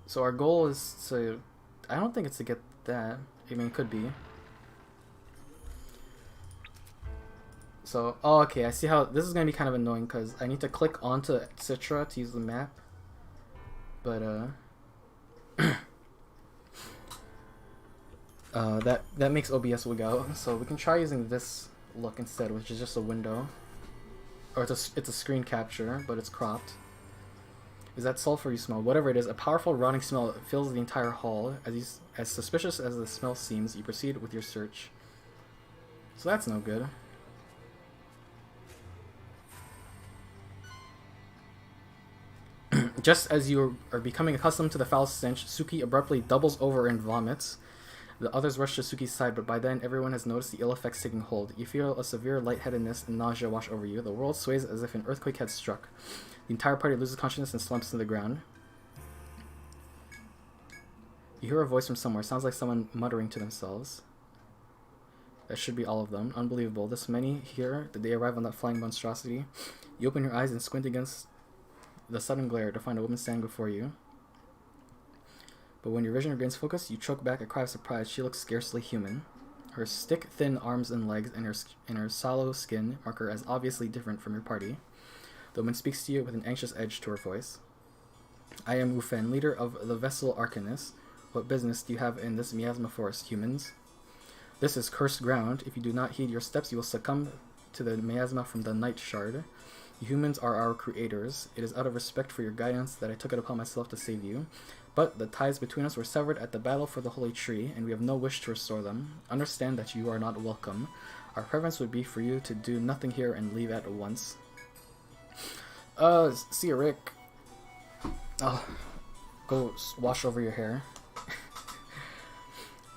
S2: So our goal is to... I don't think it's to get that. I mean, it could be. So, oh, okay, I see how... This is going to be kind of annoying because I need to click onto Citra to use the map. But, that makes OBS wig out. So we can try using this look instead, which is just a window. Or it's a screen capture, but it's cropped. Is that sulfur you smell? Whatever it is, a powerful rotting smell fills the entire hall. As suspicious as the smell seems, you proceed with your search. So that's no good. Just as you are becoming accustomed to the foul stench, Suki abruptly doubles over and vomits. The others rush to Suki's side, but by then everyone has noticed the ill effects taking hold. You feel a severe lightheadedness and nausea wash over you. The world sways as if an earthquake had struck. The entire party loses consciousness and slumps to the ground. You hear a voice from somewhere. Sounds like someone muttering to themselves. That should be all of them. Unbelievable. This many here, did they arrive on that flying monstrosity? You open your eyes and squint against the sudden glare to find a woman standing before you. But when your vision regains focus, you choke back a cry of surprise. She looks scarcely human. Her stick-thin arms and legs and her sallow skin mark her as obviously different from your party. The woman speaks to you with an anxious edge to her voice. I am Wufen, leader of the vessel Arcanus. What business do you have in this miasma forest, humans? This is cursed ground. If you do not heed your steps, you will succumb to the miasma from the Night Shard. You humans are our creators. It is out of respect for your guidance that I took it upon myself to save you. But the ties between us were severed at the battle for the Holy Tree, and we have no wish to restore them. Understand that you are not welcome. Our preference would be for you to do nothing here and leave at once. See you, Rick. Oh, go wash over your hair.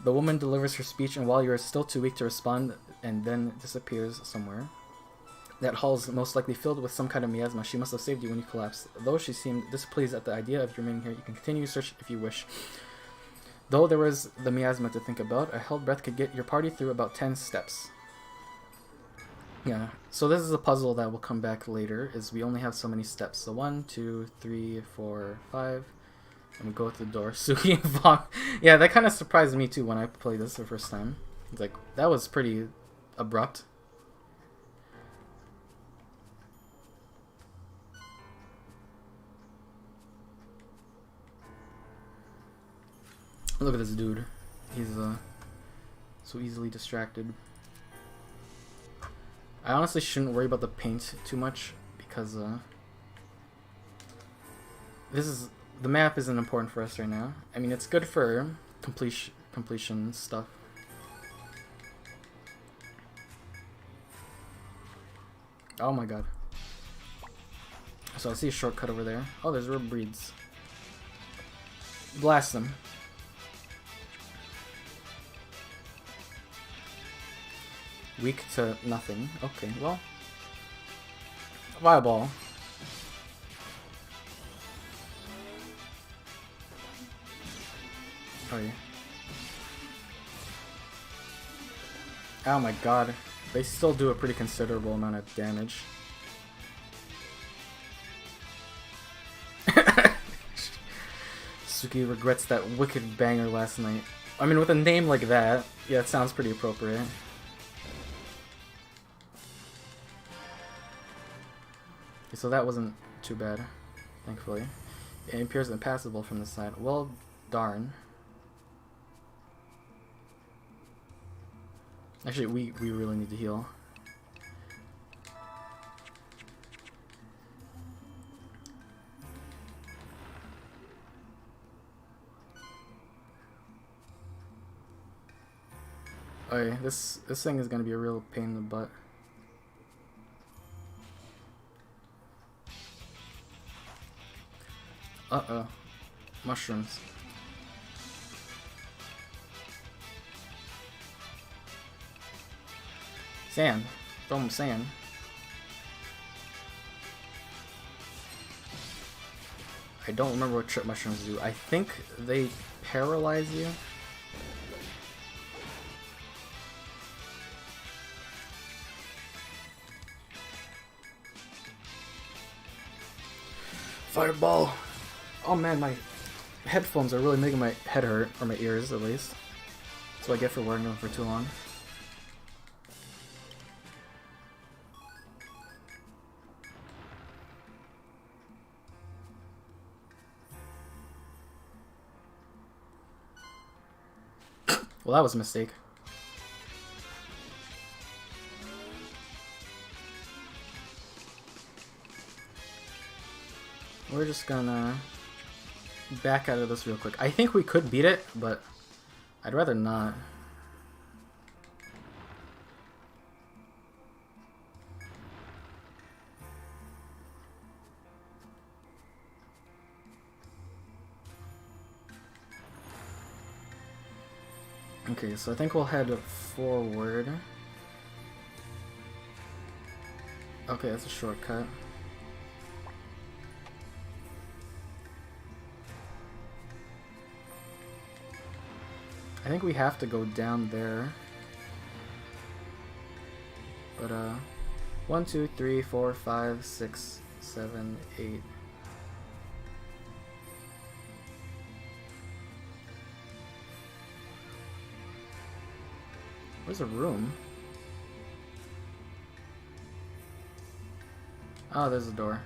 S2: The woman delivers her speech, and while you are still too weak to respond, and then disappears somewhere. That hall is most likely filled with some kind of miasma. She must have saved you when you collapsed. Though she seemed displeased at the idea of you remaining here, you can continue search if you wish. Though there was the miasma to think about, a held breath could get your party through about 10 steps. Yeah, so this is a puzzle that will come back later, is we only have so many steps. So 1, 2, 3, 4, 5, and we go to the door. Suki and Vaughn. Yeah, that kind of surprised me too when I played this the first time. It's like, that was pretty abrupt. Look at this dude. He's so easily distracted. I honestly shouldn't worry about the paint too much because the map isn't important for us right now. I mean, it's good for completion stuff. Oh my god. So I see a shortcut over there. Oh, there's rib breeds. Blast them. Weak to nothing. Okay, well. Fireball. Oh yeah. Oh my god. They still do a pretty considerable amount of damage. Suki regrets that wicked banger last night. I mean, with a name like that, yeah, it sounds pretty appropriate. Okay, so that wasn't too bad, thankfully. It appears impassable from the side. Well, darn. Actually, we really need to heal. Okay, this thing is gonna be a real pain in the butt. Uh-oh. Mushrooms. Sand. Throw them sand. I don't remember what trip mushrooms do. I think they paralyze you. Fireball! Oh man, my headphones are really making my head hurt, or my ears at least. That's what I get for wearing them for too long. Well, that was a mistake. We're just gonna back out of this real quick. I think we could beat it, but I'd rather not. Okay, so I think we'll head forward. Okay, that's a shortcut. I think we have to go down there. But 1, 2, 3, 4, 5, 6, 7, 8. Where's a room? Oh, there's a door.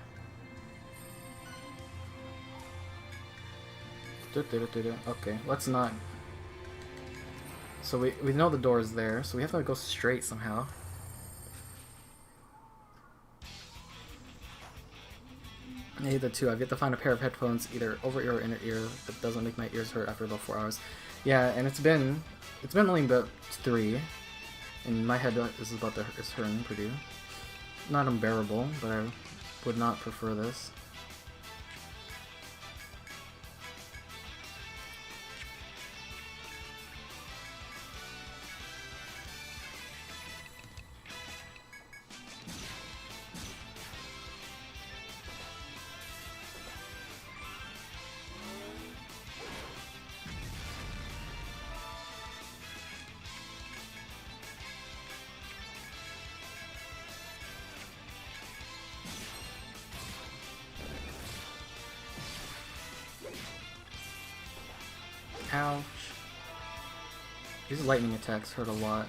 S2: Okay, let's not. So we know the door is there, so we have to go straight somehow. I hate that too. I've yet to find a pair of headphones, either over ear or inner ear, that doesn't make my ears hurt after about 4 hours. Yeah, and it's been only about 3, and my head is hurting pretty. Not unbearable, but I would not prefer this. Ouch. These lightning attacks hurt a lot.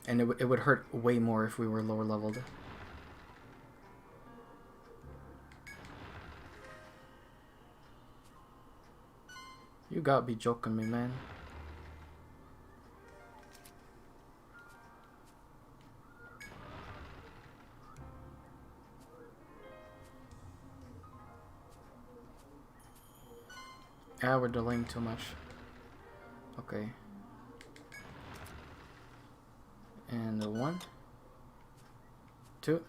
S2: And it would hurt way more if we were lower leveled. You gotta be joking me, man. Ah, we're delaying too much. Okay. And the 1, 2.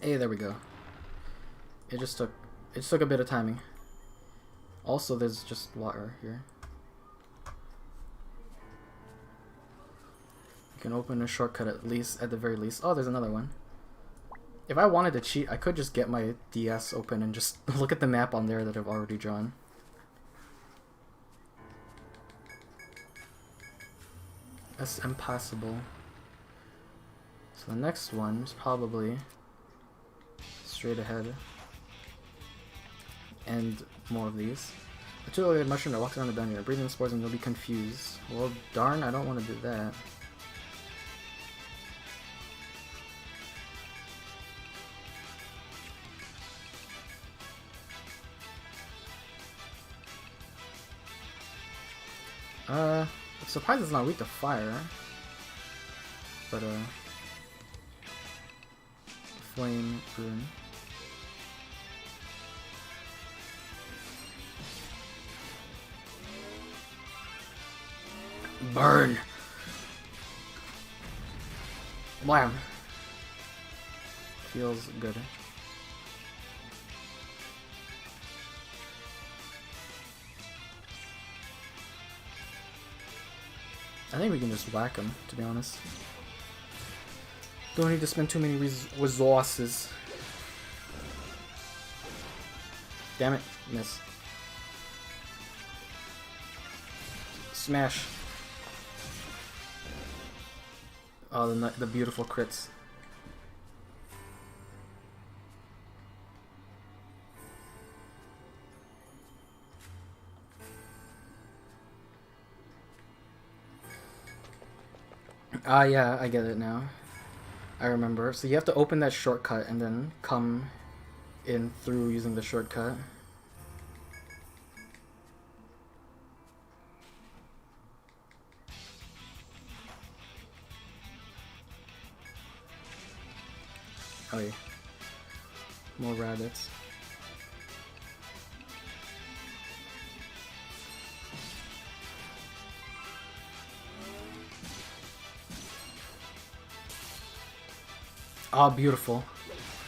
S2: Hey, there we go. It just took a bit of timing. Also, there's just water here. You can open a shortcut at the very least. Oh, there's another one. If I wanted to cheat, I could just get my DS open and just look at the map on there that I've already drawn. That's impossible. So the next one is probably straight ahead. And more of these. A two-legged mushroom that walks around the dungeon. Breathing spores and you'll be confused. Well, darn, I don't want to do that. I'm surprised it's not weak to fire. But, flame rune. Burn! Wham! Feels good. I think we can just whack him, to be honest. Don't need to spend too many resources. Damn it, miss. Smash. Oh, the beautiful crits. Ah, yeah, I get it now. I remember. So you have to open that shortcut and then come in through using the shortcut. Oh yeah. More rabbits. Ah, beautiful.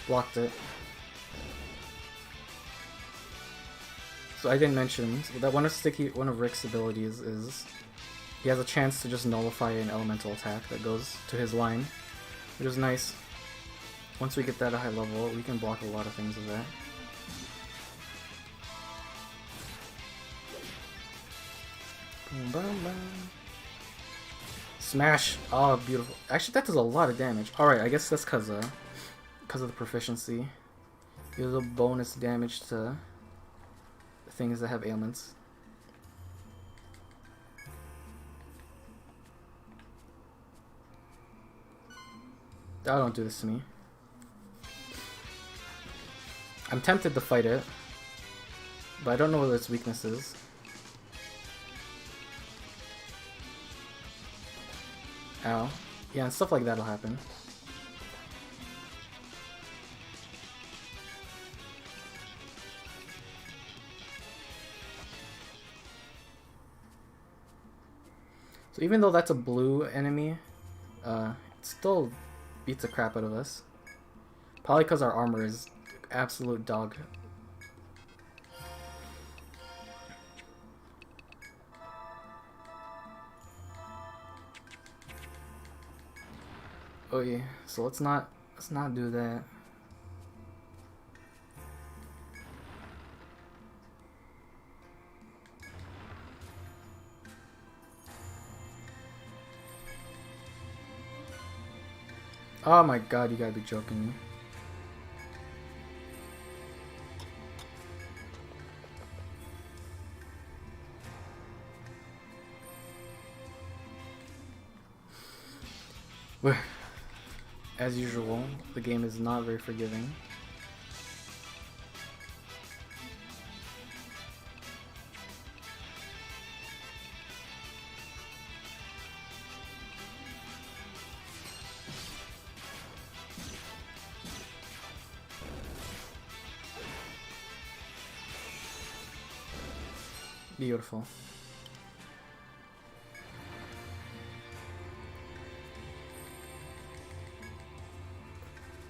S2: Blocked it. So I didn't mention that one of Rick's abilities is he has a chance to just nullify an elemental attack that goes to his line, which is nice. Once we get that at a high level, we can block a lot of things with that. Boom, boom, boom. Smash! Oh, beautiful. Actually, that does a lot of damage. Alright, I guess that's because of the proficiency. Gives a bonus damage to things that have ailments. Oh, don't do this to me. I'm tempted to fight it, but I don't know what its weakness is. Ow. Yeah, and stuff like that'll happen. So even though that's a blue enemy, it still beats the crap out of us. Probably because our armor is absolute dog. Oh yeah, so let's not do that. Oh my god, you gotta be joking me. As usual, the game is not very forgiving. Beautiful.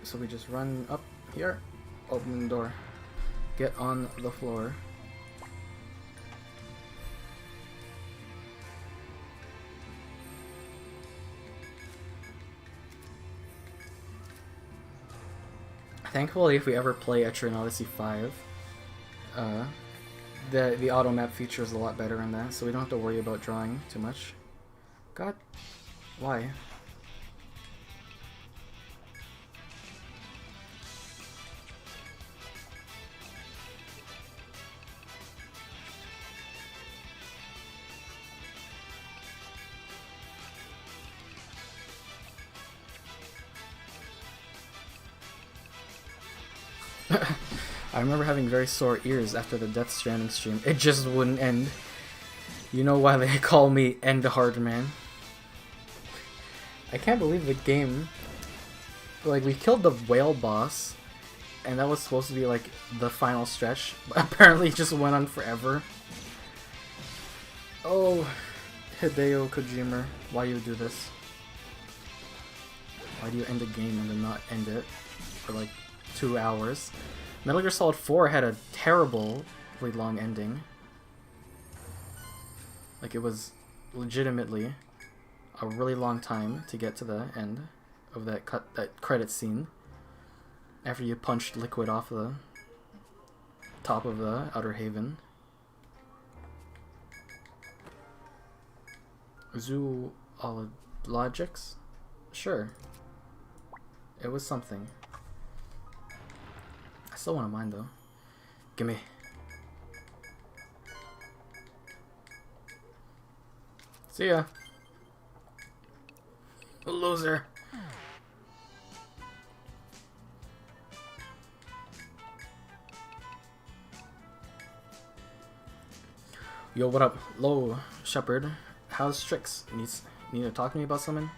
S2: So we just run up here, open the door, get on the floor. Thankfully, if we ever play Etrian Odyssey 5, the auto map feature is a lot better in that, so we don't have to worry about drawing too much. God, why? I remember having very sore ears after the Death Stranding stream. It just wouldn't end. You know why they call me End Hard Man. I can't believe the game... Like, we killed the whale boss, and that was supposed to be, like, the final stretch. But apparently it just went on forever. Oh, Hideo Kojima, why do you do this? Why do you end a game and then not end it for, like, 2 hours? Metal Gear Solid 4 had a terribly long ending. Like, it was legitimately a really long time to get to the end of that credit scene after you punched Liquid off the top of the Outer Haven. Zoologics? Sure. It was something. I still want to mine though. Gimme. See ya. Loser. Yo, what up? Lo, Shepherd. How's Strix? Need to talk to me about something?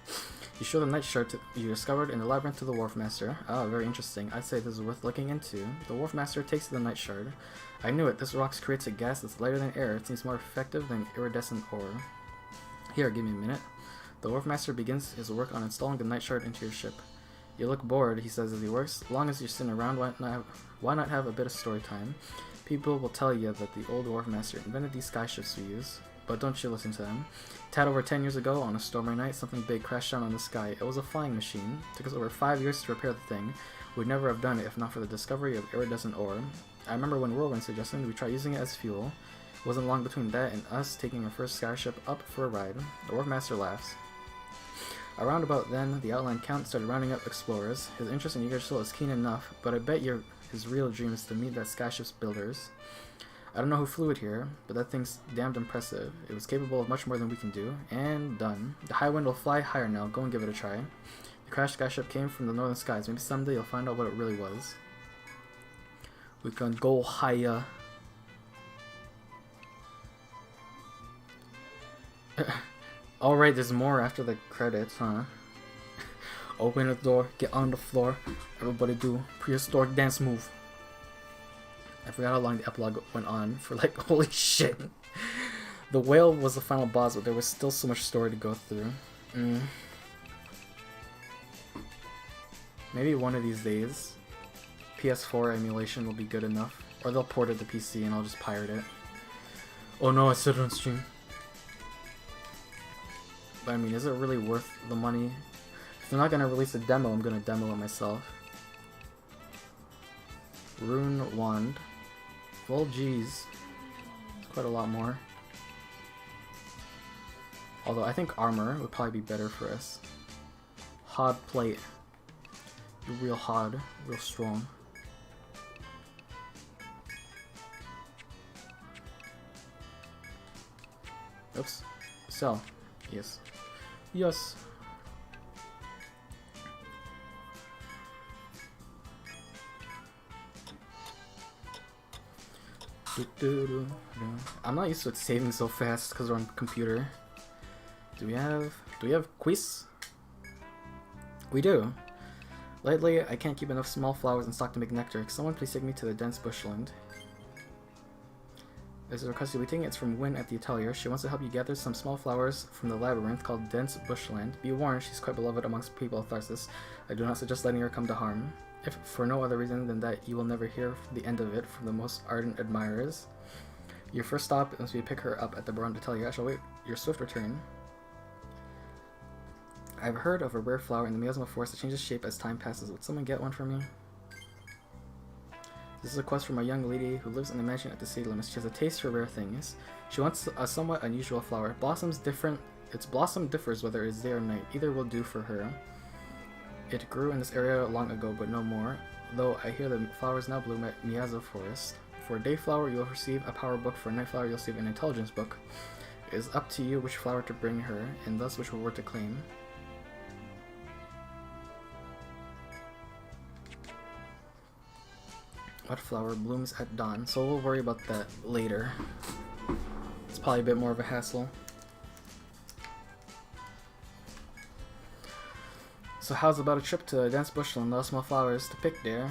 S2: You show the night shard you discovered in the labyrinth to the Wharf Master. Ah, very interesting. I'd say this is worth looking into. The Wharf Master takes the night shard. I knew it. This rock creates a gas that's lighter than air. It seems more effective than iridescent ore. Here, give me a minute. The Wharf Master begins his work on installing the night shard into your ship. You look bored, he says as he works. Long as you're sitting around, why not have a bit of story time? People will tell you that the old Wharf Master invented these sky ships we use. But don't you listen to them. Tad over 10 years ago, on a stormy night, something big crashed down on the sky. It was a flying machine. It took us over 5 years to repair the thing. We'd never have done it if not for the discovery of iridescent ore. I remember when Whirlwind suggested we try using it as fuel. It wasn't long between that and us taking our first skyship up for a ride. The Wharf Master laughs. Around about then, the Outland Count started rounding up explorers. His interest in Eager Soul is keen enough, but I bet his real dream is to meet that skyship's builders. I don't know who flew it here, but that thing's damned impressive. It was capable of much more than we can do, and done. The high wind will fly higher now. Go and give it a try. The crashed skyship came from the northern skies. Maybe someday you'll find out what it really was. We can go higher. Alright, there's more after the credits, huh? Open the door, get on the floor. Everybody do prehistoric dance move. I forgot how long the epilogue went on for, like, holy shit. The whale was the final boss, but there was still so much story to go through. Maybe one of these days, PS4 emulation will be good enough. Or they'll port it to PC and I'll just pirate it. Oh no, I said it on stream. But I mean, is it really worth the money? If they're not gonna release a demo, I'm gonna demo it myself. Rune Wand. Well, geez. It's quite a lot more. Although I think armor would probably be better for us. Hod plate. You're real hard, real strong. Oops. Sell. Yes. Yes. I'm not used to it saving so fast because we're on computer. Do we have quiz? We do. Lately, I can't keep enough small flowers in stock to make nectar. Can someone please take me to the dense bushland? There's a request you'll be taking. It's from Wynn at the atelier. She wants to help you gather some small flowers from the labyrinth called Dense Bushland. Be warned, she's quite beloved amongst people of Tharsis. I do not suggest letting her come to harm. If for no other reason than that you will never hear the end of it from the most ardent admirers. Your first stop is to pick her up at the Baron atelier. I shall wait your swift return. I've heard of a rare flower in the miasma forest that changes shape as time passes. Would someone get one for me? This is a quest from a young lady who lives in a mansion at the city limits. She has a taste for rare things. She wants a somewhat unusual flower. Its blossom differs whether it is day or night. Either will do for her. It grew in this area long ago, but no more. Though I hear the flowers now bloom at Miyaza Forest. For a day flower, you will receive a power book. For a night flower, you'll receive an intelligence book. It is up to you which flower to bring her, and thus which reward to claim. What flower blooms at dawn? So we'll worry about that later. It's probably a bit more of a hassle. So how's about a trip to a dense bushland? Lots small flowers to pick there.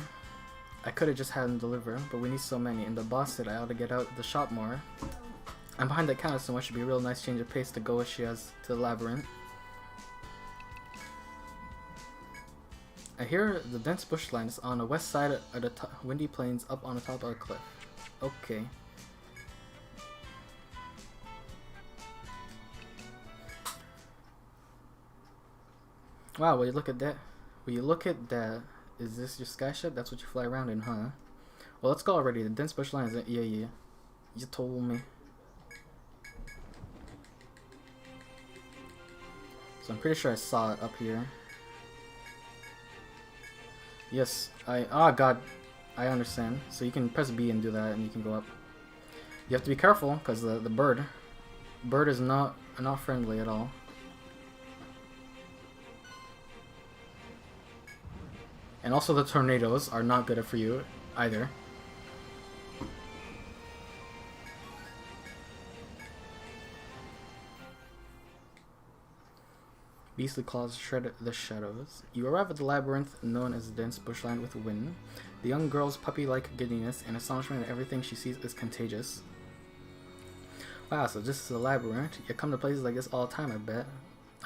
S2: I could have just had them deliver, but we need so many, and the boss said I ought to get out the shop more. I'm behind the counter so much, it'd be a real nice change of pace to go as she has to the labyrinth. I hear the dense bushland is on the west side of the windy plains up on the top of a cliff. Okay. Wow, will you look at that? Will you look at that? Is this your sky ship? That's what you fly around in, huh? Well, let's go already. The dense bushland is... Yeah. You told me. So I'm pretty sure I saw it up here. Yes, oh god, I understand. So you can press B and do that, and you can go up. You have to be careful, because the bird is not friendly at all. And also the tornadoes are not good for you, either. Beastly claws shred the shadows. You arrive at the labyrinth known as the dense bushland with Wynn. The young girl's puppy-like giddiness and astonishment at everything she sees is contagious. Wow, so this is a labyrinth. You come to places like this all the time, I bet.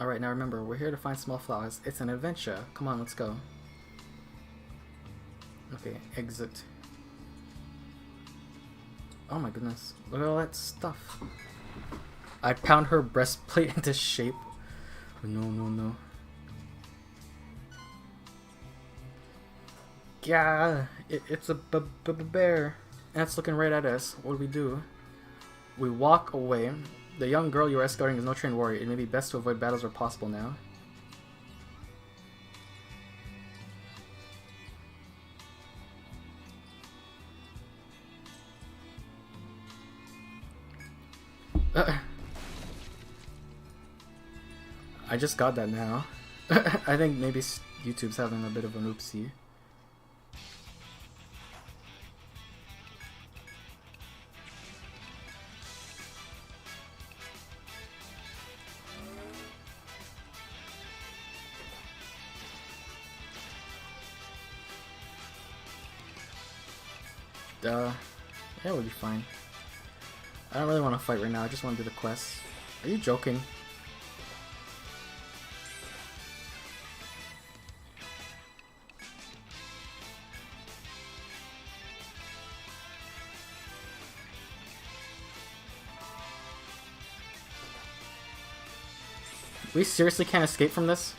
S2: Alright, now remember, we're here to find small flowers. It's an adventure. Come on, let's go. Okay, exit. Oh my goodness. Look at all that stuff. I pound her breastplate into shape. No. Yeah, it's a bear. And it's looking right at us. What do we do? We walk away. The young girl you are escorting is no trained warrior. It may be best to avoid battles where possible now. I just got that now. I think maybe YouTube's having a bit of an oopsie. Yeah, we'll be fine. I don't really want to fight right now, I just want to do the quest. Are you joking? We seriously can't escape from this?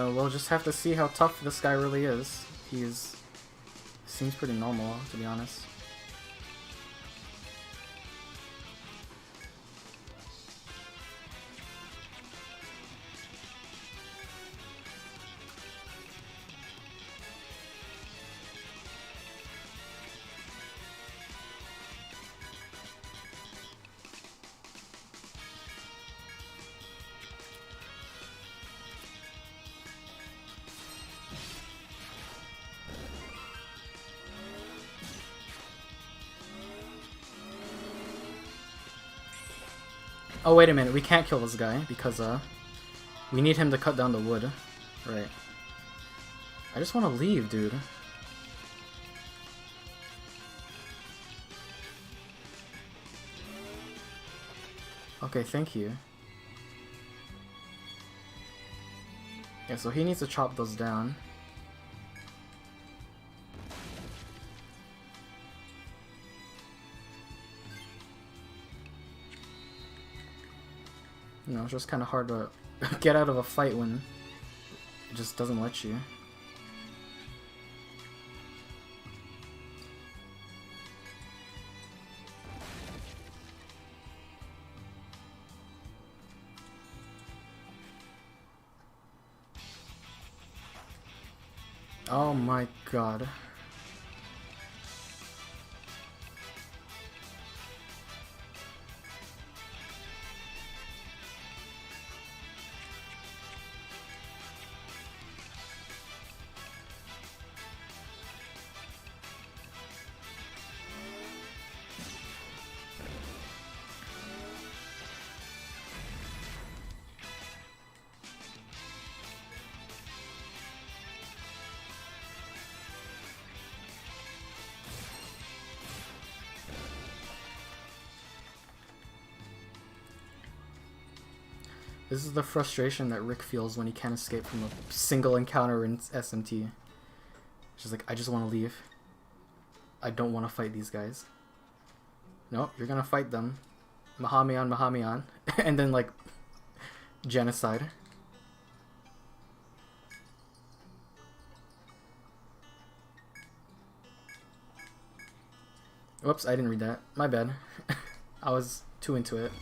S2: We'll just have to see how tough this guy really is. Seems pretty normal, to be honest. Oh, wait a minute, we can't kill this guy because, we need him to cut down the wood. Right. I just want to leave, dude. Okay, thank you. Yeah, so he needs to chop those down. You know, it's just kind of hard to get out of a fight when it just doesn't let you. Oh my god. This is the frustration that Rick feels when he can't escape from a single encounter in SMT. She's like, I just want to leave. I don't want to fight these guys. Nope, you're gonna fight them. Mahamian, Mahamian. And then, like, genocide. Whoops, I didn't read that. My bad. I was too into it.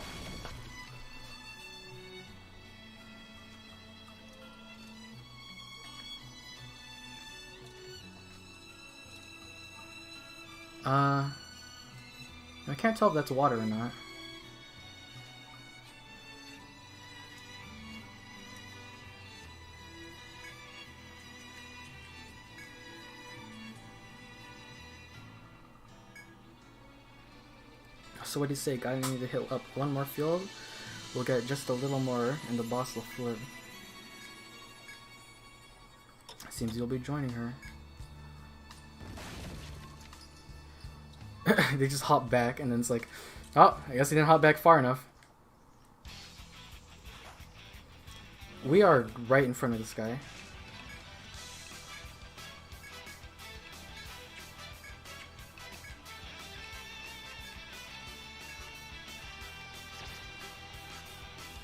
S2: I can't tell if that's water or not. So what do you say? Guy, need to hit up one more field. We'll get just a little more and the boss will flip. Seems you'll be joining her. They just hop back and then it's like, oh, I guess he didn't hop back far enough. We are right in front of this guy.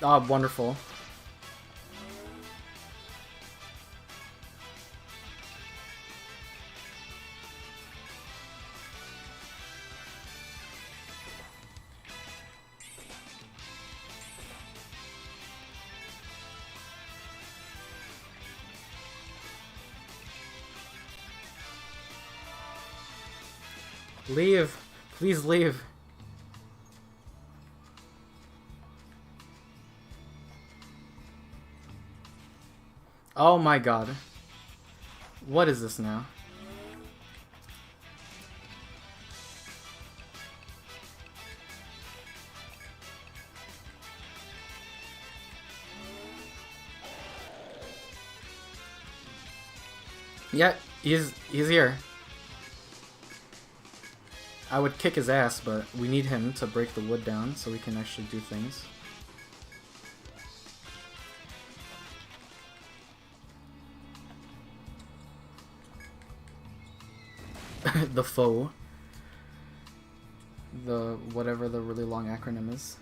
S2: Oh, wonderful.
S1: Leave! Please leave! Oh my god. What is this now? Yeah, he's here. I would kick his ass, but we need him to break the wood down so we can actually do things. The foe. The whatever the really long acronym is.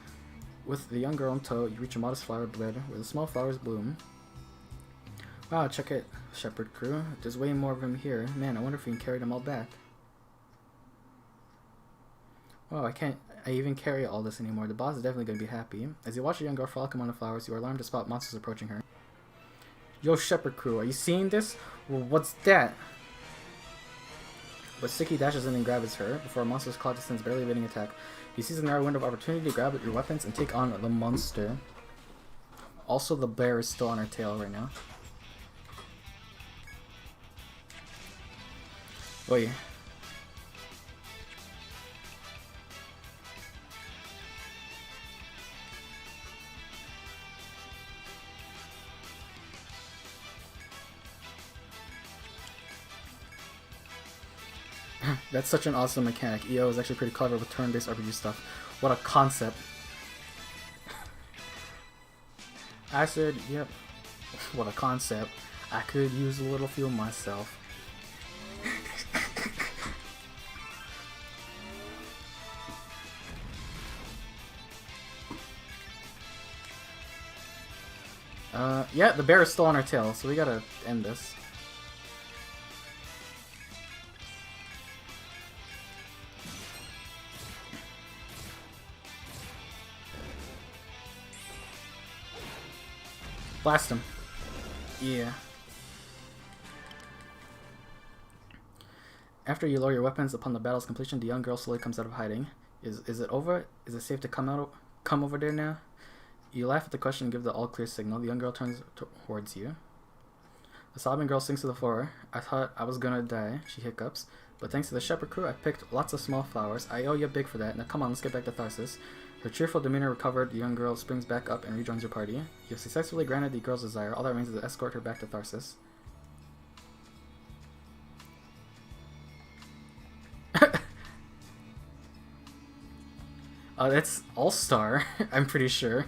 S1: With the young girl in tow, you reach a modest flower bed where the small flowers bloom. Wow, check it, shepherd crew. There's way more of them here. Man, I wonder if we can carry them all back. Wow, I can't even carry all this anymore. The boss is definitely going to be happy. As you watch a young girl frolic among the flowers, you are alarmed to spot monsters approaching her. Yo, shepherd crew, are you seeing this? Well, what's that? But Sticky dashes in and grabs her before a monster's claw descends, barely evading attack. He sees a narrow window of opportunity to grab your weapons and take on the monster. Also, the bear is still on her tail right now. Wait. That's such an awesome mechanic. EO is actually pretty clever with turn-based RPG stuff. What a concept. I said, yep. What a concept. I could use a little fuel myself. Yeah, the bear is still on our tail, so we gotta end this. Blast him. Yeah. After you lower your weapons upon the battle's completion, the young girl slowly comes out of hiding. Is it over? Is it safe to come over there now? You laugh at the question and give the all-clear signal. The young girl turns towards you. The sobbing girl sinks to the floor. I thought I was gonna die, she hiccups. But thanks to the shepherd crew, I picked lots of small flowers. I owe you big for that. Now come on, let's get back to Tharsis. Her cheerful demeanor recovered, the young girl springs back up and rejoins your party. You have successfully granted the girl's desire. All that remains is to escort her back to Tharsis. That's All-Star, I'm pretty sure.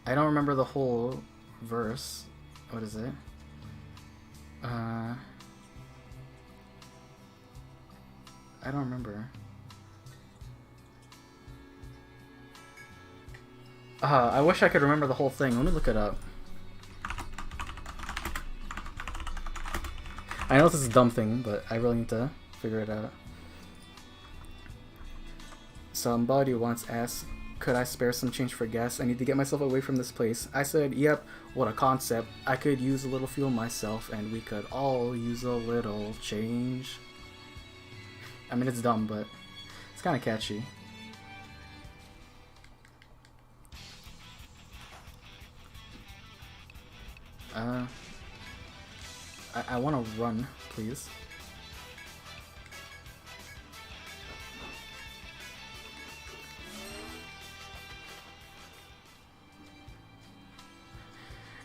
S1: I don't remember the whole verse. What is it? I don't remember. I wish I could remember the whole thing. Let me look it up. I know this is a dumb thing, but I really need to figure it out. Somebody once asked, could I spare some change for gas? I need to get myself away from this place. I said, yep, what a concept. I could use a little fuel myself, and we could all use a little change. I mean, it's dumb, but it's kind of catchy. I want to run, please.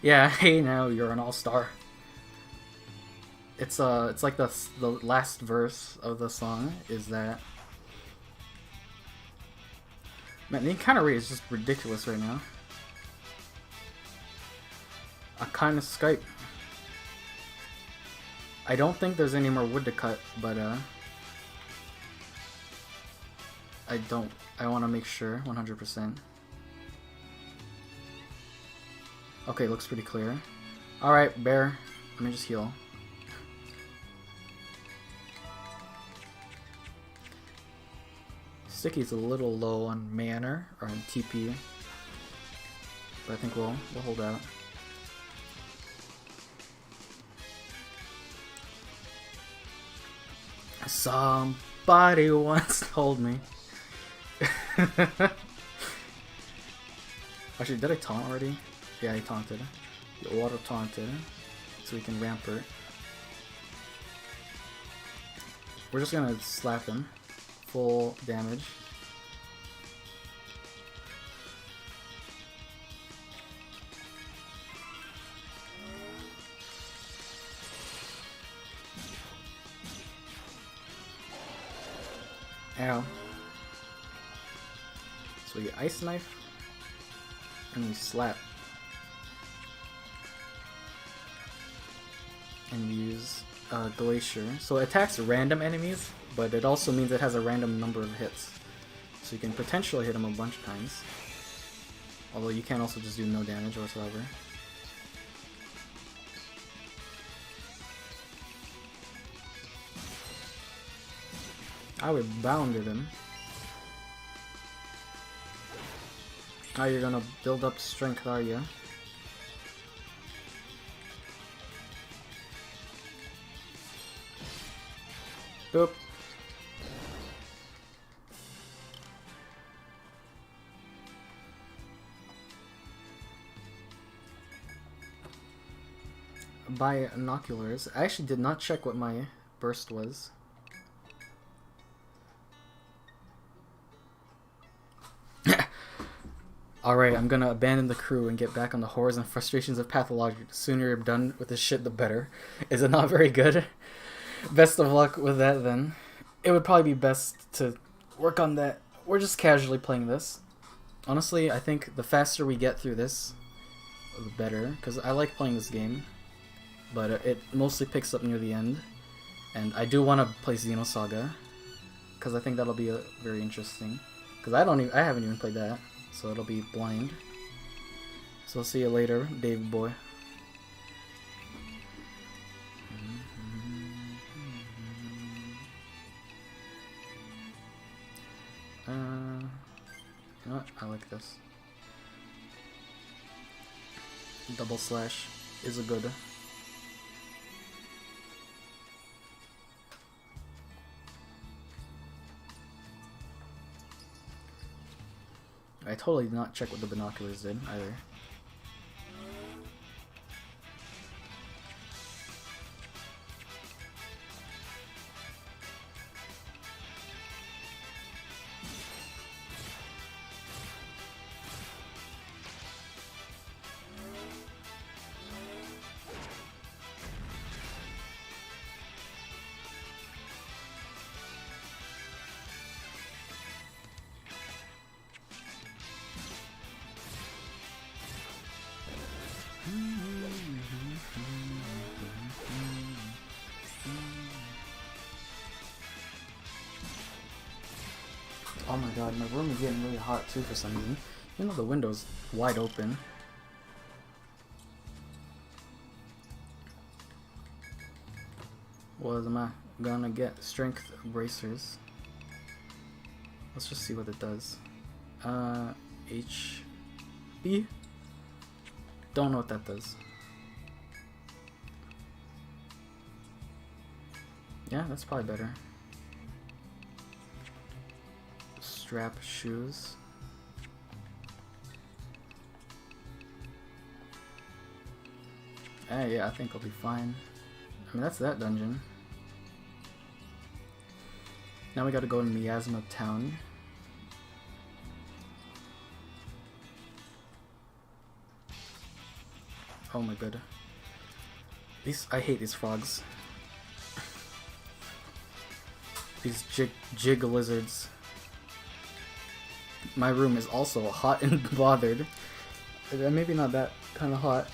S1: Yeah, hey now, you're an all-star. It's like the last verse of the song is that. Man, the encounter rate is just ridiculous right now. A kind of Skype. I don't think there's any more wood to cut, but I want to make sure 100%. Okay, looks pretty clear. Alright, bear, let me just heal. Sticky's a little low on mana, or on TP. But I think we'll hold out.
S2: Somebody once told me. Actually, did I taunt already? Yeah, I taunted. You auto taunted, so we can Rampart. We're just gonna slap him. Full damage. Ow. So we get Ice Knife, and we slap. And we use Glacier. So it attacks random enemies, but it also means it has a random number of hits. So you can potentially hit him a bunch of times. Although you can also just do no damage whatsoever. I would bounded him. Now you're gonna build up strength, are you? Boop. Binoculars. I actually did not check what my burst was. Alright, I'm gonna abandon the crew and get back on the horrors and frustrations of pathology. The sooner you're done with this shit, the better. Is it not very good? Best of luck with that then. It would probably be best to work on that. We're just casually playing this. Honestly, I think the faster we get through this, the better. Because I like playing this game. But it mostly picks up near the end. And I do want to play Xenosaga. Because I think that'll be very interesting. Because I haven't even played that. So it'll be blind. So I'll see you later, Dave boy. You know what? I like this. Double slash is a good. I totally did not check what the binoculars did either. Oh my god, my room is getting really hot too for some reason. Even though the window's wide open. What am I gonna get? Strength bracers. Let's just see what it does. HB? Don't know what that does. Yeah, that's probably better. Strap shoes. Yeah, I think I'll be fine. I mean, that's that dungeon. Now we gotta go to Miasma Town. Oh my god. I hate these frogs. These jig lizards. My room is also hot and bothered. Maybe not that kind of hot.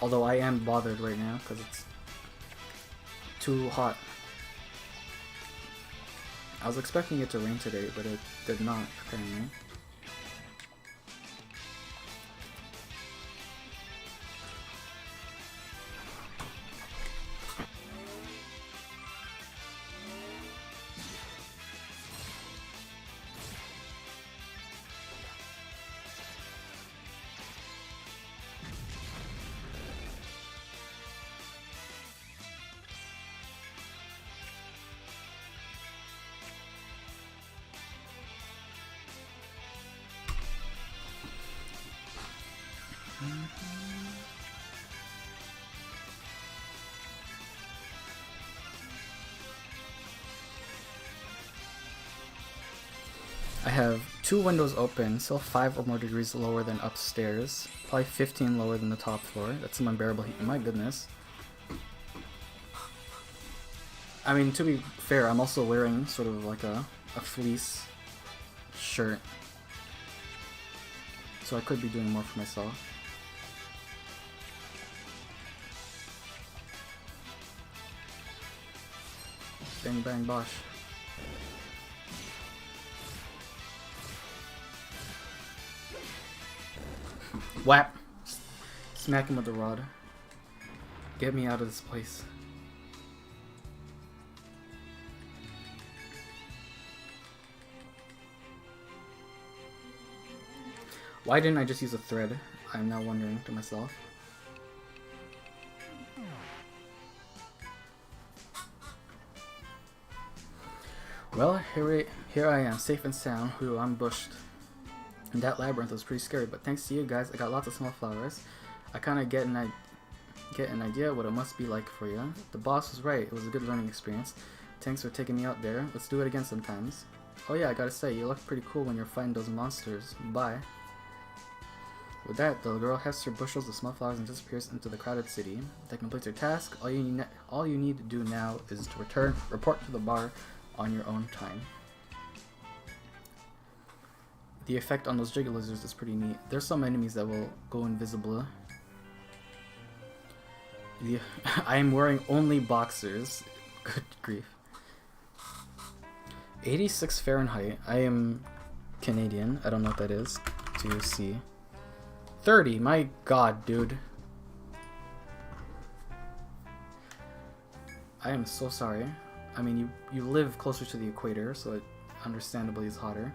S2: Although I am bothered right now because it's too hot. I was expecting it to rain today, but it did not, apparently. I have 2 windows open, still 5 or more degrees lower than upstairs. Probably 15 lower than the top floor. That's some unbearable heat. My goodness. I mean, to be fair, I'm also wearing sort of like a fleece shirt. So I could be doing more for myself. Bang bang bosh. Whap! Smack him with the rod. Get me out of this place. Why didn't I just use a thread? I'm now wondering to myself. Well, here I am, safe and sound. Whew, I'm bushed. And that labyrinth was pretty scary, but thanks to you guys, I got lots of small flowers. I kind of get an idea what it must be like for you. The boss was right. It was a good learning experience. Thanks for taking me out there. Let's do it again sometimes. Oh yeah, I gotta say, you look pretty cool when you're fighting those monsters. Bye. With that, the girl hefts her bushels of small flowers and disappears into the crowded city. That completes her task. All you need to do now is to report to the bar on your own time. The effect on those Jigga lizards is pretty neat. There's some enemies that will go invisible. I am wearing only boxers. Good grief. 86 Fahrenheit. I am Canadian. I don't know what that is. To see. 30. My god, dude. I am so sorry. I mean, you live closer to the equator, so it understandably is hotter.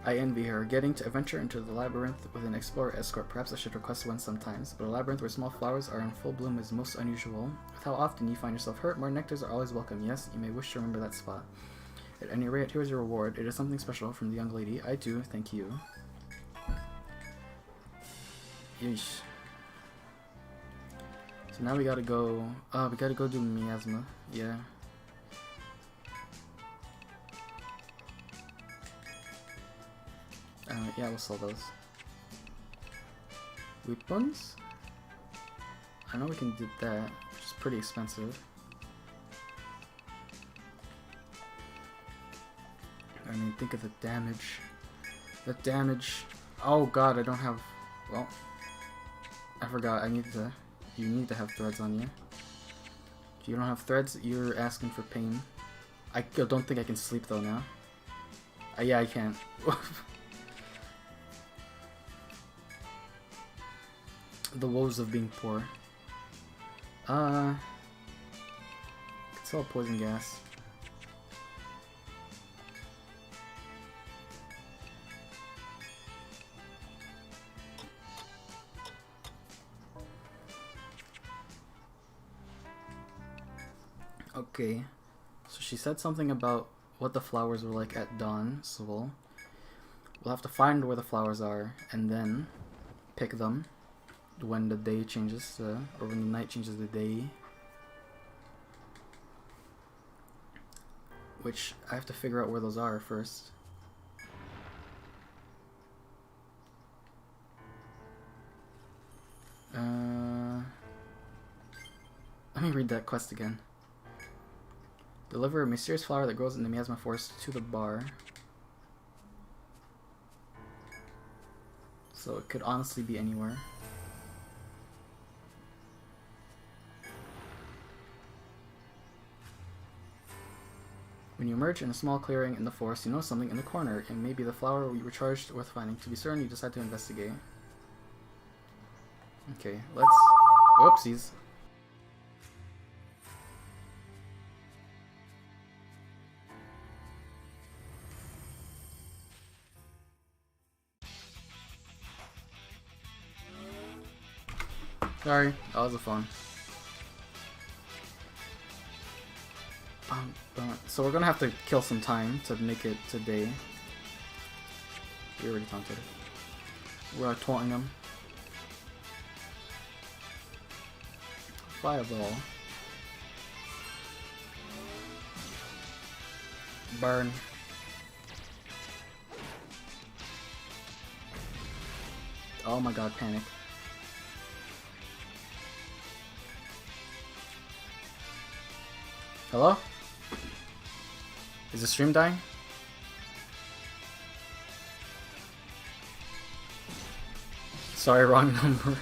S2: I envy her. Getting to adventure into the labyrinth with an explorer escort. Perhaps I should request one sometimes, but a labyrinth where small flowers are in full bloom is most unusual. With how often you find yourself hurt, more nectars are always welcome. Yes, you may wish to remember that spot. At any rate, here's your reward. It is something special from the young lady. I do, thank you. Yeesh. So now we gotta go... we gotta go do miasma. Yeah. Yeah, we'll sell those. Weapons? I know we can do that, which is pretty expensive. I mean, think of the damage. The damage. Oh god, I don't have... Well, I forgot. You need to have threads on you. If you don't have threads, you're asking for pain. I don't think I can sleep though now. Yeah, I can't. The woes of being poor. Could sell poison gas. Okay, so she said something about what the flowers were like at dawn, so we'll have to find where the flowers are and then pick them when the day changes, or when the night changes the day. Which I have to figure out where those are first. Let me read that quest again. Deliver a mysterious flower that grows in the miasma forest to the bar. So it could honestly be anywhere. When you emerge in a small clearing in the forest, you know something in the corner. It may be the flower you were charged with finding. To be certain, you decide to investigate. Okay, let's... Whoopsies. Sorry, that was a phone. So we're gonna have to kill some time to make it today. We already taunted. We're taunting them. Fireball. Burn. Oh my god, panic. Hello? Is the stream dying? Sorry, wrong number.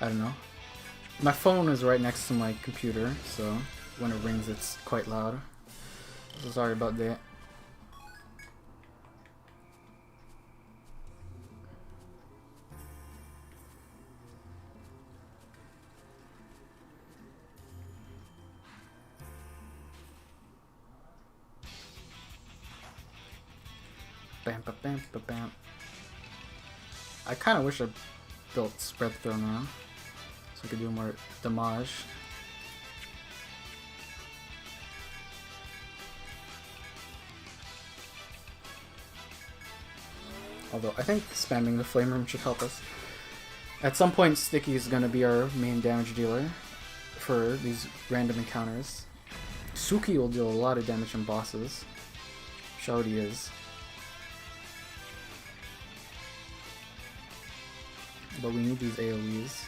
S2: I don't know. My phone is right next to my computer, so when it rings it's quite loud. So sorry about that. Bam, ba, bam, ba, bam. I kind of wish I built spread throw now, so I could do more damage. Although I think spamming the flame room should help us. At some point, Sticky is gonna be our main damage dealer for these random encounters. Suki will deal a lot of damage on bosses. She already is. But we need these AoEs.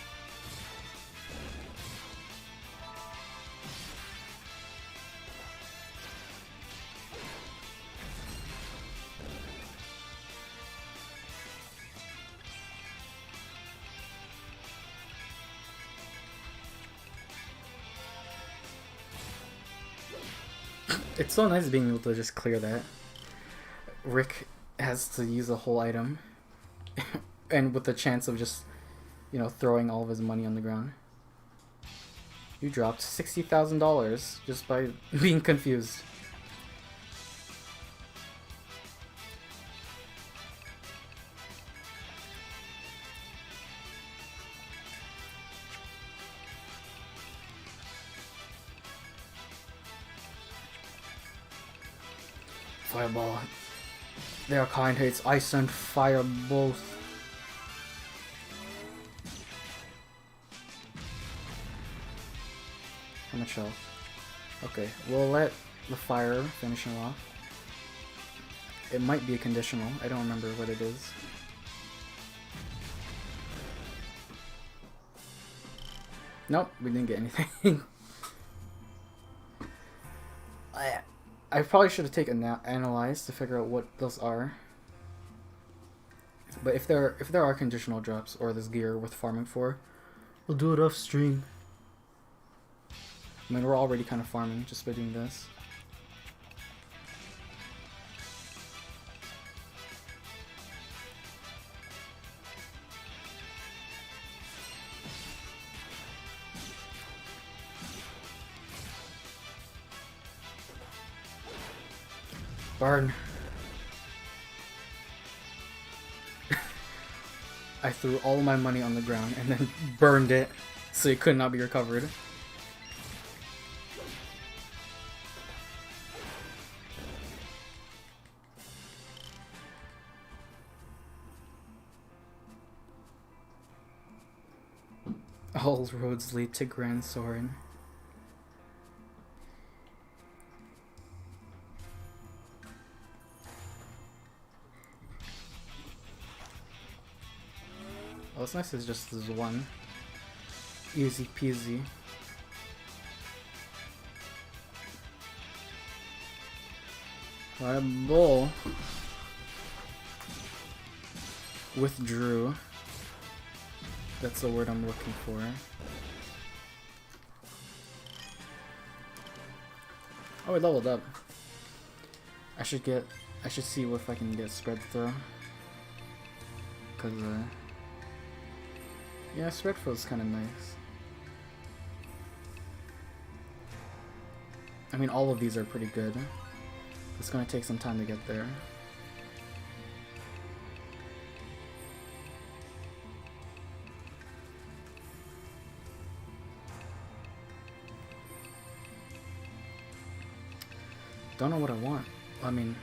S2: It's so nice being able to just clear that. Rick has to use a whole item. And with the chance of just, you know, throwing all of his money on the ground. You dropped $60,000 just by being confused. Fireball. Their kind hates ice and fire both. How much health? Okay, we'll let the fire finish him off. It might be a conditional. I don't remember what it is. Nope, we didn't get anything. I probably should have taken analyze to figure out what those are. But if there are conditional drops or this gear worth farming for, we'll do it off stream. I mean, we're already kind of farming just by doing this. Burn. I threw all my money on the ground and then burned it so it could not be recovered. All roads lead to Grand Soren. Oh, what's nice is just this one. Easy peasy. Fireball. Withdrew. That's the word I'm looking for. Oh, we leveled up. I should see if I can get spread throw. Cause yeah, spread throw is kind of nice. I mean, all of these are pretty good. It's gonna take some time to get there. Don't know what I want. I mean,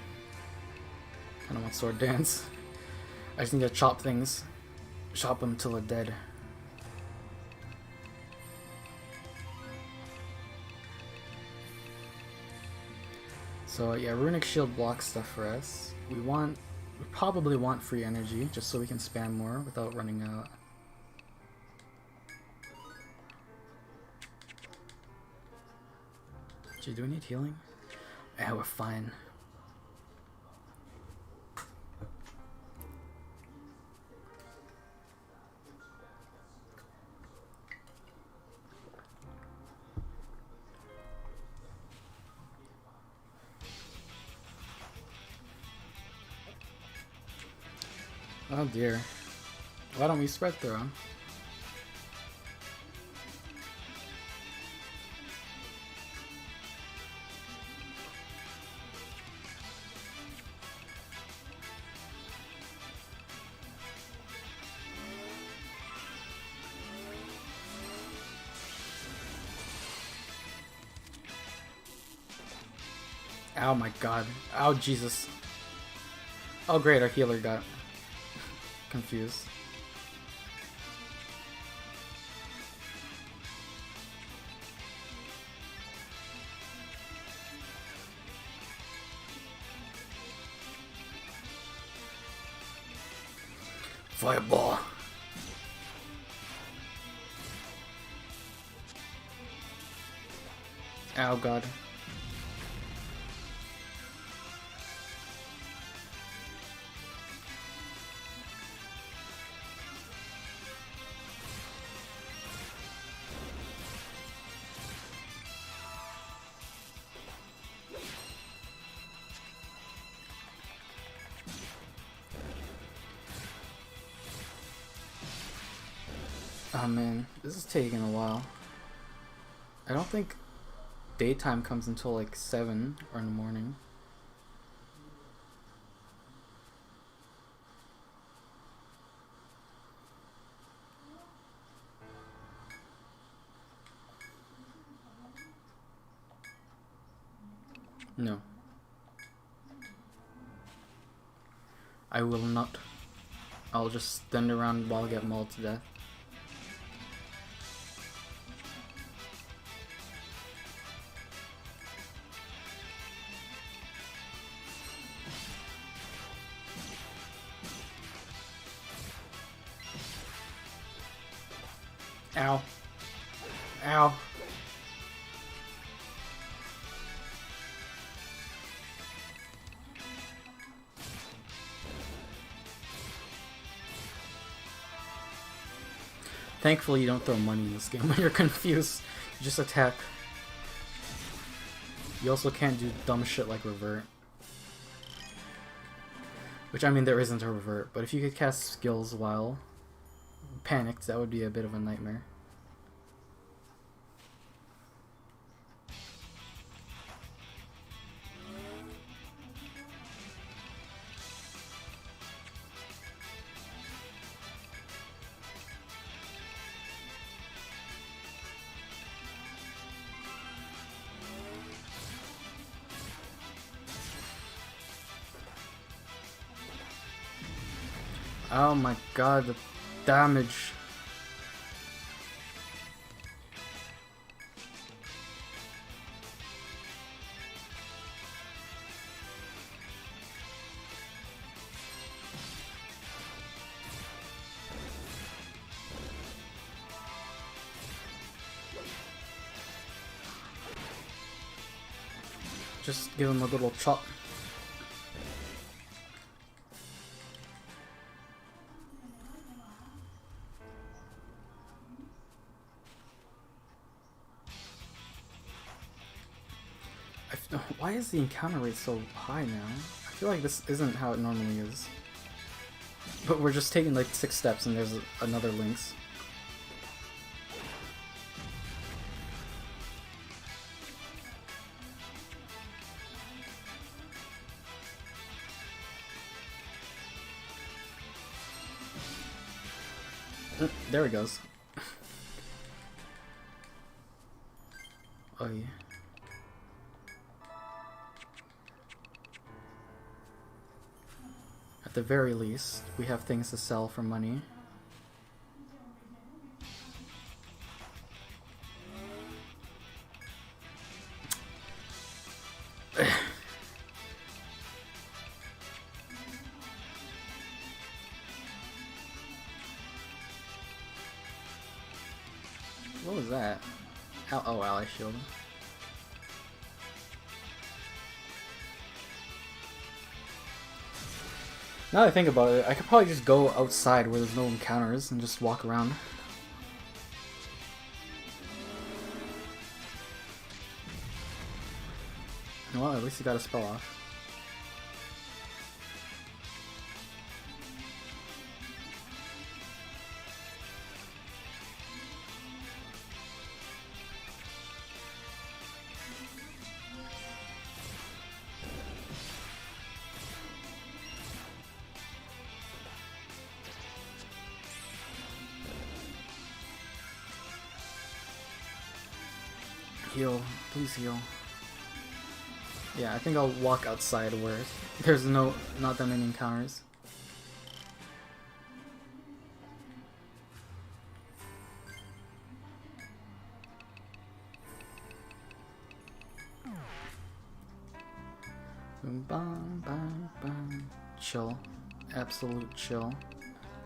S2: I don't want sword dance. I just need to chop things. Chop them till they're dead. So yeah, Runic Shield blocks stuff for us. We probably want free energy, just so we can spam more without running out. Gee, do we need healing? Yeah, we're fine. Oh dear. Why don't we spread through him? Oh my god. Oh Jesus. Oh great, our healer got confused. Fireball. Oh god. Oh man, this is taking a while. I don't think daytime comes until like 7 or in the morning. No. I will not. I'll just stand around while I get mauled to death. Ow. Ow. Thankfully you don't throw money in this game when you're confused. You just attack. You also can't do dumb shit like revert. Which, I mean, there isn't a revert, but if you could cast skills while panicked, that would be a bit of a nightmare. Oh my god, the damage. Just give him a little chop. Why is the encounter rate so high now? I feel like this isn't how it normally is. But we're just taking like 6 steps and there's another Lynx. There he goes. Oh yeah. At the very least, we have things to sell for money. What was that? Oh, ally shield. Now that I think about it, I could probably just go outside where there's no encounters and just walk around. Well, at least you got a spell off. Heal. Please heal. Yeah, I think I'll walk outside where there's not that many encounters. Bum, bum, bum. Chill. Absolute chill.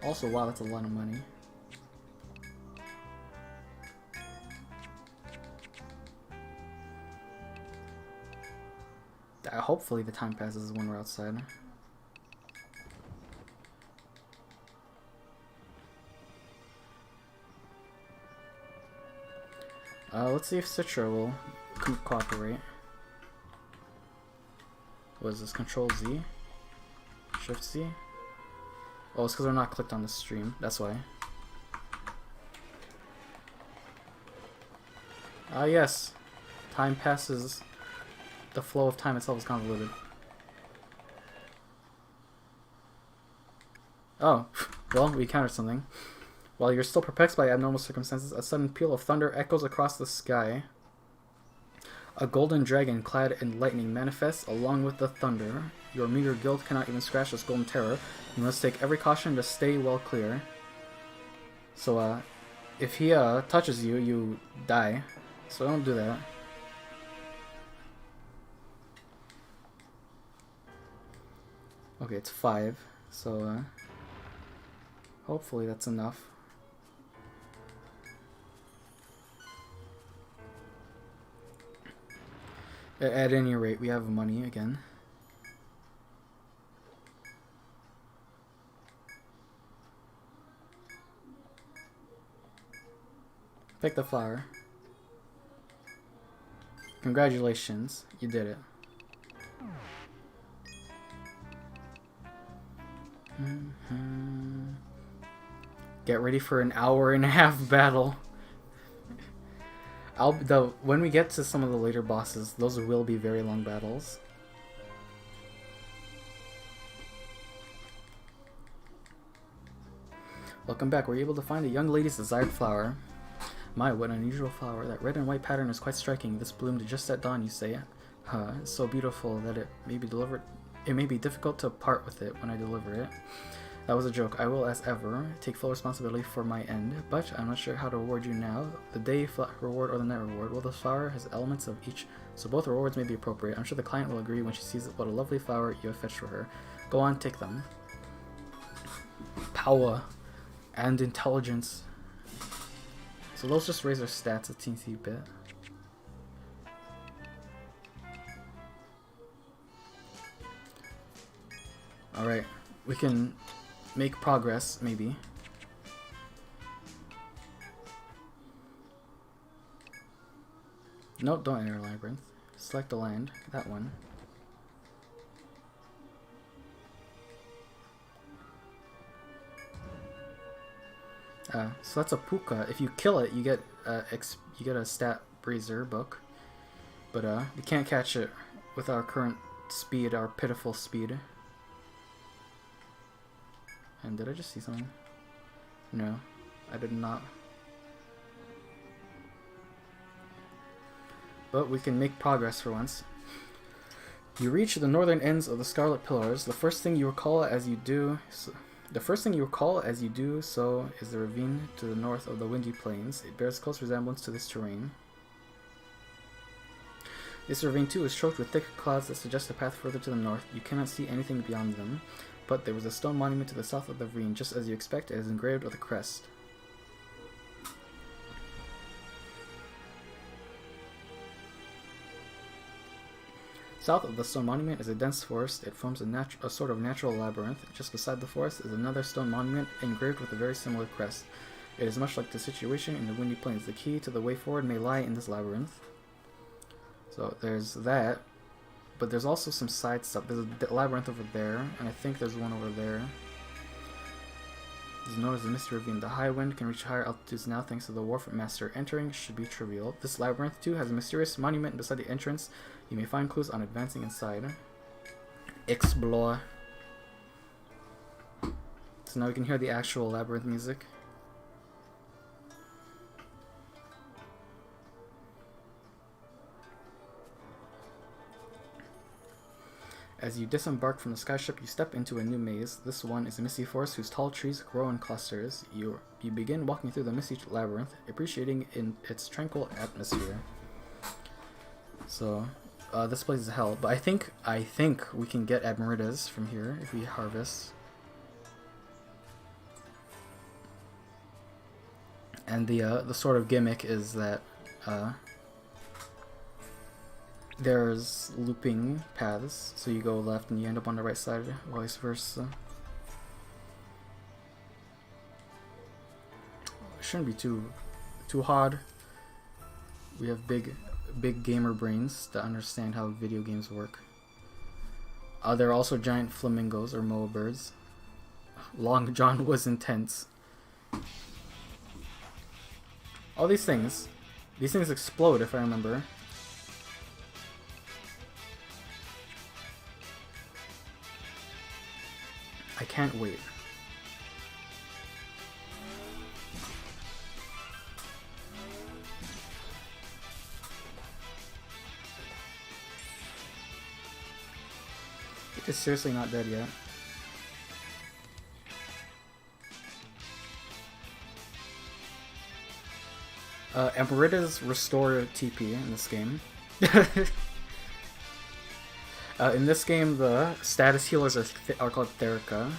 S2: Also, wow, that's a lot of money. Hopefully the time passes when we're outside. Let's see if Citra will cooperate. What is this? Control Z? Shift Z? Oh, it's because we're not clicked on the stream. That's why. Ah, yes. Time passes. The flow of time itself is convoluted. Oh, well, we encountered something. While you're still perplexed by abnormal circumstances, a sudden peal of thunder echoes across the sky. A golden dragon clad in lightning manifests along with the thunder. Your meager guild cannot even scratch this golden terror. You must take every caution to stay well clear. So, if he touches you, you die. So don't do that. Okay, it's 5, so hopefully that's enough. At any rate, we have money again. Pick the flower. Congratulations, you did it. Get ready for an hour-and-a-half battle. When we get to some of the later bosses, those will be very long battles. Welcome back. Were you able to find a young lady's desired flower? My, what an unusual flower. That red and white pattern is quite striking. This bloomed just at dawn, you say. Huh, it's so beautiful that it may be delivered. It may be difficult to part with it when I deliver it. That was a joke. I will, as ever, take full responsibility for my end, but I'm not sure how to reward you now. The day reward or the night reward. Well, the flower has elements of each, so both rewards may be appropriate. I'm sure the client will agree when she sees what a lovely flower you have fetched for her. Go on, take them. Power and intelligence. So those just raise our stats a teensy bit. Alright, we can make progress, maybe. Nope, don't enter Labyrinth. Select a land, that one. So that's a Puka. If you kill it, you get a stat Brazier book. But we can't catch it with our current speed, our pitiful speed. And did I just see something? No, I did not. But we can make progress for once. You reach the northern ends of the Scarlet Pillars. The first thing you recall as you do so is the ravine to the north of the Windy Plains. It bears close resemblance to this terrain. This ravine too is choked with thick clouds that suggest a path further to the north. You cannot see anything beyond them. But there was a stone monument to the south of the ravine, just as you expect. It is engraved with a crest. South of the stone monument is a dense forest. It forms a sort of natural labyrinth. Just beside the forest is another stone monument engraved with a very similar crest. It is much like the situation in the Windy Plains. The key to the way forward may lie in this labyrinth. So there's that. But there's also some side stuff. There's a labyrinth over there, and I think there's one over there. It's known as the Misty Ravine. The high wind can reach higher altitudes now thanks to the Wharf Master. Entering should be trivial. This labyrinth, too, has a mysterious monument beside the entrance. You may find clues on advancing inside. Explore. So now we can hear the actual labyrinth music. As you disembark from the skyship, you step into a new maze. This one is a misty forest whose tall trees grow in clusters. You begin walking through the misty labyrinth, appreciating its tranquil atmosphere. So, this place is hell, but I think we can get Admeritas from here if we harvest. And the sort of gimmick is that there's looping paths, so you go left and you end up on the right side, vice versa. It shouldn't be too hard. We have big gamer brains that understand how video games work. There are also giant flamingos or moa birds. Long John was intense. All these things explode if I remember. I can't wait. It's seriously not dead yet. Emeritas restore TP in this game. In this game, the status healers are called Therica.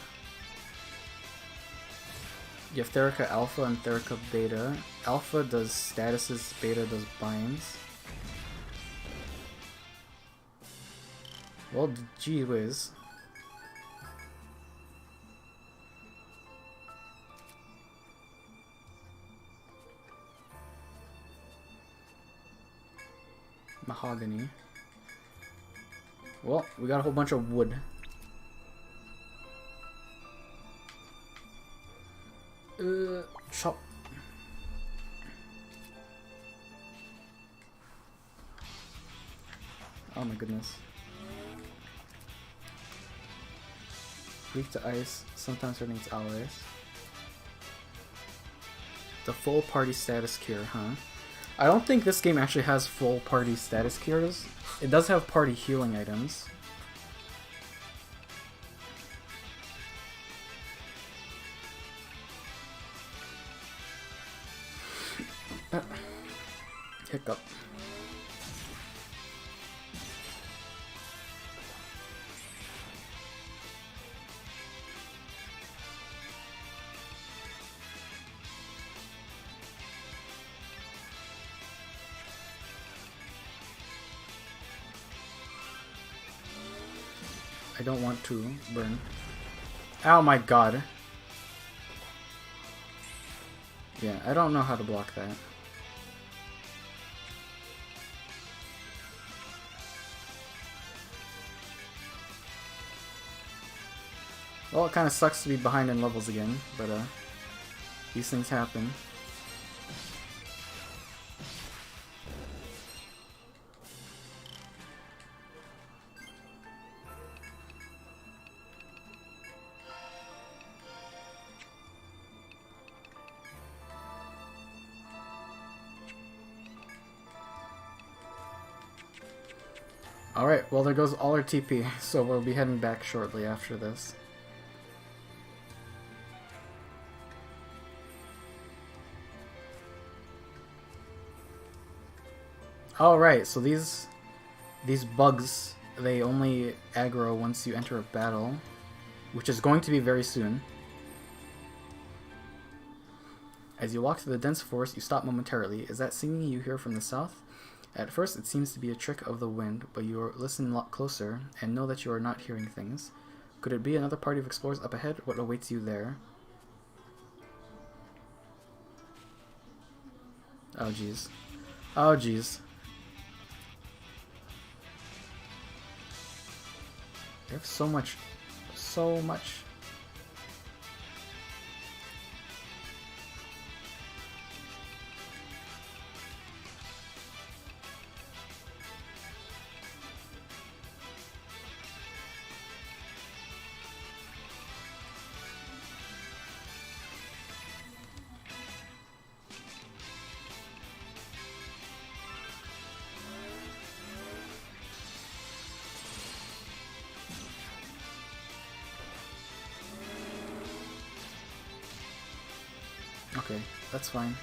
S2: You have Therica Alpha and Therica Beta. Alpha does statuses, Beta does binds. Well, gee whiz. Mahogany. Well, we got a whole bunch of wood. Chop. Oh my goodness. Weak to ice, sometimes hurting its allies. The full party status cure, huh? I don't think this game actually has full party status cures. It does have party healing items. Hiccup. I don't want to burn. Oh my god. Yeah, I don't know how to block that. Well, it kind of sucks to be behind in levels again, but these things happen. Alright, well there goes all our TP, so we'll be heading back shortly after this. Alright, so these bugs, they only aggro once you enter a battle, which is going to be very soon. As you walk through the dense forest, you stop momentarily. Is that singing you hear from the south? At first, it seems to be a trick of the wind, but you listen a lot closer and know that you are not hearing things. Could it be another party of explorers up ahead? What awaits you there? Oh, jeez. Oh, jeez. They have so much. So much. Okay, that's fine.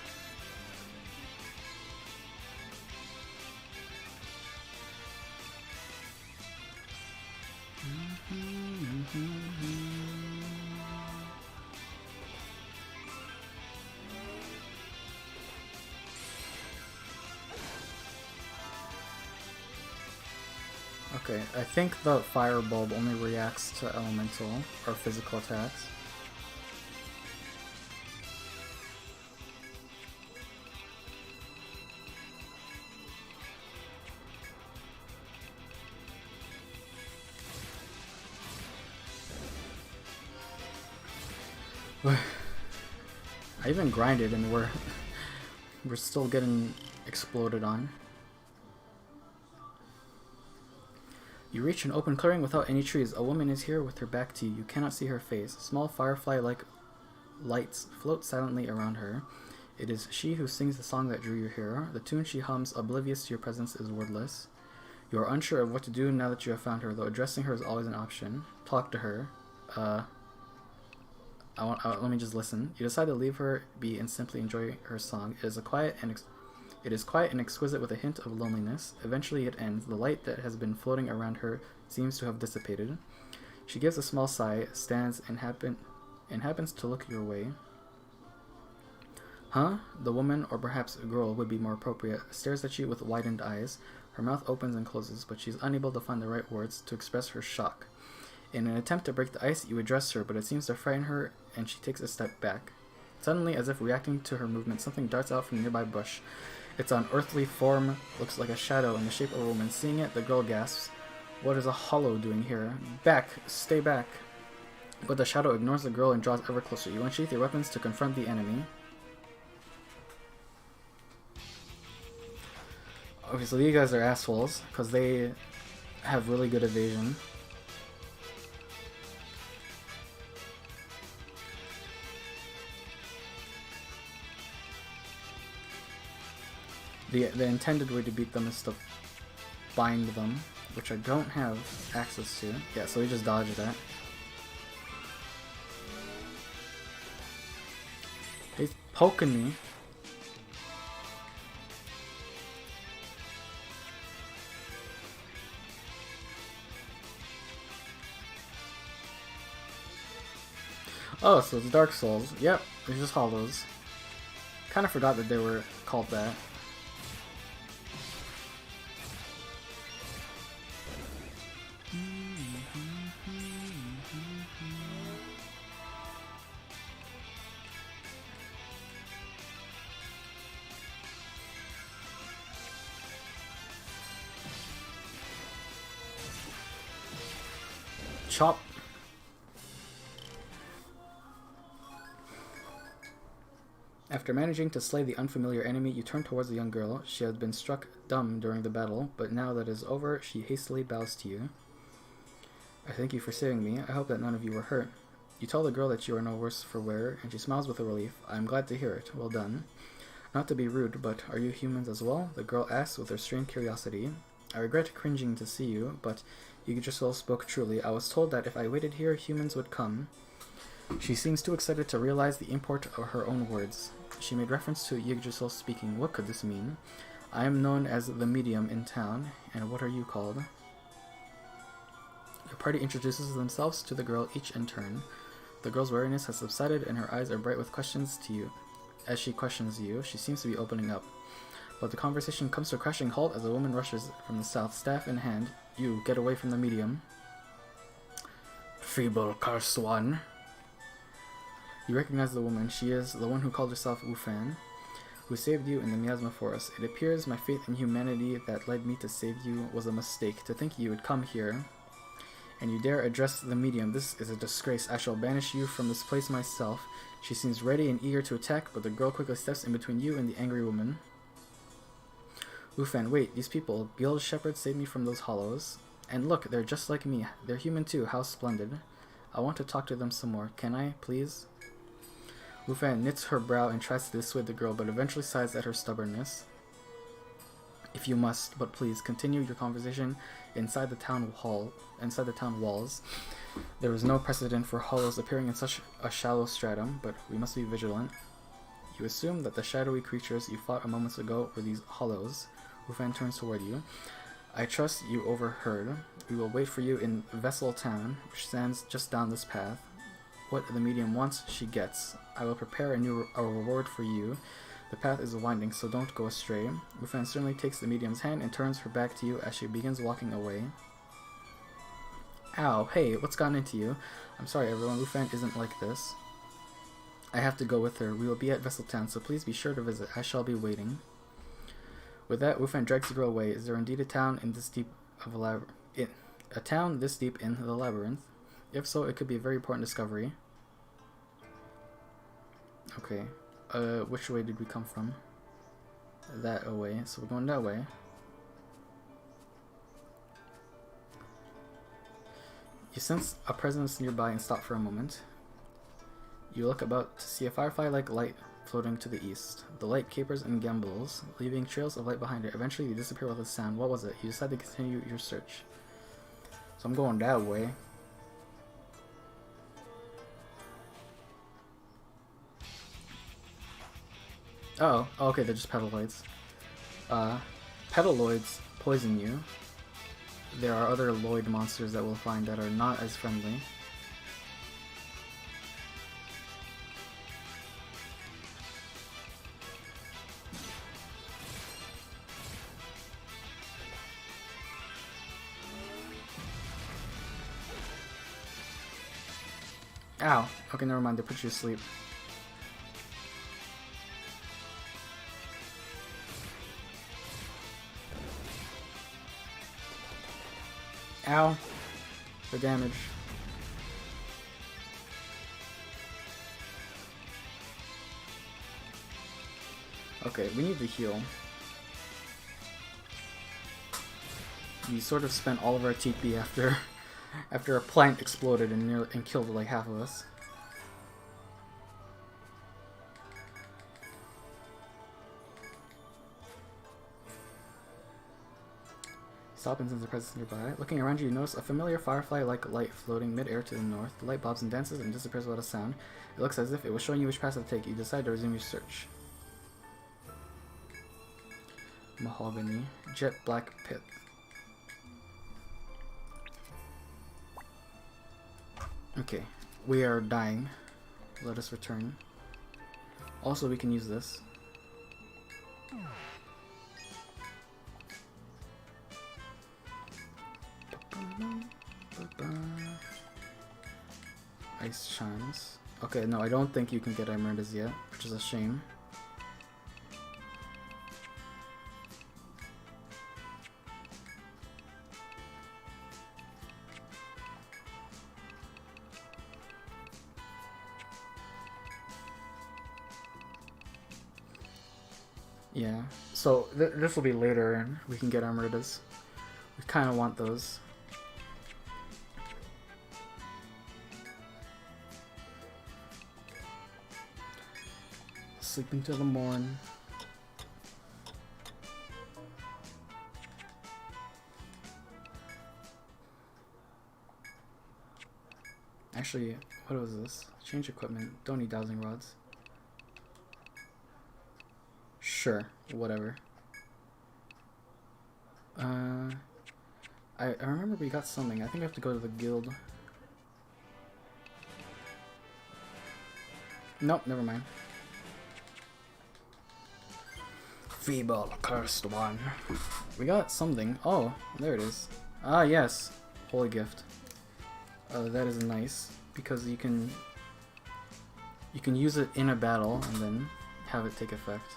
S2: Okay, I think the fire bulb only reacts to elemental or physical attacks. I even grinded and we're still getting exploded on. You reach an open clearing without any trees. A woman is here with her back to you. You cannot see her face. Small firefly-like lights float silently around her. It is she who sings the song that drew you here. The tune she hums, oblivious to your presence, is wordless. You are unsure of what to do now that you have found her, though addressing her is always an option. Talk to her. Let me just listen. You decide to leave her be and simply enjoy her song. It is quiet and exquisite with a hint of loneliness. Eventually it ends. The light that has been floating around her seems to have dissipated. She gives a small sigh, stands, and happens to look your way. Huh? The woman, or perhaps a girl would be more appropriate, stares at you with widened eyes. Her mouth opens and closes, but she is unable to find the right words to express her shock. In an attempt to break the ice, you address her, but it seems to frighten her, and she takes a step back. Suddenly, as if reacting to her movement, something darts out from a nearby bush. Its unearthly form looks like a shadow in the shape of a woman. Seeing it, the girl gasps, "What is a hollow doing here? Back! Stay back!" But the shadow ignores the girl and draws ever closer. You unsheath your weapons to confront the enemy. Okay, so these guys are assholes, because they have really good evasion. The intended way to beat them is to bind them, which I don't have access to. Yeah, so we just dodge that. He's poking me. Oh, so it's Dark Souls. Yep, it's just hollows. Kind of forgot that they were called that. Chop. After managing to slay the unfamiliar enemy, you turn towards the young girl. She had been struck dumb during the battle, but now that it is over, she hastily bows to you. "I thank you for saving me. I hope that none of you were hurt." You tell the girl that you are no worse for wear, and she smiles with relief. "I am glad to hear it. Well done." "Not to be rude, but are you humans as well?" the girl asks with her strained curiosity. "I regret cringing to see you, but Yggdrasil spoke truly. I was told that if I waited here, humans would come." She seems too excited to realize the import of her own words. She made reference to Yggdrasil speaking. What could this mean? "I am known as the medium in town, and what are you called?" Your party introduces themselves to the girl, each in turn. The girl's wariness has subsided, and her eyes are bright with questions to you. As she questions you, she seems to be opening up. But the conversation comes to a crashing halt as a woman rushes from the south, staff in hand. You get away from the medium. Feeble cursed one. You recognize the woman. She is the one who called herself Wufan, who saved you in the Miasma Forest. It appears my faith in humanity that led me to save you was a mistake. To think you would come here, and you dare address the medium. This is a disgrace. I shall banish you from this place myself. She seems ready and eager to attack, but the girl quickly steps in between you and the angry woman. Wufan, wait, these people. Behold, shepherds saved me from those hollows. And look, they're just like me. They're human too. How splendid. I want to talk to them some more. Can I, please? Wufan knits her brow and tries to dissuade the girl, but eventually sighs at her stubbornness. If you must, but please, continue your conversation inside the town walls. There is no precedent for hollows appearing in such a shallow stratum, but we must be vigilant. You assume that the shadowy creatures you fought a moment ago were these hollows. Wufan turns toward you. I trust you overheard. We will wait for you in Vessel Town, which stands just down this path. What the medium wants, she gets. I will prepare a reward for you. The path is winding, so don't go astray. Wufan certainly takes the medium's hand and turns her back to you as she begins walking away. Ow, hey, what's gotten into you? I'm sorry everyone, Wufan isn't like this. I have to go with her. We will be at Vessel Town, so please be sure to visit. I shall be waiting. With that, Wufan drags the girl away. Is there indeed a town in this deep of a town this deep in the labyrinth? If so, it could be a very important discovery. Okay. Which way did we come from? That away. So we're going that way. You sense a presence nearby and stop for a moment. You look about to see a firefly-like light floating to the east. The light capers and gambols, leaving trails of light behind it. Eventually, you disappear with a sound. What was it? You decide to continue your search. So I'm going that way. Oh, okay, they're just petaloids. Petaloids poison you. There are other Lloyd monsters that we'll find that are not as friendly. Ow. Okay, never mind, they put you to sleep. Ow. The damage. Okay, we need to heal. We sort of spent all of our TP after a plant exploded and killed like half of us. Stop and sense the presence nearby. Looking around you, you notice a familiar firefly-like light floating mid-air to the north. The light bobs and dances and disappears without a sound. It looks as if it was showing you which path to take. You decide to resume your search. Mahogany. Jet black pit. Okay, we are dying. Let us return. Also, we can use this. Ice chimes. Okay, no, I don't think you can get Emeralds yet, which is a shame. Yeah, so this will be later and we can get Emeralds. We kind of want those. Sleep until the morn. Actually, what was this? Change equipment. Don't need dowsing rods. Sure, whatever. I remember we got something. I think I have to go to the guild. Nope, never mind.
S1: Feeble, cursed one.
S2: We got something. Oh, there it is. Ah, yes. Holy gift. That is nice because you can use it in a battle and then have it take effect.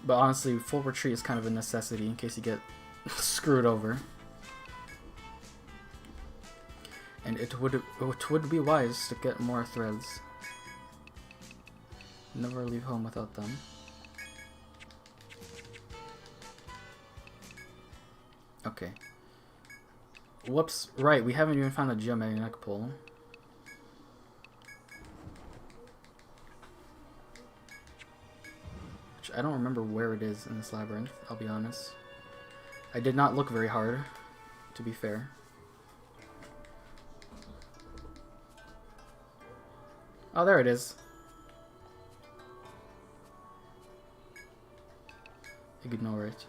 S2: But honestly, full retreat is kind of a necessity in case you get screwed over. And it would be wise to get more threads. Never leave home without them. Okay. Whoops. Right, we haven't even found the geomagnetic pole. Which I don't remember where it is in this labyrinth, I'll be honest. I did not look very hard, to be fair. Oh, there it is. Ignore it.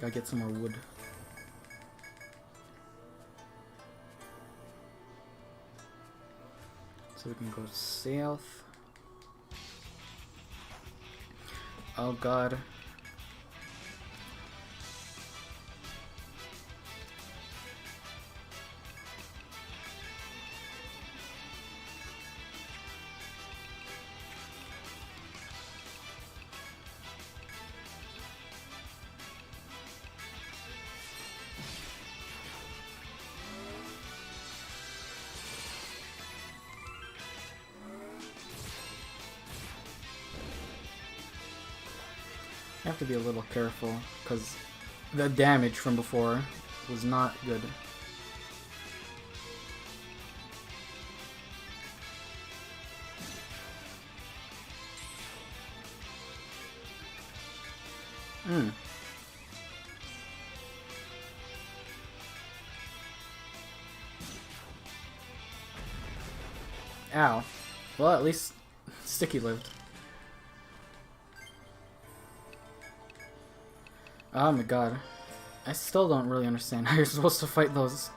S2: Gotta get some more wood. So we can go south. Oh god. You have to be a little careful because the damage from before was not good. Ow. Well, at least Sticky lived. Oh my god. I still don't really understand how you're supposed to fight those.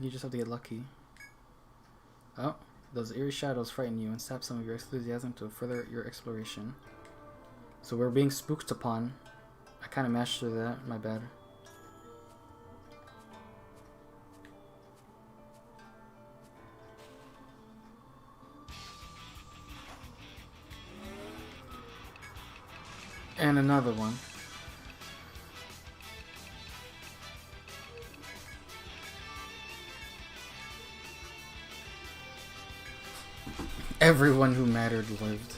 S2: You just have to get lucky. Oh, those eerie shadows frighten you and sap some of your enthusiasm to further your exploration. So we're being spooked upon. I kind of mashed through that, my bad. And another one. Everyone who mattered lived.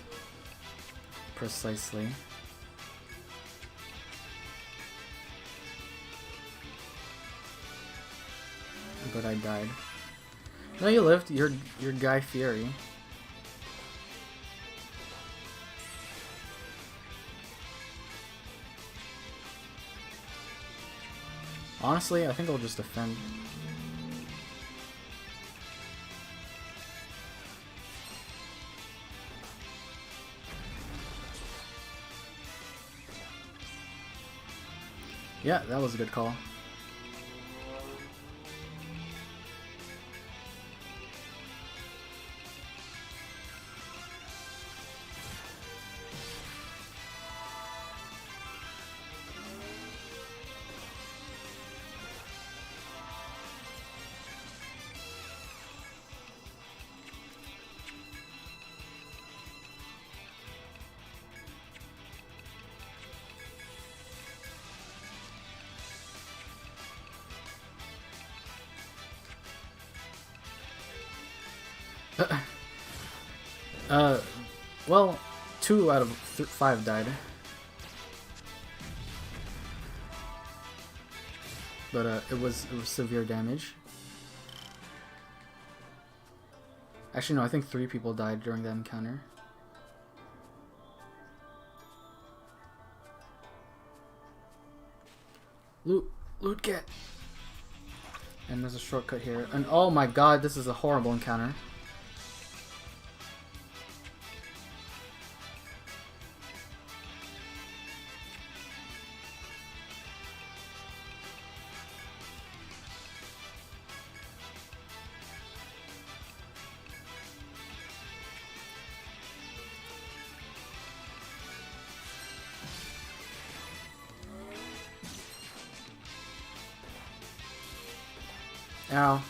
S2: Precisely. But I died. No, you lived. You're Guy Fieri. Honestly, I think I'll just defend. Yeah, that was a good call. Well, 2 out of 5 died. But it was severe damage. Actually, no, I think 3 people died during that encounter. Loot cat. And there's a shortcut here. And oh my god, this is a horrible encounter. Ow.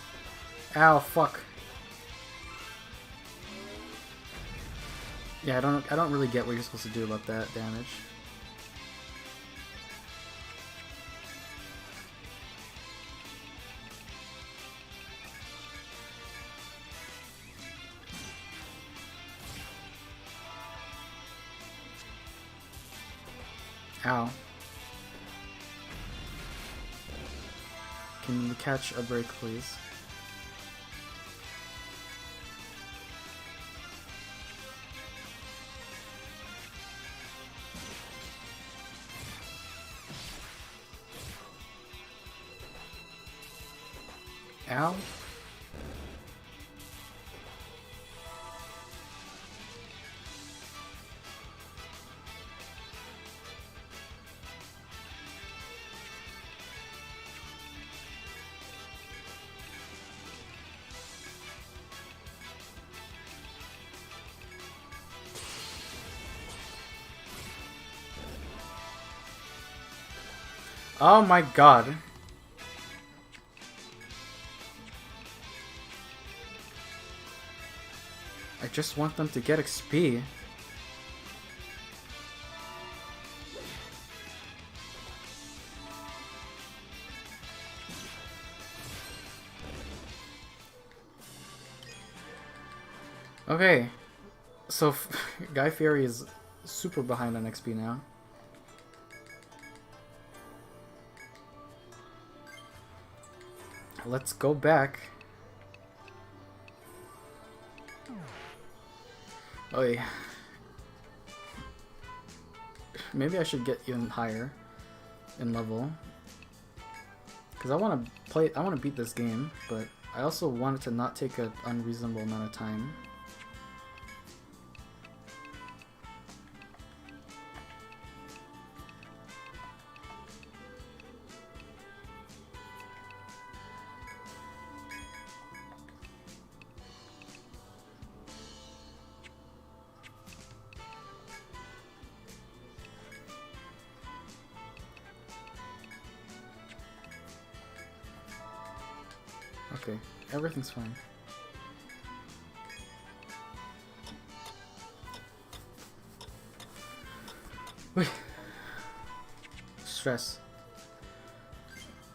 S2: Ow, fuck. Yeah, I don't really get what you're supposed to do about that damage. Ow. Can you catch a break, please? Ow. Oh my god. I just want them to get XP. Okay. So Guy Fieri is super behind on XP now. Let's go back. Oh yeah. Maybe I should get even higher in level. Cause I wanna beat this game, but I also want it to not take an unreasonable amount of time. Okay, everything's fine. Wait. Stress.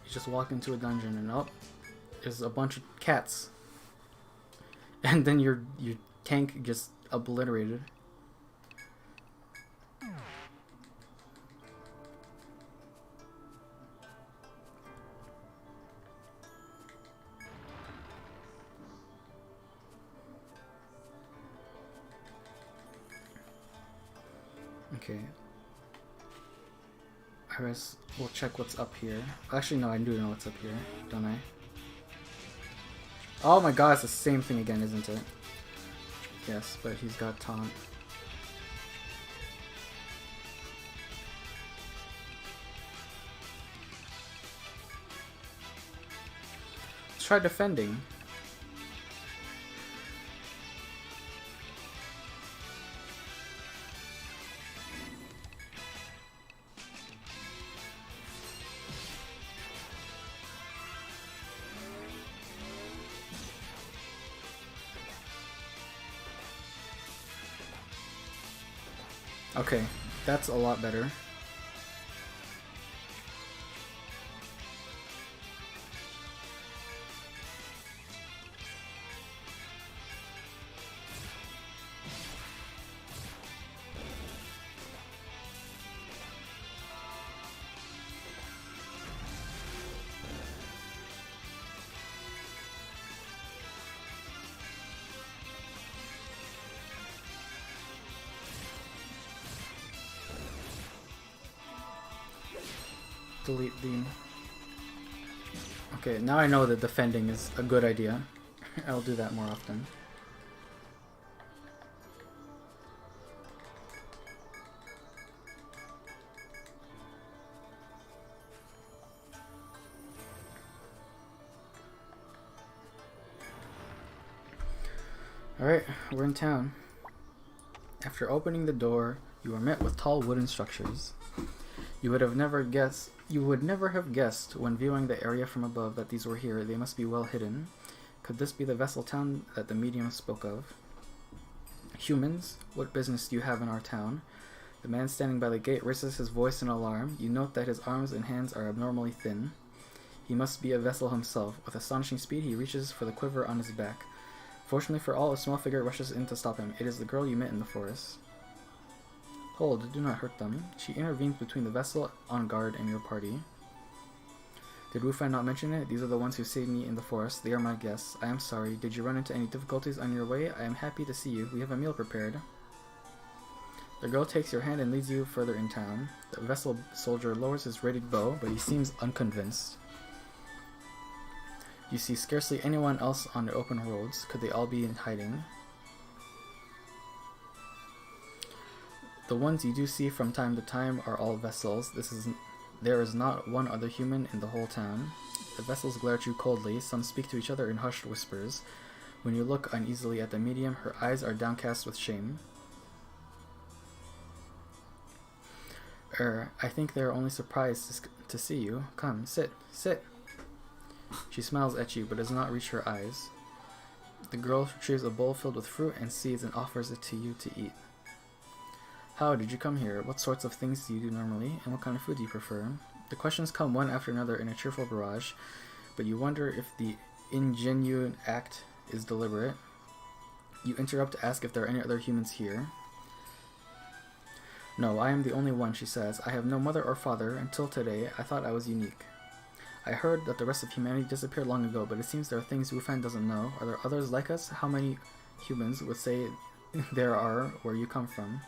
S2: You just walk into a dungeon and oh, there's a bunch of cats. And then your tank just obliterated. Okay. I guess we'll check what's up here. Actually, no, I do know what's up here, don't I? Oh my god, it's the same thing again, isn't it? Yes, but he's got taunt. Let's try defending. Okay, that's a lot better. Delete the... Okay, now I know that defending is a good idea. I'll do that more often. Alright, we're in town. After opening the door, you are met with tall wooden structures. You would never have guessed when viewing the area from above that these were here. They must be well hidden. Could this be the vessel town that the medium spoke of? Humans, what business do you have in our town? The man standing by the gate raises his voice in alarm. You note that his arms and hands are abnormally thin. He must be a vessel himself. With astonishing speed, he reaches for the quiver on his back. Fortunately for all, a small figure rushes in to stop him. It is the girl you met in the forest. Hold, do not hurt them. She intervenes between the vessel on guard and your party. Did Wufan not mention it? These are the ones who saved me in the forest. They are my guests. I am sorry. Did you run into any difficulties on your way? I am happy to see you. We have a meal prepared. The girl takes your hand and leads you further in town. The vessel soldier lowers his rated bow, but he seems unconvinced. You see scarcely anyone else on the open roads. Could they all be in hiding? The ones you do see from time to time are all vessels. There is not one other human in the whole town. The vessels glare at you coldly. Some speak to each other in hushed whispers. When you look uneasily at the medium, her eyes are downcast with shame. I think they are only surprised to see you. Come, sit. She smiles at you, but does not reach her eyes. The girl retrieves a bowl filled with fruit and seeds and offers it to you to eat. How did you come here? What sorts of things do you do normally? And what kind of food do you prefer? The questions come one after another in a cheerful barrage, but you wonder if the ingenuine act is deliberate. You interrupt to ask if there are any other humans here. No, I am the only one, she says. I have no mother or father. Until today, I thought I was unique. I heard that the rest of humanity disappeared long ago, but it seems there are things Wufan doesn't know. Are there others like us? How many humans would say there are where you come from?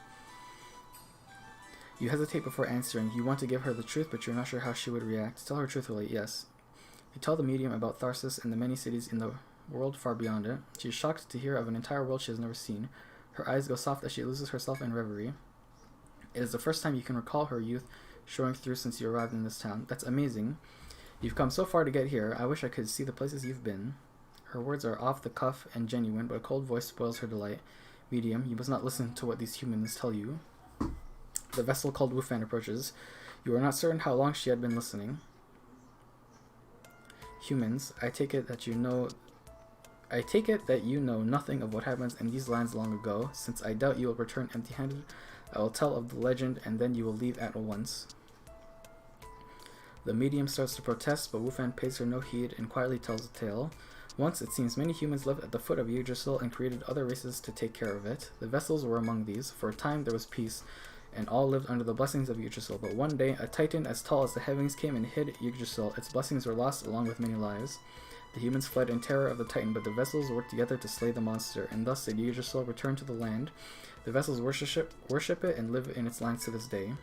S2: You hesitate before answering. You want to give her the truth, but you're not sure how she would react. Tell her truthfully, yes. You tell the medium about Tharsis and the many cities in the world far beyond it. She is shocked to hear of an entire world she has never seen. Her eyes go soft as she loses herself in reverie. It is the first time you can recall her youth showing through since you arrived in this town. That's amazing. You've come so far to get here. I wish I could see the places you've been. Her words are off the cuff and genuine, but a cold voice spoils her delight. Medium, you must not listen to what these humans tell you. The vessel called Wufan approaches. You are not certain how long she had been listening. Humans, I take it that you know nothing of what happened in these lands long ago. Since I doubt you will return empty-handed, I will tell of the legend, and then you will leave at once. The medium starts to protest, but Wufan pays her no heed and quietly tells the tale. Once, it seems, many humans lived at the foot of Yggdrasil and created other races to take care of it. The vessels were among these. For a time, there was peace, and all lived under the blessings of Yggdrasil. But one day, a titan as tall as the heavens came and hid Yggdrasil. Its blessings were lost, along with many lives. The humans fled in terror of the titan, but the vessels worked together to slay the monster, and thus did Yggdrasil return to the land. The vessels worship it and live in its lands to this day.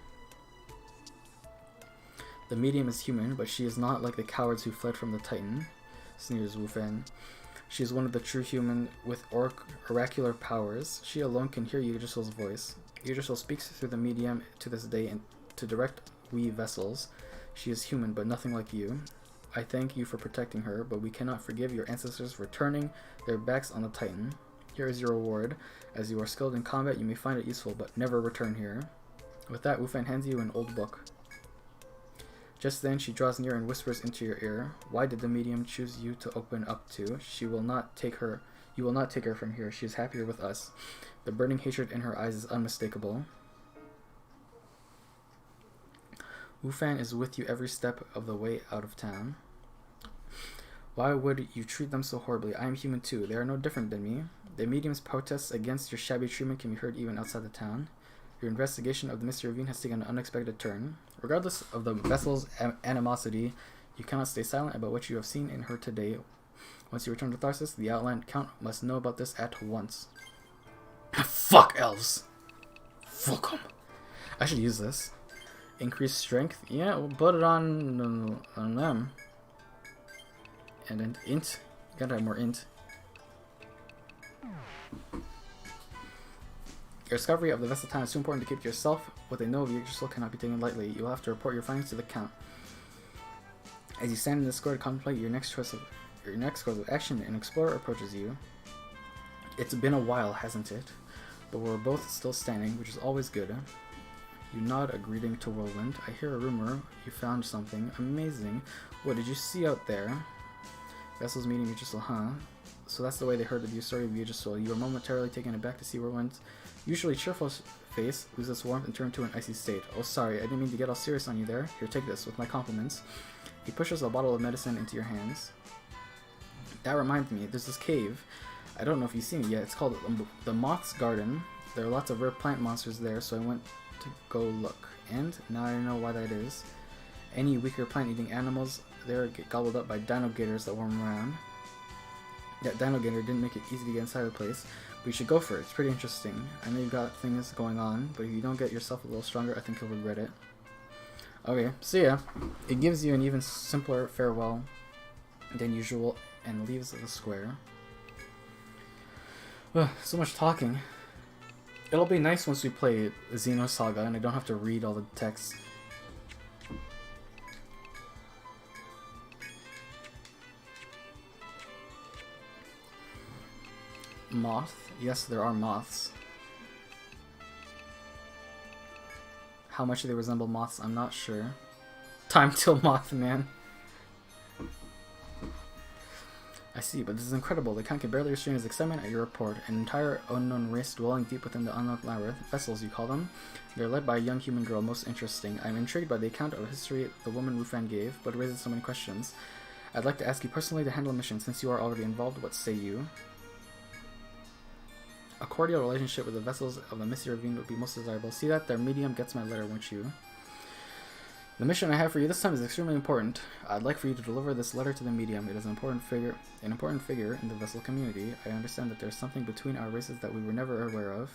S2: The medium is human, but she is not like the cowards who fled from the titan, sneers Wufan. She is one of the true human with oracular powers. She alone can hear Yggdrasil's voice. Yggdrasil speaks through the medium to this day and to direct we vessels. She is human, but nothing like you. I thank you for protecting her, but we cannot forgive your ancestors for turning their backs on the titan. Here is your reward. As you are skilled in combat, you may find it useful, but never return here. With that, Wufan hands you an old book. Just then, she draws near and whispers into your ear. Why did the medium choose you to open up to? You will not take her from here. She is happier with us. The burning hatred in her eyes is unmistakable. Wufan is with you every step of the way out of town. Why would you treat them so horribly? I am human too. They are no different than me. The medium's protests against your shabby treatment can be heard even outside the town. Your investigation of the mystery ravine has taken an unexpected turn. Regardless of the vessel's animosity, you cannot stay silent about what you have seen and heard today. Once you return to Tharsis, the Outland Count must know about this at once. Fuck elves! Fuck them! I should use this. Increase strength? Yeah, we'll put it on them. And then int. Gotta have more int. Your discovery of the vessel time is too important to keep to yourself. What they know of you still cannot be taken lightly. You will have to report your findings to the Count. As you stand in the square to contemplate your next course of action, an explorer approaches you. It's been a while, hasn't it? But we're both still standing, which is always good. You nod a greeting to Whirlwind. I hear a rumor you found something amazing. What did you see out there? Vessels meeting Mutual, huh? So that's the way they heard of your story of Mutual. You were momentarily taken aback to see Whirlwind's usually cheerful face lose its warmth and turn to an icy state. Oh, sorry, I didn't mean to get all serious on you there. Here, take this, with my compliments. He pushes a bottle of medicine into your hands. That reminds me, there's this cave. I don't know if you've seen it yet. It's called the Moth's Garden. There are lots of rare plant monsters there, so I went to go look. And now I know why that is. Any weaker plant-eating animals there get gobbled up by dino gators that roam around. That dino gator didn't make it easy to get inside the place, but you should go for it. It's pretty interesting. I know you've got things going on, but if you don't get yourself a little stronger, I think you'll regret it. Okay, see ya. It gives you an even simpler farewell than usual and leaves the square. Ugh, so much talking. It'll be nice once we play Xenosaga and I don't have to read all the text. Moth? Yes, there are moths. How much they resemble moths, I'm not sure. Time till Mothman. I see, but this is incredible. The Count can barely restrain his excitement at your report. An entire unknown race dwelling deep within the unknown labyrinth. Vessels, you call them. They're led by a young human girl, most interesting. I'm intrigued by the account of history the woman Rufan gave, but it raises so many questions. I'd like to ask you personally to handle a mission, since you are already involved. What say you? A cordial relationship with the vessels of the Misty Ravine would be most desirable. See that? Their medium gets my letter, won't you? The mission I have for you this time is extremely important. I'd like for you to deliver this letter to the medium. It is an important figure in the vessel community. I understand that there's something between our races that we were never aware of.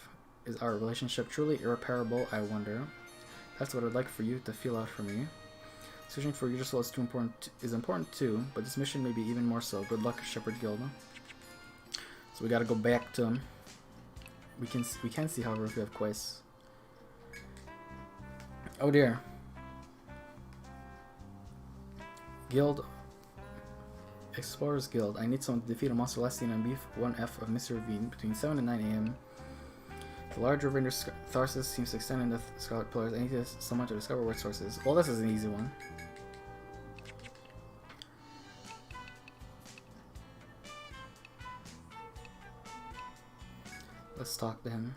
S2: Is our relationship truly irreparable, I wonder? That's what I'd like for you to feel out for me. Searching for Yggdrasil is important too, but this mission may be even more so. Good luck, Shepherd Guild. So we gotta go back to him. We can see, however, if we have quests. Oh dear. Guild. Explorers Guild. I need someone to defeat a monster last seen on B1F of Misty Ravine between 7 and 9 AM. The large river under Tharsis seems to extend into Scarlet Pillars. I need someone to discover where its source is. Well, this is an easy one. Let's talk to him.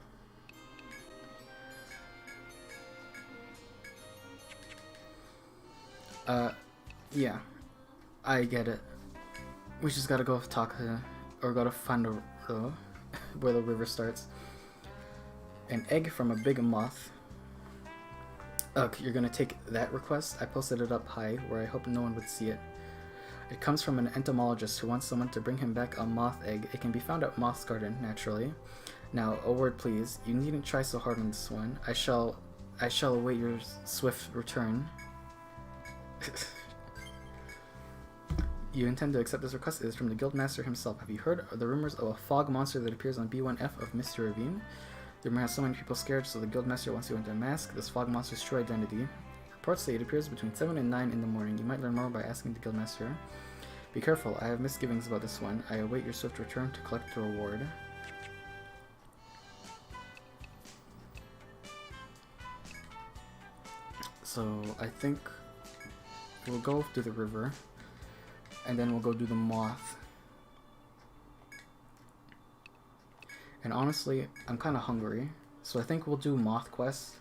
S2: Yeah. I get it. We just gotta go talk to, or go to find where the river starts. An egg from a big moth. Ugh, you're gonna take that request? I posted it up high, where I hope no one would see it. It comes from an entomologist who wants someone to bring him back a moth egg. It can be found at Moth's Garden, naturally. Now, a word please. You needn't try so hard on this one. I shall await your swift return. You intend to accept this request? It is from the Guildmaster himself. Have you heard of the rumors of a fog monster that appears on B1F of Misty Ravine? The rumor has so many people scared, so the Guildmaster wants you to unmask this fog monster's true identity. Reports say it appears between 7 and 9 in the morning. You might learn more by asking the Guildmaster. Be careful, I have misgivings about this one. I await your swift return to collect the reward. So, I think we'll go to the river, and then we'll go do the moth. And honestly, I'm kind of hungry, so I think we'll do moth quest.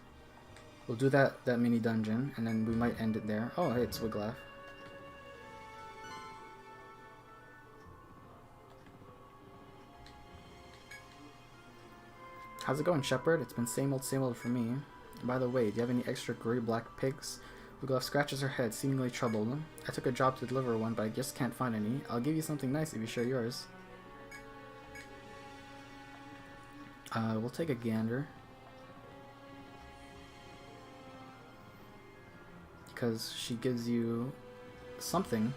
S2: We'll do that mini dungeon, and then we might end it there. Oh, hey, it's Wiglaf. How's it going, Shepherd? It's been same old for me. By the way, do you have any extra gray-black pigs? Wiglaf scratches her head, seemingly troubled. I took a job to deliver one, but I just can't find any. I'll give you something nice if you share yours. We'll take a gander. Because she gives you something.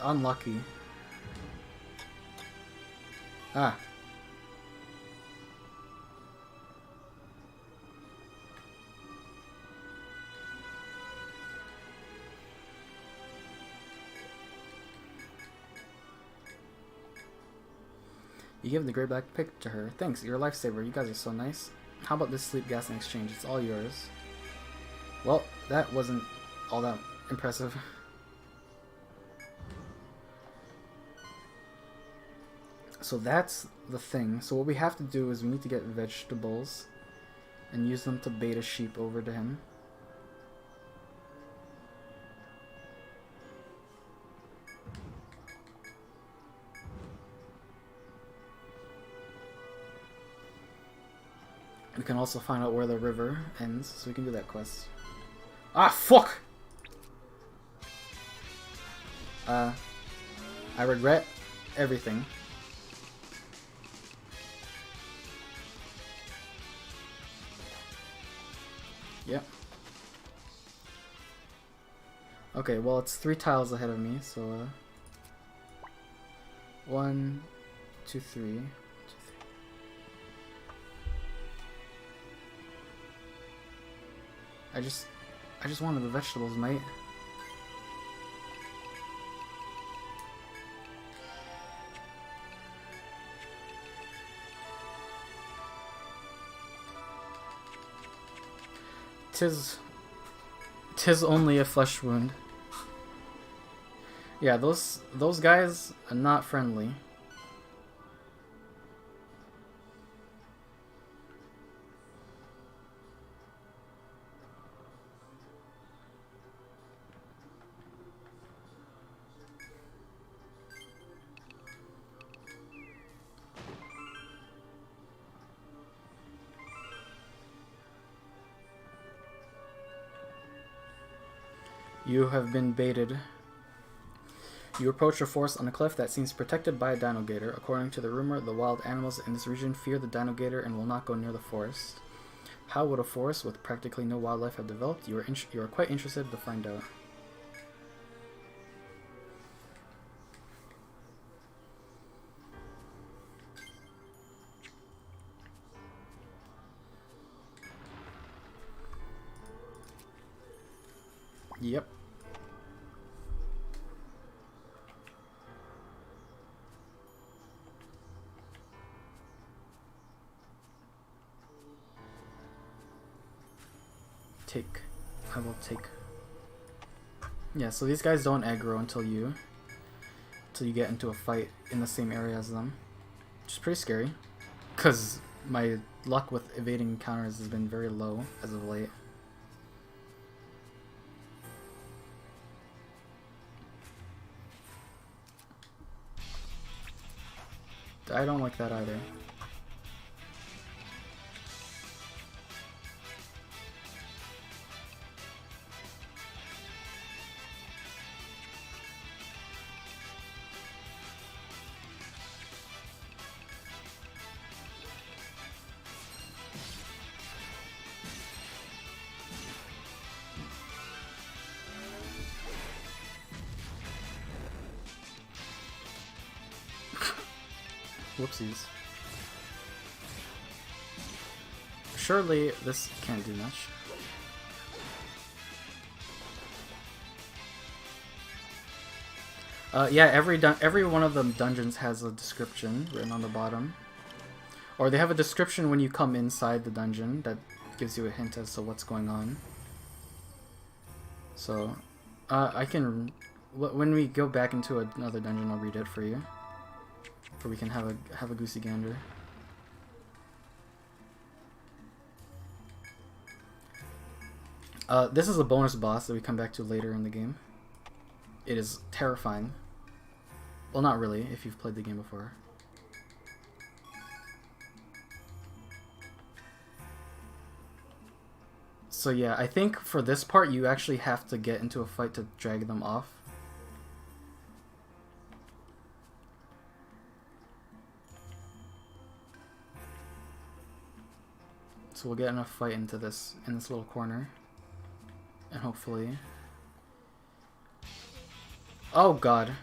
S2: Unlucky. Ah. You give the gray black pick to her. Thanks, you're a lifesaver. You guys are so nice. How about this sleep gas in exchange? It's all yours. Well, that wasn't all that impressive. So that's the thing. So what we have to do is we need to get vegetables and use them to bait a sheep over to him. We can also find out where the river ends, so we can do that quest. Ah, fuck! I regret everything. Yep. Okay, well, it's 3 tiles ahead of me, so, 1, 2, 3. I just wanted the vegetables, mate. Tis only a flesh wound. Yeah, those guys are not friendly. You have been baited. You approach a forest on a cliff that seems protected by a dino gator. According to the rumor, the wild animals in this region fear the dino gator and will not go near the forest. How would a forest with practically no wildlife have developed? You are quite interested to find out. Yep. Take. I will take. Yeah, so these guys don't aggro until you get into a fight in the same area as them. Which is pretty scary. Because my luck with evading encounters has been very low as of late. I don't like that either. Whoopsies. Surely this can't do much. Yeah, every one of them dungeons has a description written on the bottom. Or they have a description when you come inside the dungeon that gives you a hint as to what's going on. So, I can... When we go back into another dungeon, I'll read it for you. Or we can have a goosey gander. This is a bonus boss that we come back to later in the game. It is terrifying. Well, not really, if you've played the game before. So yeah, I think for this part you actually have to get into a fight to drag them off. So we'll get in a fight in this little corner. And hopefully... Oh god.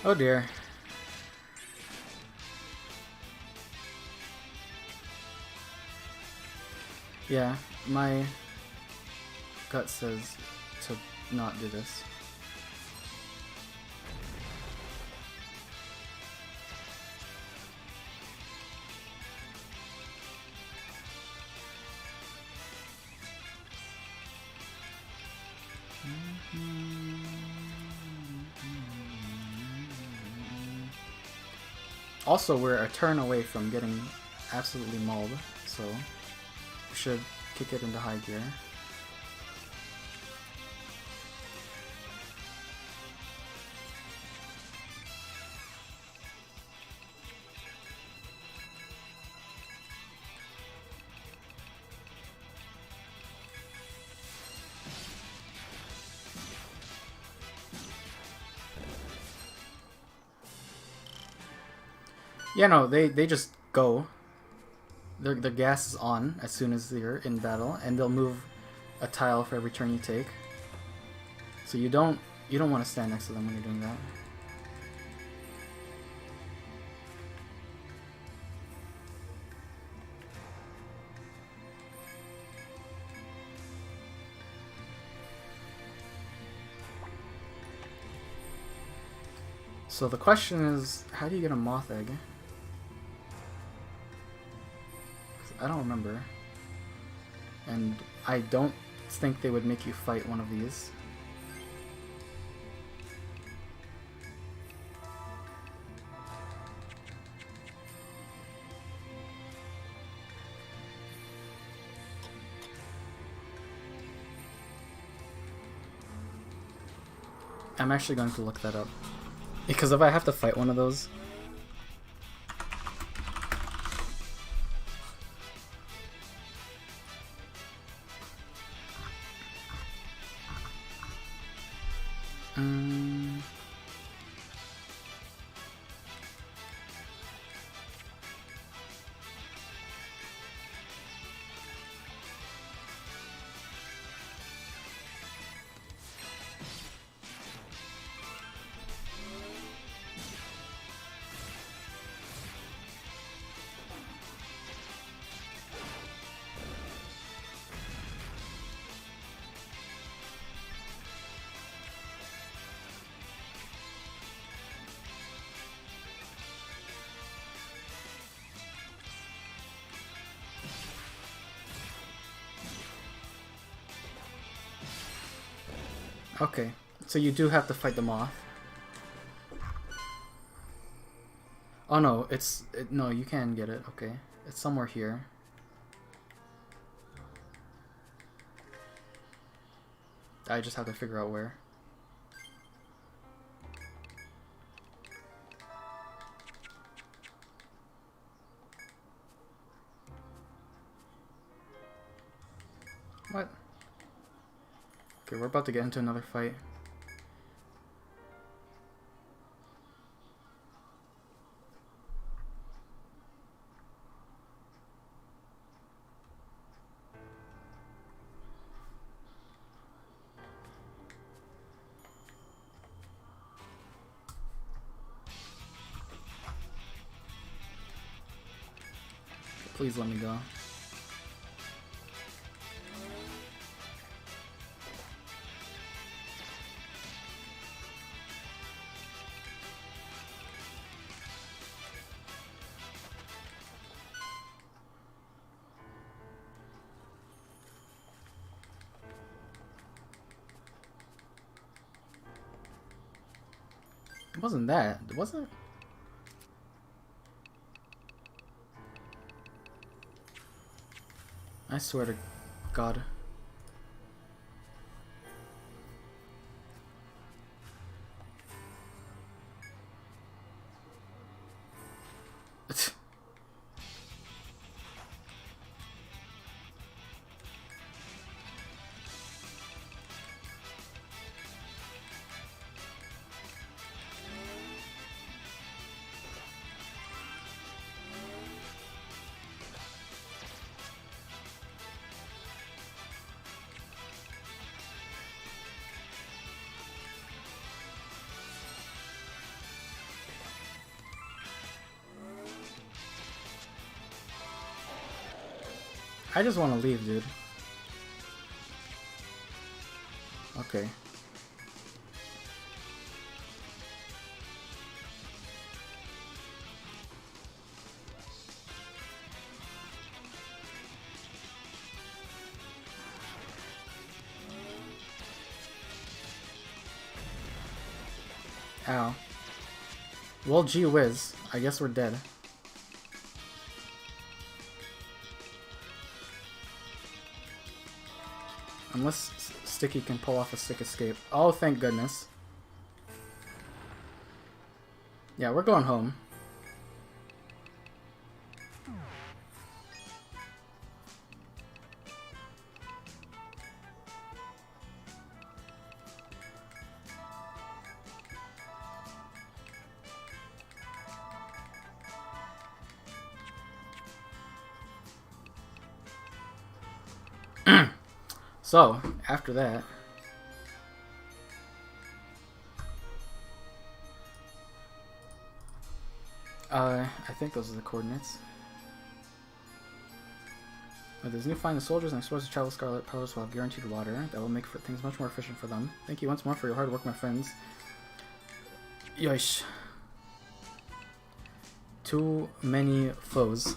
S2: Oh dear. Yeah, my gut says to not do this. Also, we're a turn away from getting absolutely mauled, so we should kick it into high gear. Yeah, no, they just go. The gas is on as soon as you're in battle, and they'll move a tile for every turn you take. So you don't want to stand next to them when you're doing that. So the question is, how do you get a moth egg? 'Cause I don't remember. And I don't think they would make you fight one of these. I'm actually going to look that up. Because if I have to fight one of those... Okay, so you do have to fight the moth. Oh no, no, you can get it, okay. It's somewhere here. I just have to figure out where. What? Okay, we're about to get into another fight. Please let me go. It wasn't that, was it? I swear to God. I just want to leave, dude. Okay. Ow. Well, gee whiz. I guess we're dead. Unless Sticky can pull off a sick escape. Oh, thank goodness. Yeah, we're going home. So, after that... I think those are the coordinates. There's new find the soldiers and explorers to travel Scarlet Pillars will have guaranteed water. That will make things much more efficient for them. Thank you once more for your hard work, my friends. Yoish. Too many foes.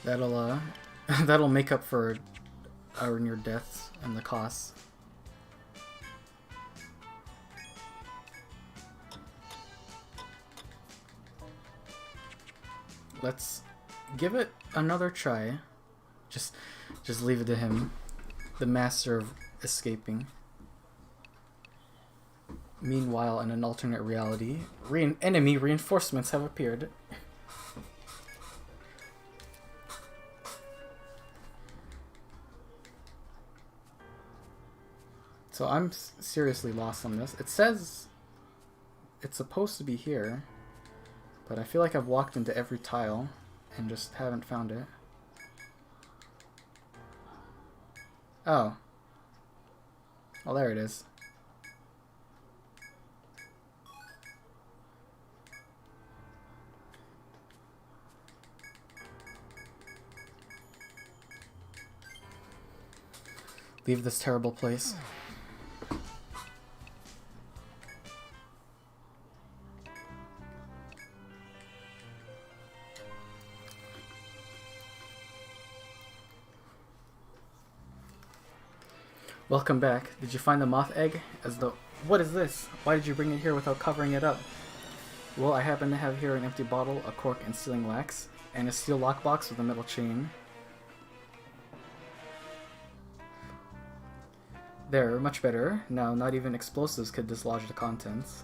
S2: That'll that'll make up for our near deaths and the costs. Let's give it another try. Just leave it to him, the master of escaping. Meanwhile, in an alternate reality, enemy reinforcements have appeared. So I'm seriously lost on this. It says it's supposed to be here, but I feel like I've walked into every tile and just haven't found it. Oh. Oh, there it is. Leave this terrible place. Welcome back. Did you find the moth egg? What is this? Why did you bring it here without covering it up? Well, I happen to have here an empty bottle, a cork and sealing wax, and a steel lockbox with a metal chain. There, much better. Now, not even explosives could dislodge the contents.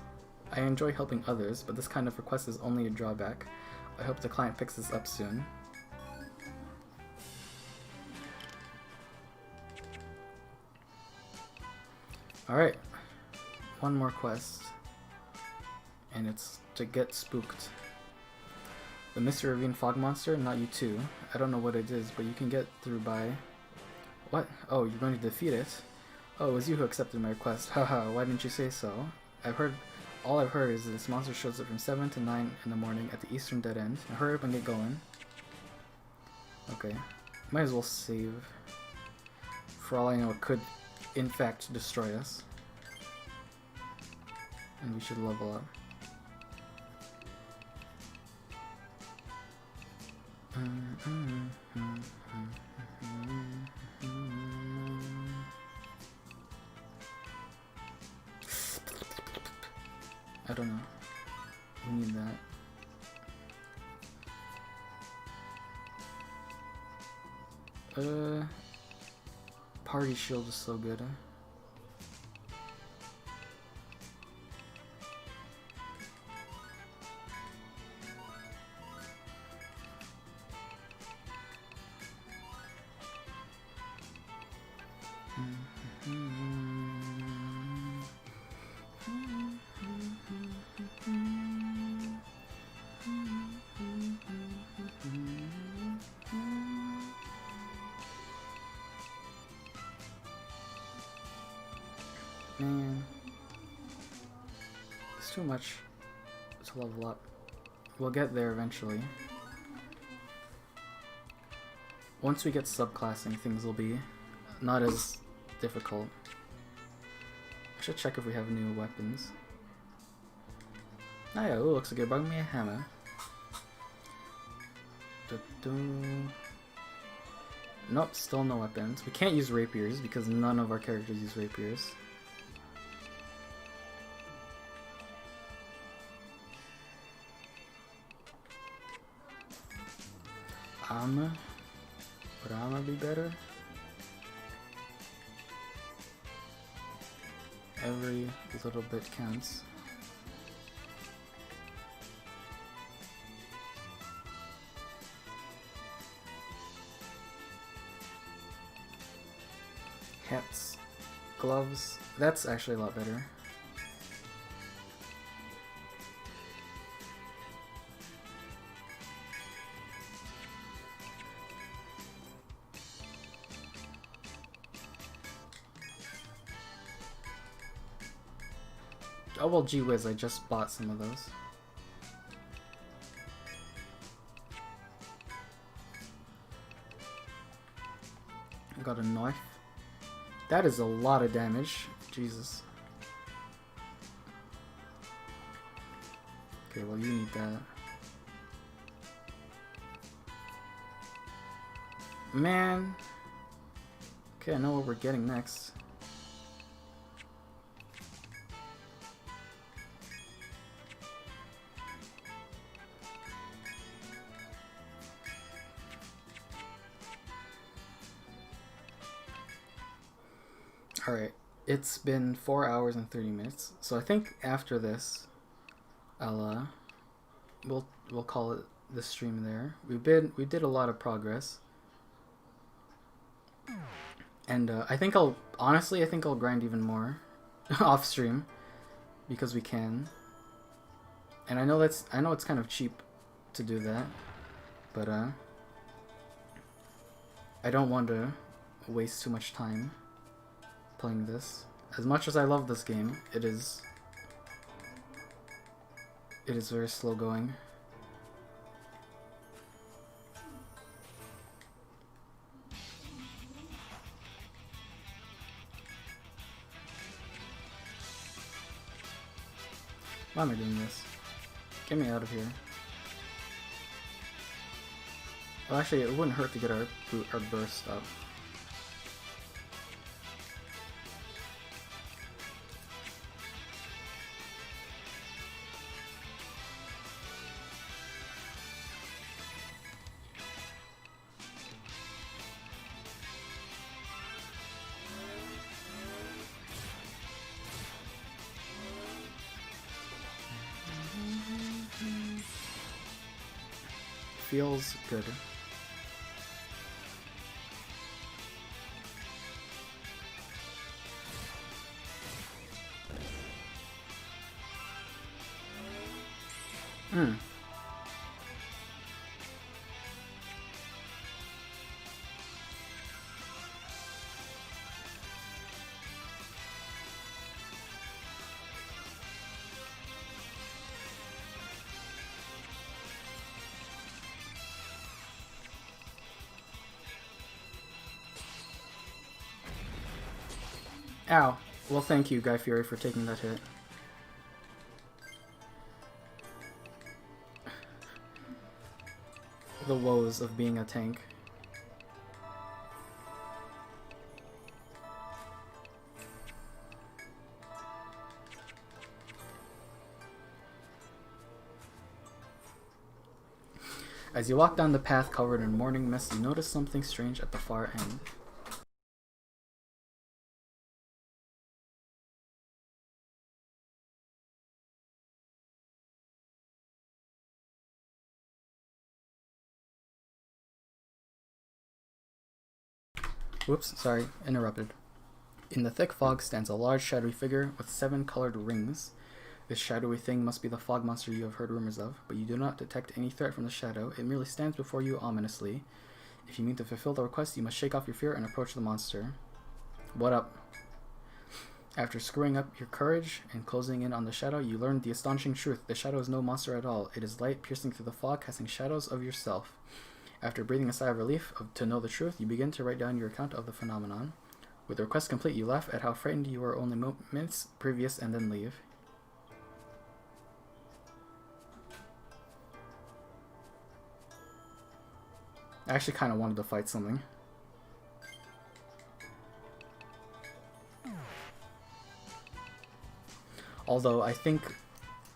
S2: I enjoy helping others, but this kind of request is only a drawback. I hope the client picks this up soon. Alright, one more quest, and it's to get spooked. The Mr. Ravine Fog Monster, not you too. I don't know what it is, but you can get through by... What? Oh, you're going to defeat it? Oh, it was you who accepted my request. Haha, why didn't you say so? All I've heard is that this monster shows up from 7 to 9 in the morning at the eastern dead end. Now hurry up and get going. Okay, might as well save. For all I know, it could in fact destroy us. And we should level up. I don't know. We need that. Party shield is so good. Man. It's too much to level up. We'll get there eventually. Once we get subclassing, things will be not as difficult. I should check if we have new weapons. Oh yeah, ooh, looks like you're bugging me a hammer. Nope, still no weapons. We can't use rapiers because none of our characters use rapiers. Would armor be better? Every little bit counts. Hats, gloves, that's actually a lot better. Oh well, gee whiz, I just bought some of those. I got a knife. That is a lot of damage. Jesus. Okay, well you need that. Man. Okay, I know what we're getting next. Alright, it's been 4 hours and 30 minutes, so I think after this, I'll, we'll call it the stream there. We did a lot of progress. And, I think I'll grind even more off stream, because we can. And I know it's kind of cheap to do that, but, I don't want to waste too much time playing this. As much as I love this game, it is very slow going. Why am I doing this? Get me out of here. Well, actually, it wouldn't hurt to get our burst up. Feels good. Ow. Well, thank you, Guy Fury, for taking that hit. The woes of being a tank. As you walk down the path covered in morning mist, you notice something strange at the far end. Whoops, sorry, interrupted. In the thick fog stands a large shadowy figure with 7 colored rings. This shadowy thing must be the fog monster you have heard rumors of, but you do not detect any threat from the shadow. It merely stands before you ominously. If you mean to fulfill the request, you must shake off your fear and approach the monster. What up? After screwing up your courage and closing in on the shadow, you learn the astonishing truth. The shadow is no monster at all. It is light piercing through the fog, casting shadows of yourself. After breathing a sigh of relief to know the truth, you begin to write down your account of the phenomenon. With the request complete, you laugh at how frightened you were only moments previous and then leave. I actually kind of wanted to fight something. Although I think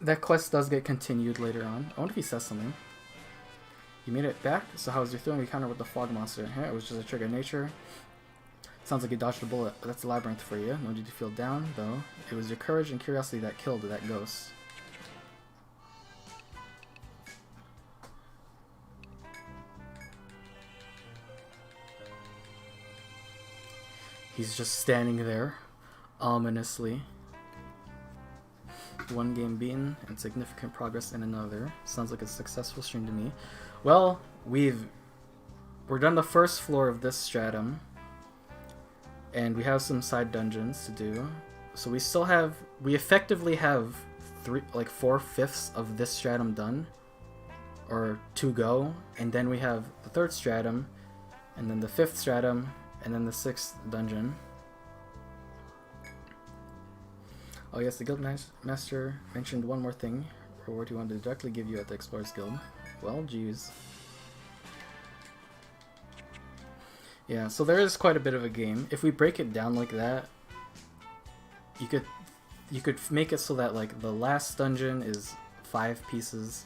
S2: that quest does get continued later on. I wonder if he says something. You made it back? So how was your thrilling encounter with the fog monster? Yeah, it was just a trick of nature. Sounds like you dodged a bullet. That's a labyrinth for you. No need to feel down, though. It was your courage and curiosity that killed that ghost. He's just standing there, ominously. One game beaten and significant progress in another. Sounds like a successful stream to me. Well, we're done the first floor of this stratum, and we have some side dungeons to do. So we effectively have 4/5 of this stratum done, or to go, and then we have the third stratum, and then the fifth stratum, and then the sixth dungeon. Oh yes, the Guildmaster mentioned one more thing. Reward he wanted to directly give you at the Explorers Guild. Well, geez. Yeah, so there is quite a bit of a game. If we break it down like that, you could make it so that like the last dungeon is 5 pieces,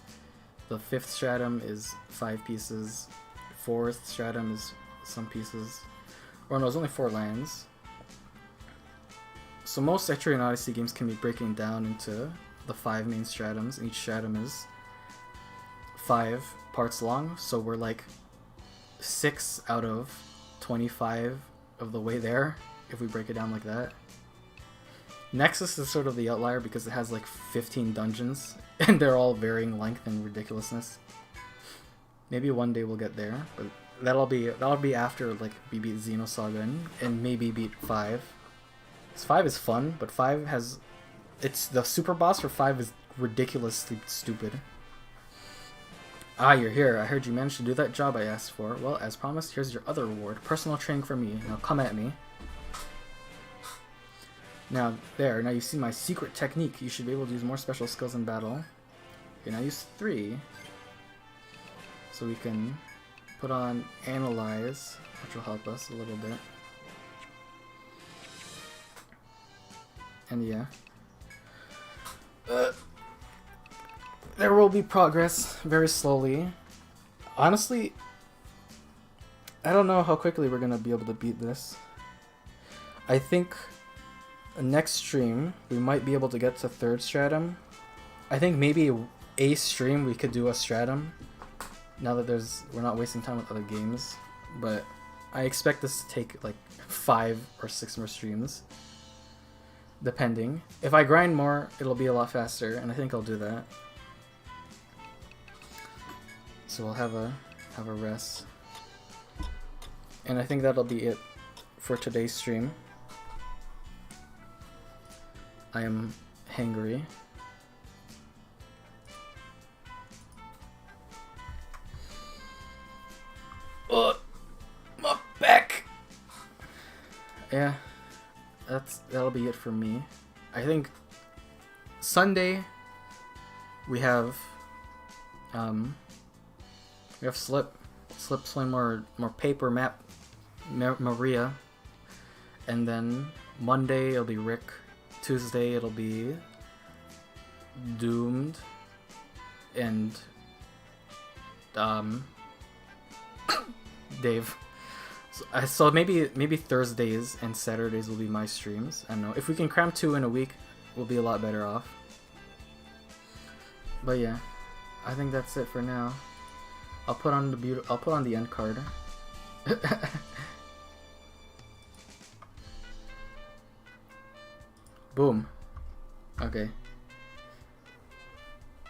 S2: the 5th stratum is 5 pieces, 4th stratum is some pieces. Or no, there's only 4 lands. So most Etrian Odyssey games can be breaking down into the 5 main stratums, and each stratum is 5 parts long, so we're like 6 out of 25 of the way there, if we break it down like that. Nexus is sort of the outlier because it has like 15 dungeons, and they're all varying length and ridiculousness. Maybe one day we'll get there, but that'll be after like we beat Xenosaga and maybe beat 5. 5 is fun, but 5 has... It's the super boss for 5 is ridiculously stupid. Ah, you're here. I heard you managed to do that job I asked for. Well, as promised, here's your other reward. Personal training from me. Now come at me. Now, there. Now you see my secret technique. You should be able to use more special skills in battle. Okay, now use 3. So we can put on Analyze, which will help us a little bit. And yeah. There will be progress, very slowly. Honestly, I don't know how quickly we're gonna be able to beat this. I think next stream, we might be able to get to 3rd stratum. I think maybe a stream we could do a stratum, now that we're not wasting time with other games. But I expect this to take like 5 or 6 more streams. Depending. If I grind more, it'll be a lot faster, and I think I'll do that. So we'll have a rest. And I think that'll be it for today's stream. I am hangry. My back! Yeah. That'll be it for me. I think Sunday we have Slip playing more paper map Maria, and then Monday it'll be Rick. Tuesday it'll be Doomed, and Dave. So maybe Thursdays and Saturdays will be my streams. I don't know. If we can cram 2 in a week, we'll be a lot better off. But yeah, I think that's it for now. I'll put on the end card. Boom. Okay.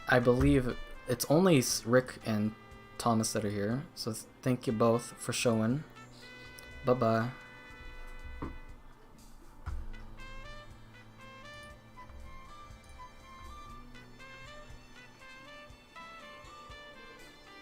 S2: I believe it's only Rick and Thomas that are here, so thank you both for showing. Bye-bye.